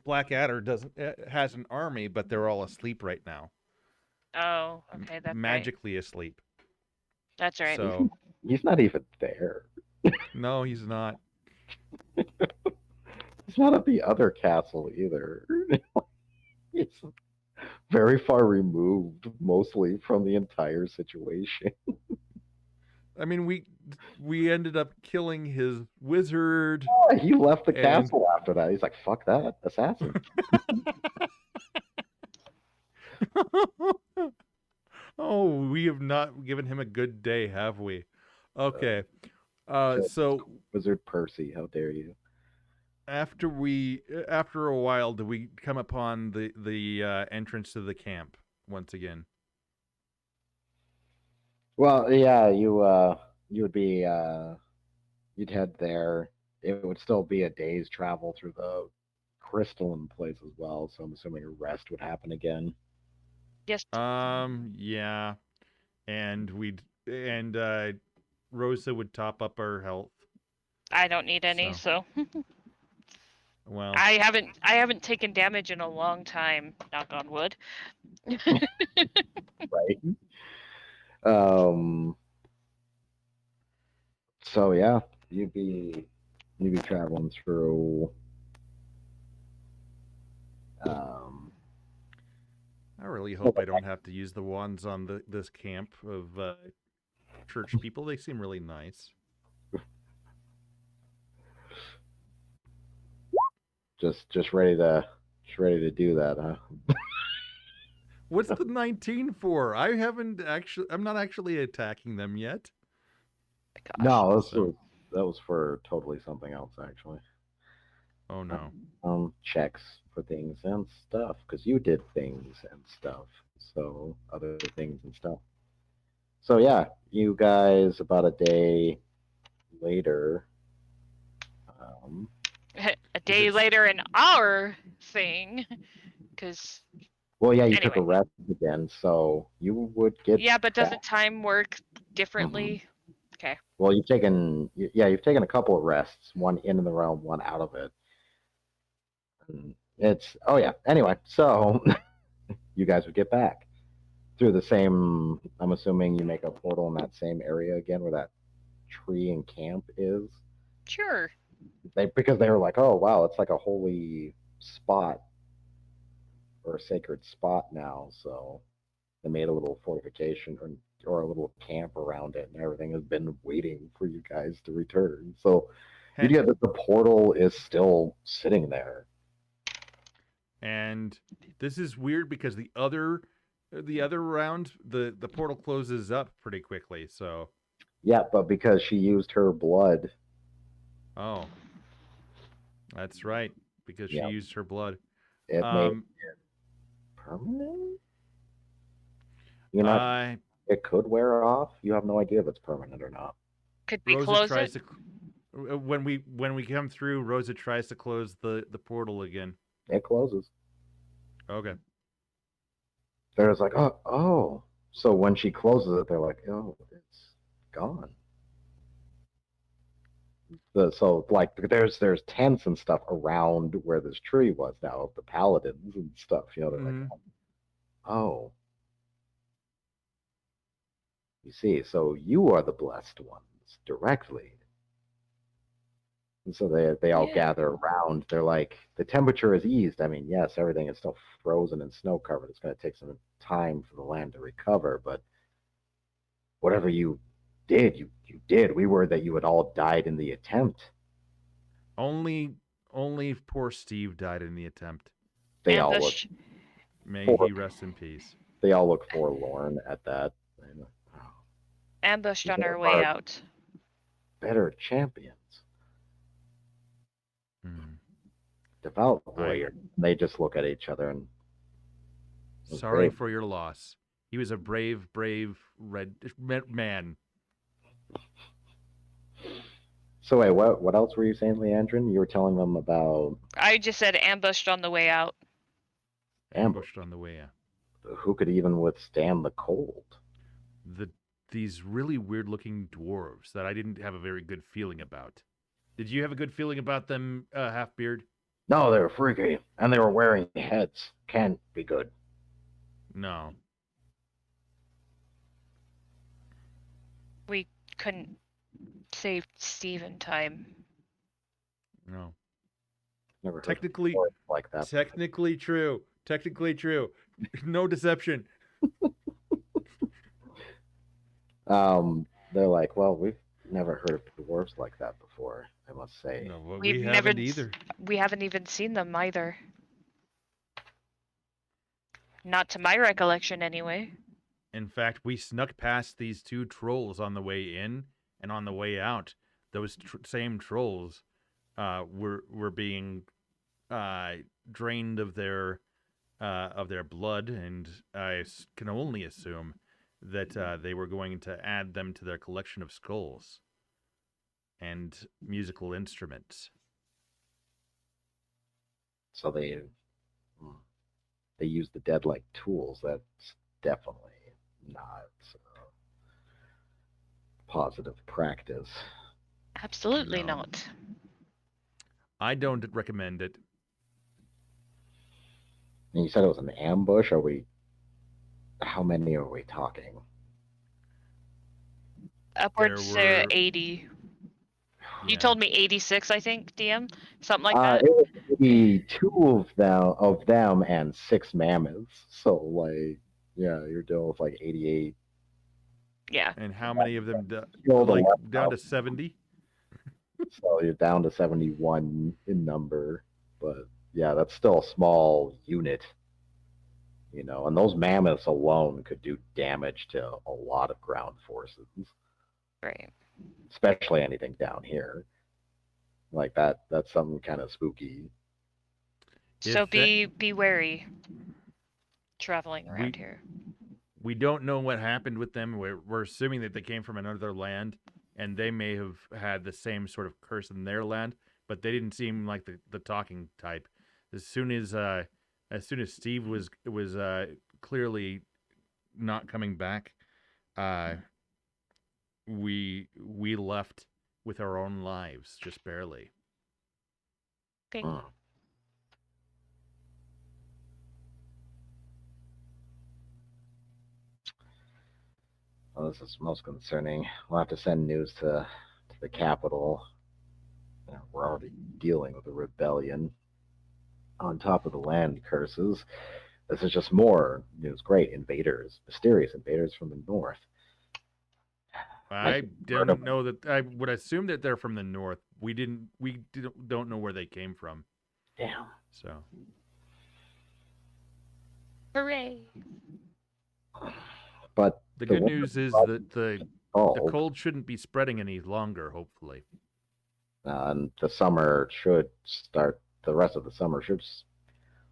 Blackadder doesn't has an army, but they're all asleep right now, Oh, okay, that's right. magically asleep. That's right. So He's not even there. no, he's not. He's not at the other castle either. He's very far removed, mostly from the entire situation. I mean, we ended up killing his wizard. He left the And- castle after that. He's like, "Fuck that, assassin." Oh, we have not given him a good day, have we? Okay. Killed So Wizard Percy, how dare you? after a while, do we come upon the entrance to the camp once again? Well, yeah, you would be you'd head there. It would still be a day's travel through the crystalline place as well, so I'm assuming a rest would happen again. Yes. Yeah, and Rosa would top up our health. I don't need any, so Well, I haven't taken damage in a long time, knock on wood. Right. So yeah, you'd be traveling through I really hope I don't have to use the wands on this camp of church people. They seem really nice. just ready to do that, huh? What's the 19 for? I'm not actually attacking them yet. Gosh. No, So- that was for totally something else actually. Oh no. Checks for things and stuff because you did things and stuff. So other things and stuff. So yeah, you guys about a day later. A day later, an hour thing, because Well, yeah, you took a Anyway. rest again, so you would get. yeah, but doesn't back. time work differently? Okay. Well, you've taken a couple of rests, one in the realm, one out of it. And Anyway, so you guys would get back through the same. I'm assuming you make a portal in that same area again where that tree and camp is. Sure. Because they were like, oh wow, it's like a holy spot or a sacred spot now. So they made a little fortification or a little camp around it, and everything has been waiting for you guys to return. So you get that the portal is still sitting there. And this is weird because the other round, the portal closes up pretty quickly. So, Yeah, but because she used her blood, oh, that's right, because she yeah, used her blood. it made Um, it permanent. You're not. I It could wear off. You have no idea if it's permanent or not. Could we Rosa close tries it? to when we come through. Rosa tries to close the portal again. It closes. Okay. They're just like, oh. So when she closes it, they're like, oh, it's gone. So like, there's tents and stuff around where this tree was now of the paladins and stuff. They're like, Mhm. oh, you see. So you are the blessed ones directly. And so they all Yeah. gather around. They're like, the temperature is eased. I mean, yes, everything is still frozen and snow covered. It's going to take some time for the land to recover, but whatever you did, you did. We were that you had all died in the attempt. Only poor Steve died in the attempt. They all look Ambush. May Poor- he rest in peace. they all look forlorn at that. Oh, Ambushed on There our way are- out. better champions, Mhm. devout warrior. They just look at each other and Sorry brave. for your loss. He was a brave red man. So wait, what else were you saying, Leandrin? You were telling them about I just said ambushed on the way out. ambush. Ambushed on the way out. Who could even withstand the cold? These really weird looking dwarves that I didn't have a very good feeling about. Did you have a good feeling about them, Halfbeard? No, they were freaky, and they were wearing heads. Can't be good. No. We couldn't save Steve in time. No. Never heard Technically of like that. Technically true. Technically true. No deception. They're like, well, we've never heard of dwarves like that before. I must say. No, but We've we never haven't s- either. We haven't even seen them either. Not to my recollection, anyway. In fact, we snuck past these two trolls on the way in and on the way out. Those same trolls were being drained of their blood, and can only assume that they were going to add them to their collection of skulls and musical instruments. So they use the dead like tools. That's definitely not positive practice. Absolutely No. not. I don't recommend it. And you said it was an ambush. How many are we talking? Upwards There to were 80. You yeah. told me 86, I think, DM? Something like that? It was maybe two of them and 6 mammoths. So like, yeah, you're dealing with like 88. Yeah. And how many of them Killed like 11 down to of them. 70? So you're down to 71 in number, but yeah, that's still a small unit, and those mammoths alone could do damage to a lot of ground forces, Right. especially anything down here. Like that's something kind of spooky. So If that- be wary traveling around We- here. We don't know what happened with them. We're assuming that they came from another land, and they may have had the same sort of curse in their land, but they didn't seem like the talking type. As soon as Steve was clearly not coming back, we left with our own lives, just barely. Okay. Mm. Well, this is most concerning. We'll have to send news to the capital. We're already dealing with a rebellion on top of the land curses. This is just more news. Great invaders, mysterious invaders from the north. I heard don't know that. I would assume that they're from the north. We don't know where they came from. Damn. So Hooray! But The the good winter news is was that the cold, cold shouldn't be spreading any longer, hopefully. and the summer should start. The rest of the summer should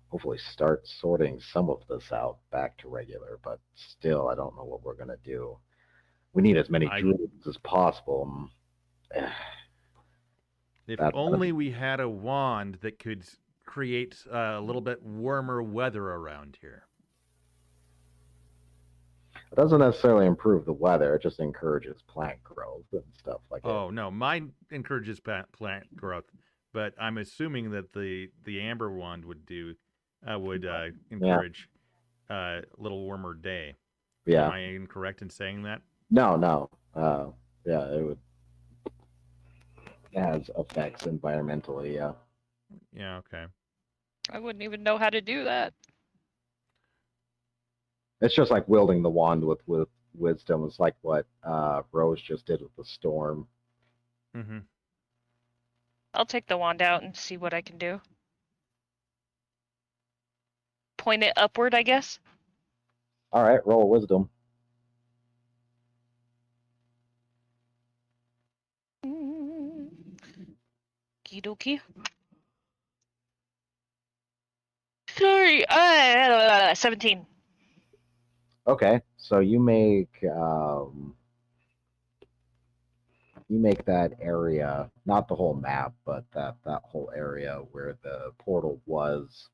hopefully start sorting some of this out back to regular. But still, I don't know what we're gonna do. We need as many I druids as possible. If That only we had a wand that could create a little bit warmer weather around here. it doesn't necessarily improve the weather. It just encourages plant growth and stuff like that. Oh no, mine encourages plant growth, but I'm assuming that the amber wand would encourage a little warmer day. Am Yeah. I incorrect in saying that? No. Yeah, it has effects environmentally. Yeah. Yeah. Okay. I wouldn't even know how to do that. It's just like wielding the wand with wisdom. It's like what Rose just did with the storm. Mm-hmm. I'll take the wand out and see what I can do. Point it upward, I guess. All right, roll wisdom. Okie dokie. Sorry, 17. Okay, so you make that area, not the whole map, but that whole area where the portal was.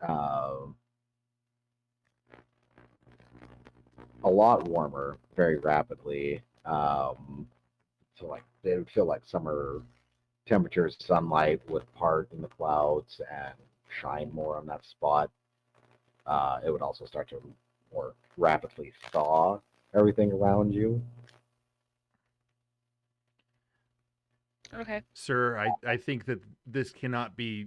Uh, a lot warmer very rapidly. So like it would feel like summer temperatures, sunlight would part in the clouds and shine more on that spot. It would also start to more rapidly thaw everything around you. Okay. Sir, I think that this cannot be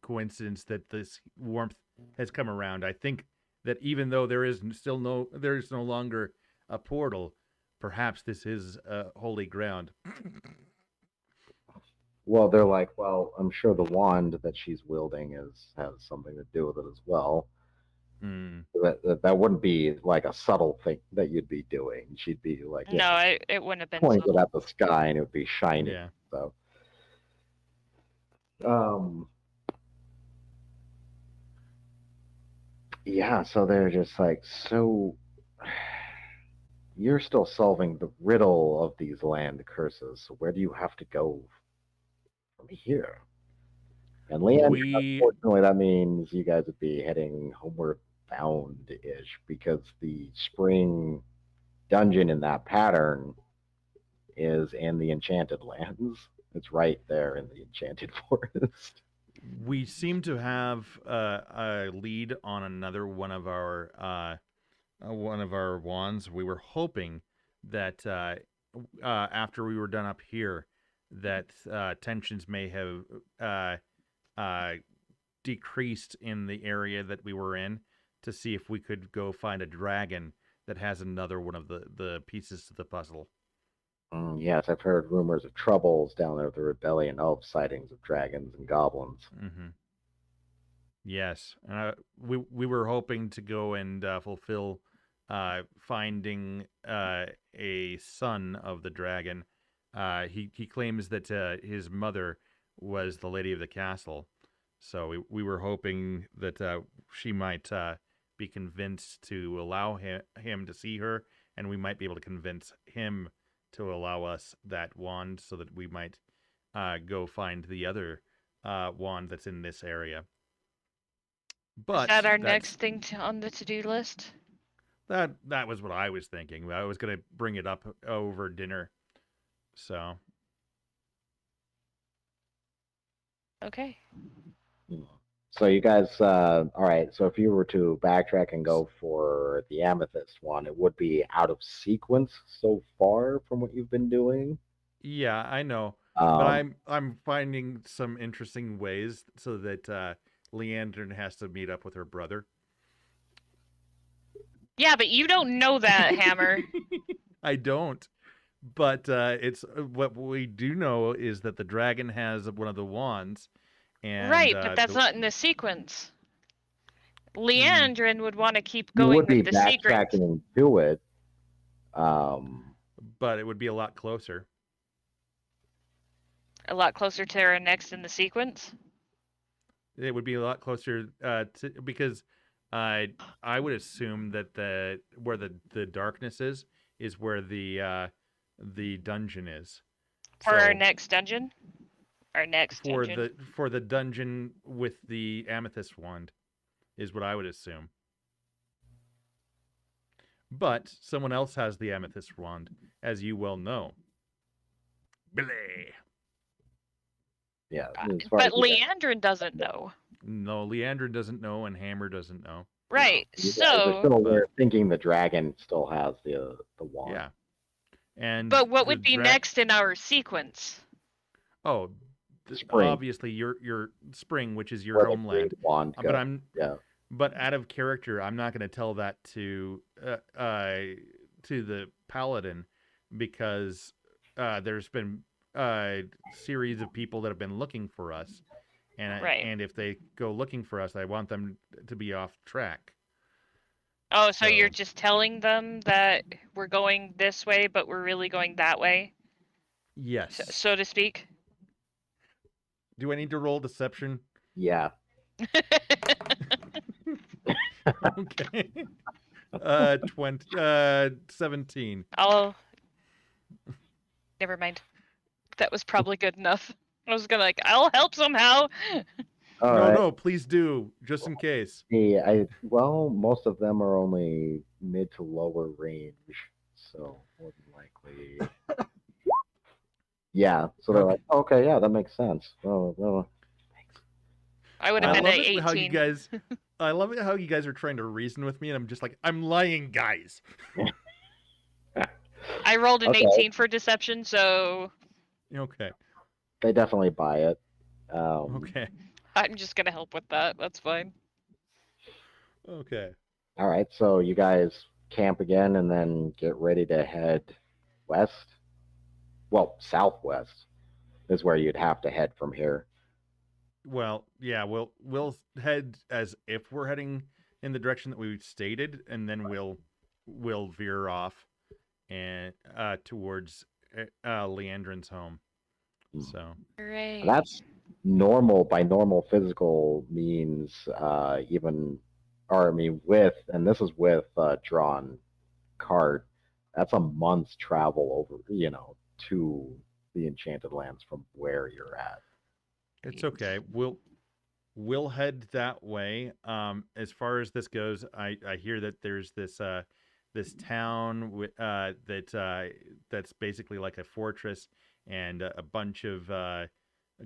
coincidence that this warmth has come around. I think that even though there is no longer a portal, perhaps this is holy ground. Well, they're like, well, I'm sure the wand that she's wielding has something to do with it as well. Mm. That wouldn't be like a subtle thing that you'd be doing. She'd be like, No, it wouldn't have been pointed subtle. at the sky and it would be shining. Yeah. So, yeah. So they're just like, so you're still solving the riddle of these land curses. So where do you have to go from here? And Leander, unfortunately, that means you guys would be heading homeward bound-ish because the spring dungeon in that pattern is in the Enchanted Lands. It's right there in the Enchanted Forest. We seem to have a lead on another one of our wands. We were hoping that after we were done up here, that tensions may have decreased in the area that we were in, to see if we could go find a dragon that has another one of the pieces to the puzzle. Yes, I've heard rumors of troubles down there with the rebellion, of sightings of dragons and goblins. Mm-hmm. Yes, we were hoping to go and fulfill finding a son of the dragon. He claims that his mother was the lady of the castle, so we were hoping that she might be convinced to allow him to see her, and we might be able to convince him to allow us that wand, so that we might go find the other wand that's in this area. But is that our next thing on the to-do list? That was what I was thinking. I was going to bring it up over dinner. So. Okay. So you guys, all right. So if you were to backtrack and go for the amethyst one, it would be out of sequence so far from what you've been doing. Yeah, I know, but I'm finding some interesting ways so that Leander has to meet up with her brother. Yeah, but you don't know that, Hammer. I don't. But it's what we do know is that the dragon has one of the wands, and right, but that's not in the sequence. Leandrin would want to keep You going would be with the secrets. backtracking to it. Um, But it would be a lot closer. A lot closer to our next in the sequence. It would be a lot closer because I would assume that where the darkness is where the dungeon is. For our So, next dungeon? Our next for dungeon. the dungeon with the amethyst wand is what I would assume. But someone else has the amethyst wand, as you well know. Billy. yeah. As far But as you guys, Leandrin doesn't know. No, Leandrin doesn't know, and Hammer doesn't know. Right. you guys are So, still aware, thinking the dragon still has the wand. Yeah. And but what the would be next in our sequence? Oh, Spring. obviously your spring, which is your Where the homeland. green wand But goes. Yeah. but out of character, I'm not going to tell that to the paladin because there's been a series of people that have been looking for us, Right. and if they go looking for us, I want them to be off track. Oh, so you're So- just telling them that we're going this way, but we're really going that way, Yes. so to speak? Do I need to roll deception? Yeah. Okay. 17. I'll. Never mind. That was probably good enough. I was gonna I'll help somehow. All No, right. no, please do, just in case. Well, most of them are only mid to lower range, so more than likely. Yeah. So they're like, okay, yeah, that makes sense. Well, I would have I been love at it how you 18. guys. I love it how you guys are trying to reason with me, and I'm just like, I'm lying, guys. I rolled an Okay. 18 for deception, so Okay. they definitely buy it. Okay. I'm just gonna help with that. That's fine. Okay. All right, so you guys camp again and then get ready to head west. Well, southwest is where you'd have to head from here. Well, yeah, we'll head as if we're heading in the direction that we stated, and then we'll veer off and towards Leandrin's home. So Great. That's normal by normal physical means, even, or I mean, with, and this is with drawn cart, that's a month's travel over, to the Enchanted Lands from where you're at. it's okay. We'll head that way. As far as this goes, I hear that there's this town that's basically like a fortress, and a bunch of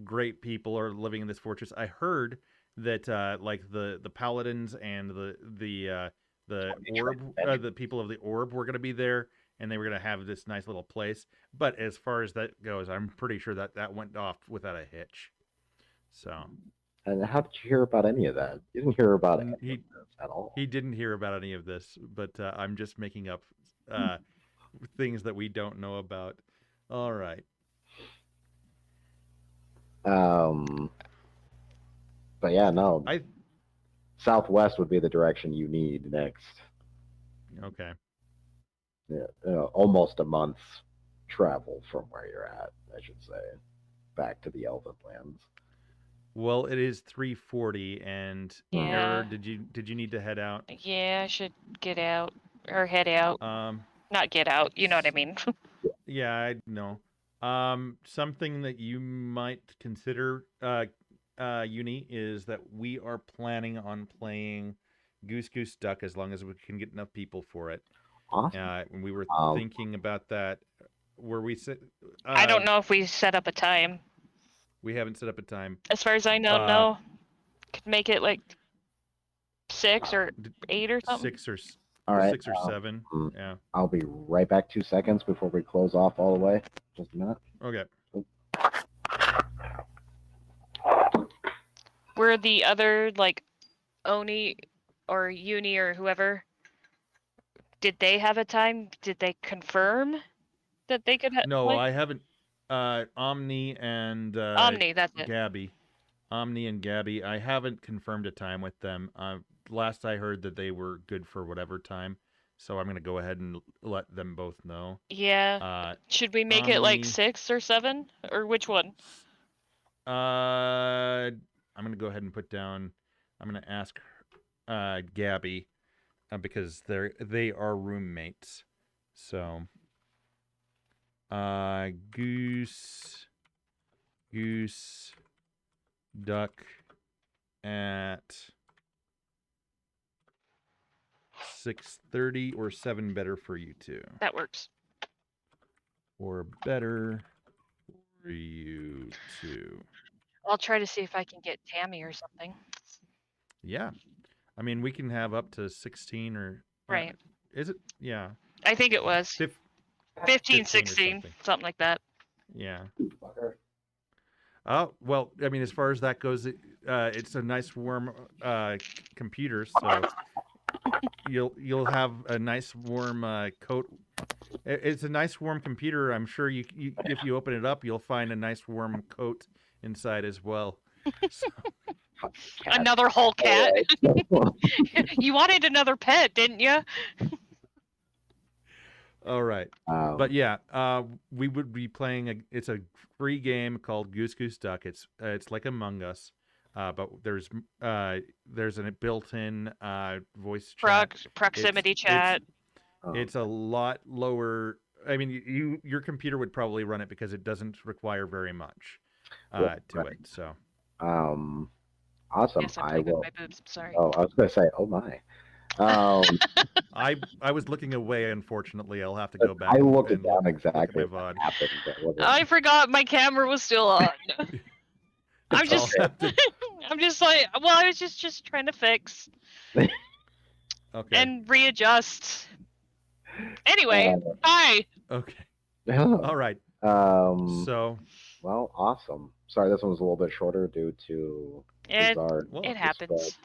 great people are living in this fortress. I heard that like the paladins and the orb, the people of the orb were going to be there, and they were going to have this nice little place. But as far as that goes, I'm pretty sure that went off without a hitch. So. And how did you hear about any of that? You didn't hear about any He of this at all. he didn't hear about any of this, but I'm just making up things that we don't know about. All right. But yeah, no. I Southwest would be the direction you need next. okay. Yeah, almost a month's travel from where you're at, I should say, back to the Elven Lands. Well, it is 3:40, and Yeah. Error, did you need to head out? Yeah, I should get out or head out. Not get out. You know what I mean. Yeah, I know. Something that you might consider, Uni, is that we are planning on playing Goose Goose Duck as long as we can get enough people for it. Awesome. And we were thinking about that. Were we? I don't know if we set up a time. We haven't set up a time. As far as I know, no. Could make it like 6 or 8 or something. All right. 6 or 7. Yeah. I'll be right back 2 seconds before we close off all the way. Just a minute. Okay. Were the other like Oni or Uni or whoever? Did they have a time? Did they confirm that they could? No, play? I haven't. Omni and Omni, that's it. Gabby. Omni and Gabby. I haven't confirmed a time with them. last I heard that they were good for whatever time. So I'm gonna go ahead and let them both know. Yeah. Should we make on it like the- 6 or 7? Or which one? I'm gonna go ahead and put down. I'm gonna ask Gabby because they are roommates. So goose, duck at 6:30 or 7 better for you two. That works. Or better for you two. I'll try to see if I can get Tammy or something. Yeah. I mean, we can have up to 16 or Right. Is it? Yeah. I think it was 15, 15 or 16, something like that. Yeah. Oh, well, I mean, as far as that goes, it's a nice warm computer, so you'll have a nice warm coat. It's a nice warm computer. I'm sure you if you open it up, you'll find a nice warm coat inside as well. So, Another whole cat. You wanted another pet, didn't you? all right. But yeah, we would be playing it's a free game called Goose Goose Duck. It's like Among Us, but there's a built-in voice chat. Proximity chat. It's a lot lower. I mean, your computer would probably run it because it doesn't require very much to it. So, awesome. Yes, I'm I playing with will. my boobs. Sorry. Oh, I was gonna say, oh my. I was looking away. Unfortunately, I'll have to go back. I looked and it down look exactly at my what VOD. happened. But wasn't- I forgot my camera was still on. I'm It's all just, have to- I'm just like, well, I was just trying to fix Okay. and readjust. Anyway, bye. Okay. Yeah. All right. So, Well, awesome. Sorry, this one was a little bit shorter due to bizarre. well, It happens.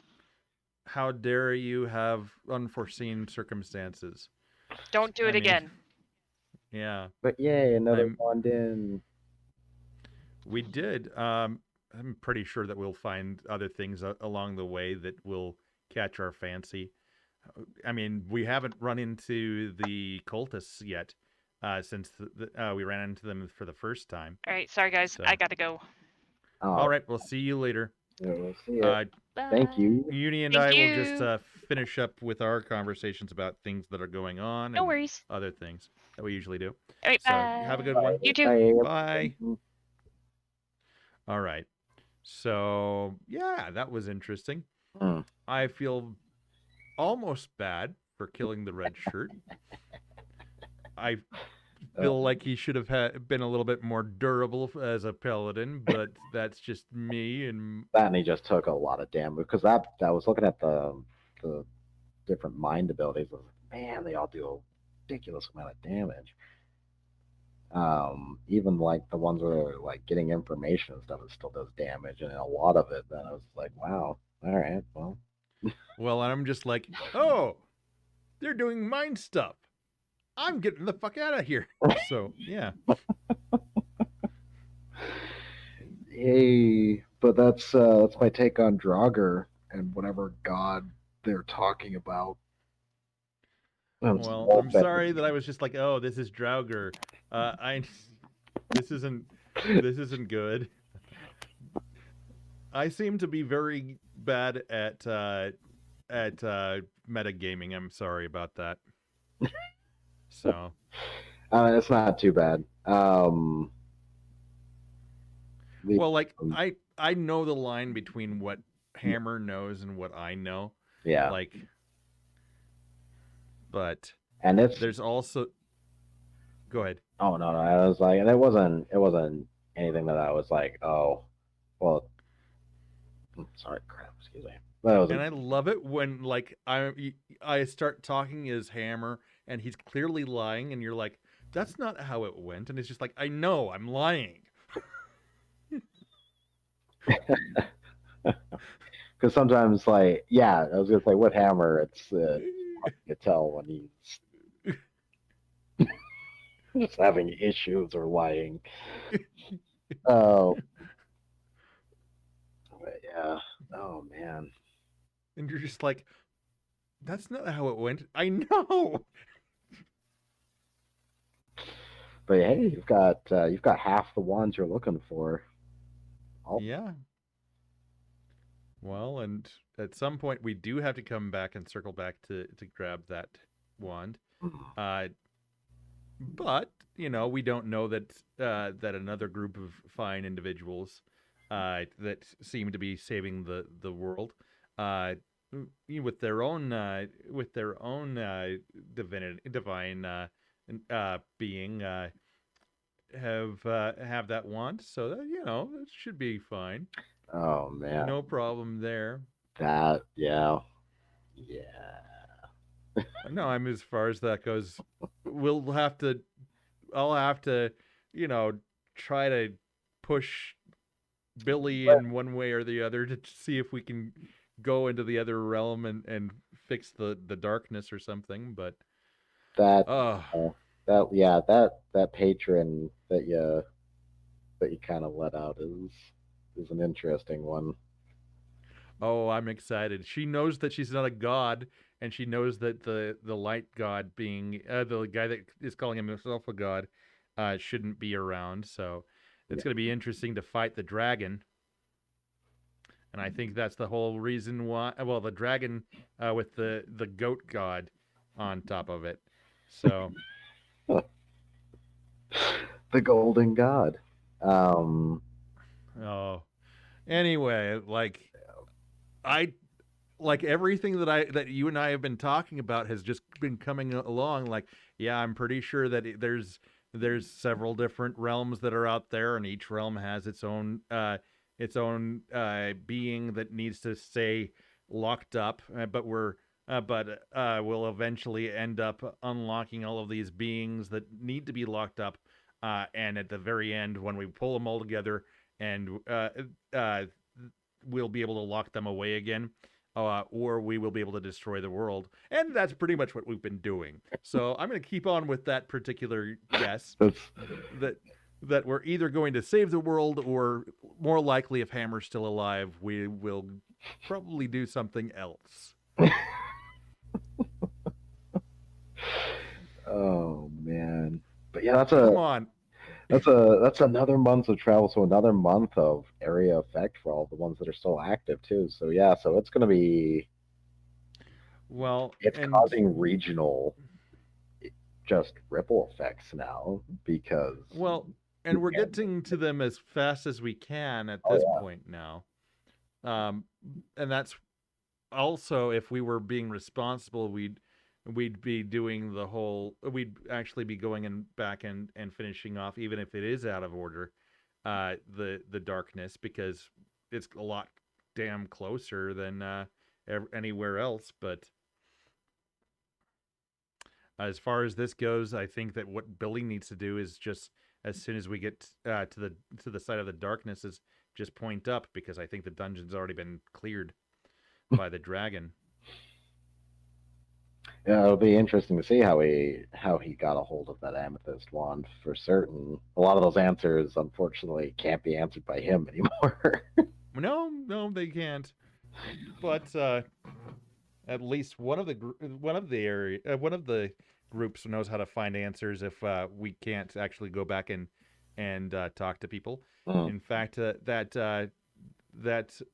how dare you have unforeseen circumstances? Don't do I it mean, again. Yeah. But yay, another I'm- one in. We did. I'm pretty sure that we'll find other things along the way that will catch our fancy. I mean, we haven't run into the cultists yet since we ran into them for the first time. All right, sorry guys, So- I gotta go. All right, we'll see you later. Yeah, we'll see ya. Bye. Thank you. Uni and Thank I will just you. finish up with our conversations about things that are going on No and worries. other things that we usually do. All right, So bye. have a good one. You too. Bye. All right. So, yeah, that was interesting. Hmm. I feel almost bad for killing the red shirt. I feel like he should have been a little bit more durable as a paladin, but that's just me. And That and he just took a lot of damage because that I was looking at the different mind abilities. I was like, man, they all do a ridiculous amount of damage. Even like the ones where they're like getting information and stuff, it still does damage, and a lot of it. Then I was like, wow, all right, well, well, I'm just like, oh, they're doing mind stuff. I'm getting the fuck out of here. So, yeah. hey, but that's my take on Draugr and whatever god they're talking about. Well, I'm sorry that I was just like, oh, this is Draugr. This isn't good. I seem to be very bad at metagaming. I'm sorry about that. So, it's not too bad. well, like I know the line between what Hammer knows and what I know. Yeah. Like, but And there's also. Go ahead. Oh no, I was like, and it wasn't anything that I was like, oh, well, sorry, crap, excuse me. But it was And I love it when like I start talking as Hammer and he's clearly lying, and you're like, that's not how it went, and it's just like, I know, I'm lying. because sometimes, like, yeah, I was gonna say with Hammer, it's hard to tell when he's just having issues or lying. Oh, but yeah. Oh man. And you're just like, that's not how it went. I know. But hey, you've got half the wands you're looking for. Oh, Yeah. Well, and at some point we do have to come back and circle back to grab that wand. Uh, but we don't know that that another group of fine individuals that seem to be saving the world uh, with their own divine being have that wand, so that it should be fine. oh man, No problem there. yeah. No, I'm as far as that goes. We'll have to. I'll have to, you know, try to push Billy in one way or the other to see if we can go into the other realm and fix the darkness or something. But That uh that patron that you kind of let out is an interesting one. oh, I'm excited. She knows that she's not a god, and she knows that the light god being the guy that is calling himself a god shouldn't be around. So it's Yeah. going to be interesting to fight the dragon. And I think that's the whole reason why. Well, the dragon with the goat god on top of it. So The Golden God. Um, oh, anyway, I like everything that you and I have been talking about has just been coming along. Like, yeah, I'm pretty sure that there's several different realms that are out there, and each realm has its own being that needs to stay locked up. But we'll eventually end up unlocking all of these beings that need to be locked up. And at the very end, when we pull them all together, and uh, we'll be able to lock them away again, or we will be able to destroy the world. And that's pretty much what we've been doing. So I'm going to keep on with that particular guess that's that we're either going to save the world, or more likely, if Hammer's still alive, we will probably do something else. oh man. But yeah, Come on. that's another month of travel, so another month of area effect for all the ones that are still active too. So yeah, so it's gonna be Well, it's and causing regional just ripple effects now because well, and we're getting to them as fast as we can at oh this yeah. point now. Um, and that's also, if we were being responsible, we'd be doing the whole. We'd actually be going and back and finishing off, even if it is out of order, the darkness, because it's a lot damn closer than anywhere else. But as far as this goes, I think that what Billy needs to do is just, as soon as we get to the side of the darkness, is just point up, because I think the dungeon's already been cleared by the dragon. Yeah, it'll be interesting to see how he got a hold of that amethyst wand for certain. A lot of those answers, unfortunately, can't be answered by him anymore. No, they can't. But at least one of the groups knows how to find answers if we can't actually go back and talk to people. Mm. In fact, that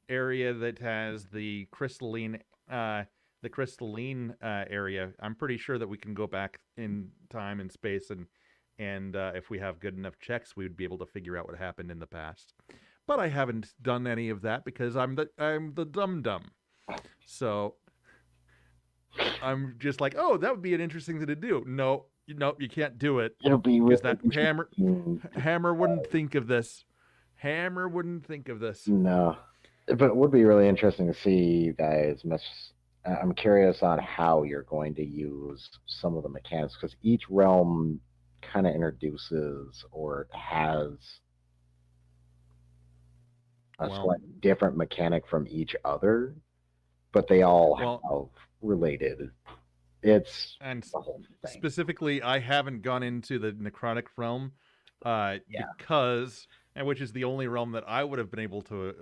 area that has the crystalline area, I'm pretty sure that we can go back in time and space, and if we have good enough checks, we would be able to figure out what happened in the past. But I haven't done any of that because I'm the dum dum. So I'm just like, oh, that would be an interesting thing to do. No, you can't do it, It'll be because really that interesting. hammer wouldn't think of this. Hammer wouldn't think of this. No, but it would be really interesting to see you guys mess. I'm curious on how you're going to use some of the mechanics because each realm kind of introduces or has a Well, slightly different mechanic from each other, but they all well, have related. It's and the whole thing. specifically, I haven't gone into the necrotic realm, Yeah. because, and which is the only realm that I would have been able to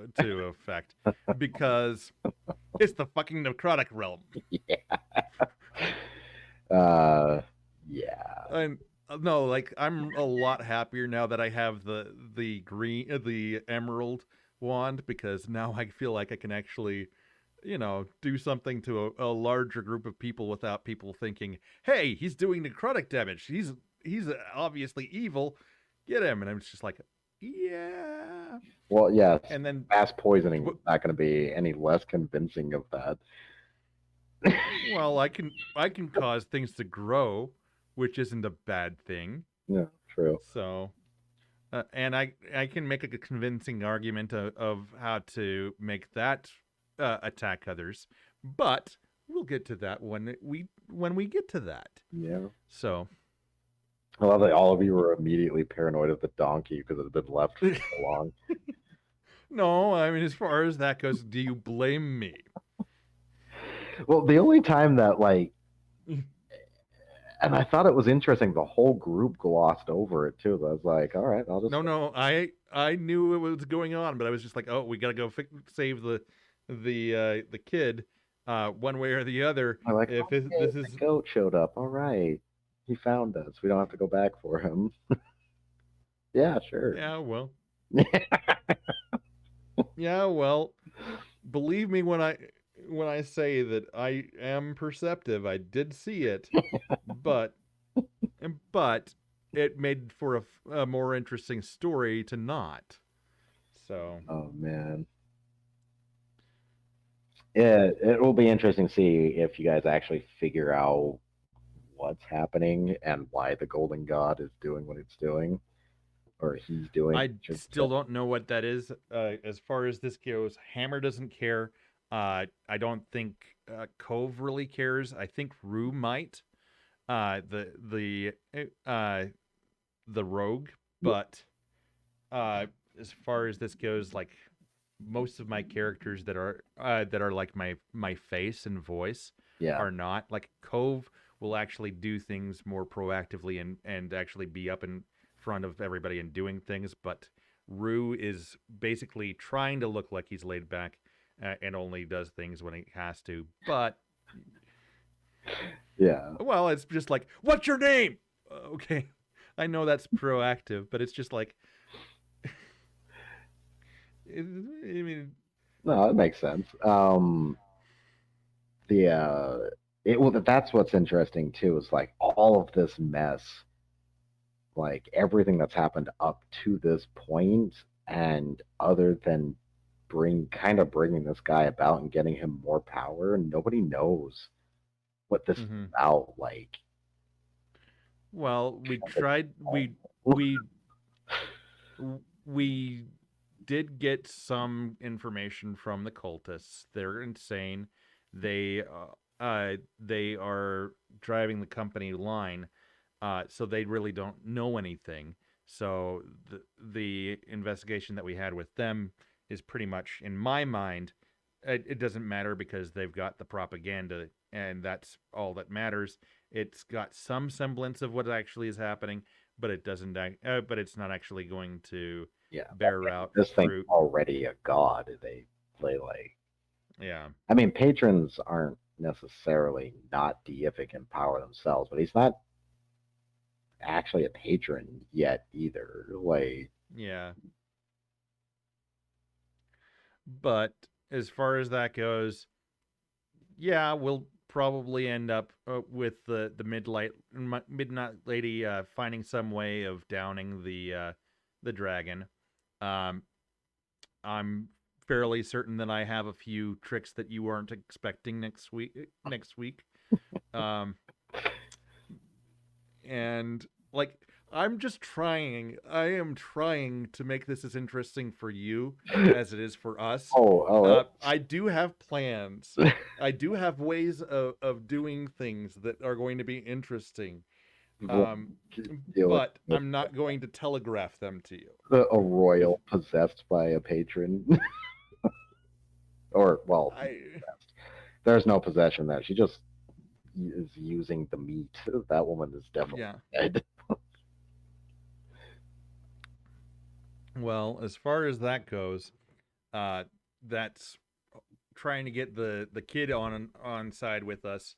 affect, because it's the fucking necrotic realm. Uh, yeah. And no, like I'm a lot happier now that I have the green the emerald wand, because now I feel like I can actually, do something to a larger group of people without people thinking, "Hey, he's doing necrotic damage. He's obviously evil. Get him." And I'm just like, yeah. Well, yes. And then Mass poisoning is not going to be any less convincing of that. well, I can cause things to grow, which isn't a bad thing. Yeah, true. So, and I can make a convincing argument of how to make that attack others, but we'll get to that when we get to that. Yeah. So, I love that all of you were immediately paranoid of the donkey because it had been left for so long. no, I mean, as far as that goes, do you blame me? Well, the only time that and I thought it was interesting, the whole group glossed over it too. I was like, all right, I'll just No, I knew it was going on, but I was just like, oh, we gotta go save the kid, one way or the other. I'm like, If okay, this the is goat showed up. All right, he found us. We don't have to go back for him. Yeah, sure. yeah, well, yeah, well, believe me when I say that I am perceptive. I did see it, but it made for a more interesting story to not. So, Oh man. It will be interesting to see if you guys actually figure out what's happening and why the Golden God is doing what it's doing, or he's doing. I still don't know what that is. As far as this goes, Hammer doesn't care. I don't think Cove really cares. I think Rue might. The rogue, but as far as this goes, like most of my characters that are like my face and voice Yeah. are not. Like Cove will actually do things more proactively and actually be up in front of everybody and doing things, but Rue is basically trying to look like he's laid back and only does things when he has to. But Yeah. well, it's just like, what's your name? Okay, I know that's proactive, but it's just like, I mean, No, that makes sense. That's what's interesting too. Is like all of this mess, like everything that's happened up to this point, and other than bringing this guy about and getting him more power, nobody knows what this is about. Like, well, we tried. We did get some information from the cultists. They're insane. They are driving the company line, so they really don't know anything. So the investigation that we had with them is pretty much, in my mind, it doesn't matter because they've got the propaganda, and that's all that matters. It's got some semblance of what actually is happening, but it doesn't. But it's not actually going to bear out this thing's fruit. already a god. They play like. Yeah. I mean, patrons aren't necessarily not deific in power themselves, but he's not actually a patron yet either. Like, Yeah. But as far as that goes, yeah, we'll probably end up with the midnight lady finding some way of downing the dragon. I'm fairly certain that I have a few tricks that you aren't expecting next week. And like, I'm just trying. I am trying to make this as interesting for you as it is for us. I do have plans. I do have ways of doing things that are going to be interesting. But I'm not going to telegraph them to you. A royal possessed by a patron. Or, well, there's no possession there. She just is using the meat. That woman is definitely dead. Well, as far as that goes, that's trying to get the kid on side with us,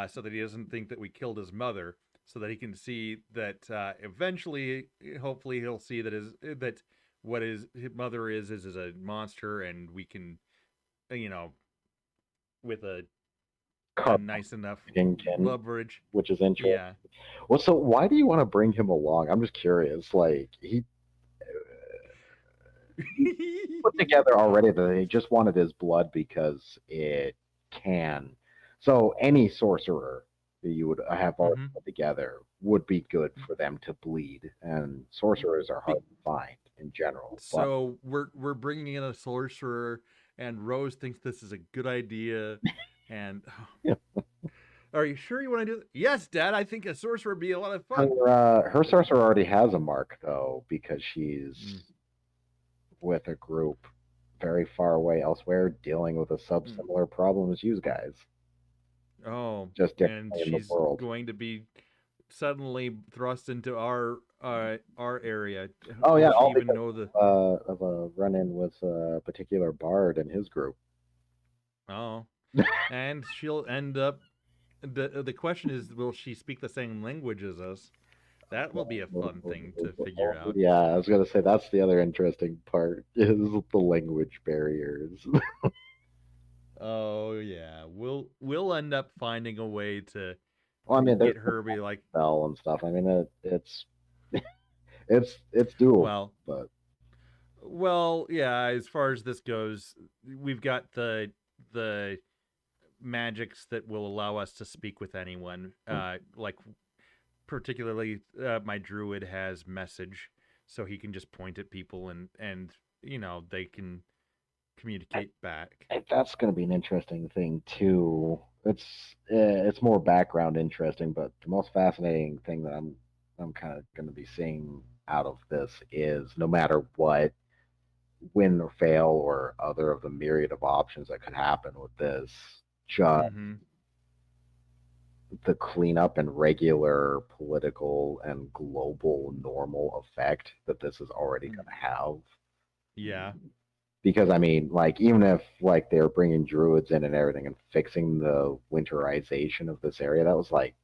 so that he doesn't think that we killed his mother, so that he can see that eventually, hopefully, he'll see that what his mother is a monster, and we can, you know, with a Carp nice enough Kingkin, leverage. which is interesting. Yeah. Well, so why do you want to bring him along? I'm just curious. Like he put together already that he just wanted his blood because it can. So any sorcerer that you would have already Mhm. put together would be good for them to bleed, and sorcerers are hard Be- to find in general. But So we're bringing in a sorcerer, and Rose thinks this is a good idea. And yeah, are you sure you want to do it? Yes, Dad. I think a sorcerer would be a lot of fun. her sorcerer already has a mark though because she's Mm, with a group very far away elsewhere dealing with a sub mm. similar problem as you guys, Oh, just and differently in the she's world. going to be suddenly thrust into our area. Oh Will yeah, she all even because know the? of a run-in with a particular bard and his group. Oh, and she'll end up. The question is, will she speak the same language as us? That will be a fun thing to figure out. Yeah, I was gonna say that's the other interesting part is the language barriers. Oh yeah, we'll end up finding a way to Well, I mean, there's get her be like, spell and stuff. I mean, it's it's doable, well, but yeah. As far as this goes, we've got the magics that will allow us to speak with anyone. Like particularly, my druid has message, so he can just point at people and they can communicate back. that's going to be an interesting thing too. It's more background interesting, but the most fascinating thing that I'm kind of going to be seeing out of this is no matter what, win or fail or other of the myriad of options that could happen with this, just Mm-hmm. the cleanup and regular political and global normal effect that this is already going to have. Yeah. Because I mean, like even if like they're bringing druids in and everything and fixing the winterization of this area, that was like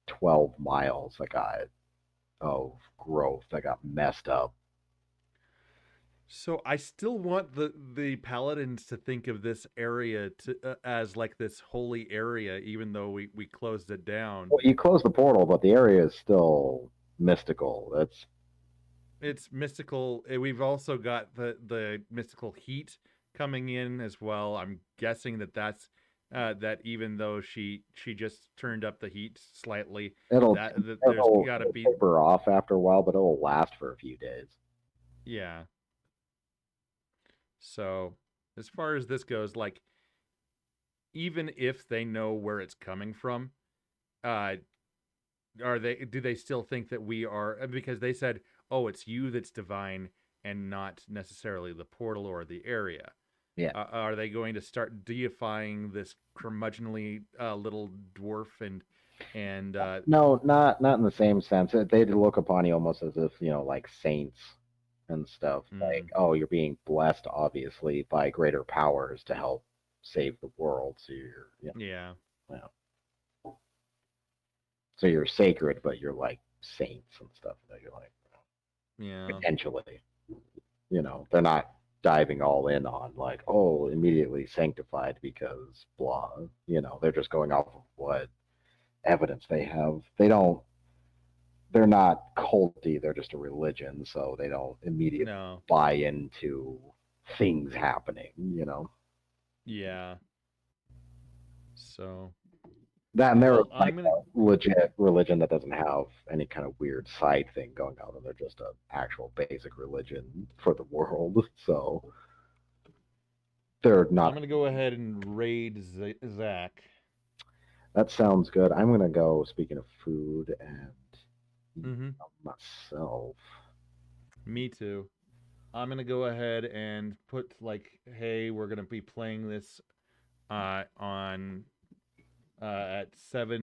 12 miles that got of growth that got messed up. So I still want the paladins to think of this area as like this holy area, even though we closed it down. Well, you close the portal, but the area is still mystical. That's It's mystical. We've also got the mystical heat coming in as well. I'm guessing that's that even though she just turned up the heat slightly, it'll that there's it'll, got to it'll be. taper off after a while, but it'll last for a few days. Yeah. So as far as this goes, like even if they know where it's coming from, uh, do they still think that we are, because they said, oh, it's you that's divine and not necessarily the portal or the area. Yeah. Are they going to start deifying this curmudgeonly little dwarf and No, not in the same sense. They'd look upon you almost as if, like saints and stuff. Like, mm, oh, you're being blessed, obviously, by greater powers to help save the world. So yeah, well, so you're sacred, but you're like saints and stuff. You're like yeah, potentially, they're not diving all in on like, oh, immediately sanctified because blah. They're just going off of what evidence they have. They're not culty, they're just a religion, so they don't immediately no, buy into things happening. yeah. So That and they're well, like I'm gonna. a legit religion that doesn't have any kind of weird side thing going on. They're just an actual basic religion for the world. So they're I'm not. gonna go ahead and raid Zach. That sounds good. I'm gonna go, speaking of food, and eat Mm-hmm. myself. Me too. I'm gonna go ahead and put like, hey, we're gonna be playing this on at 7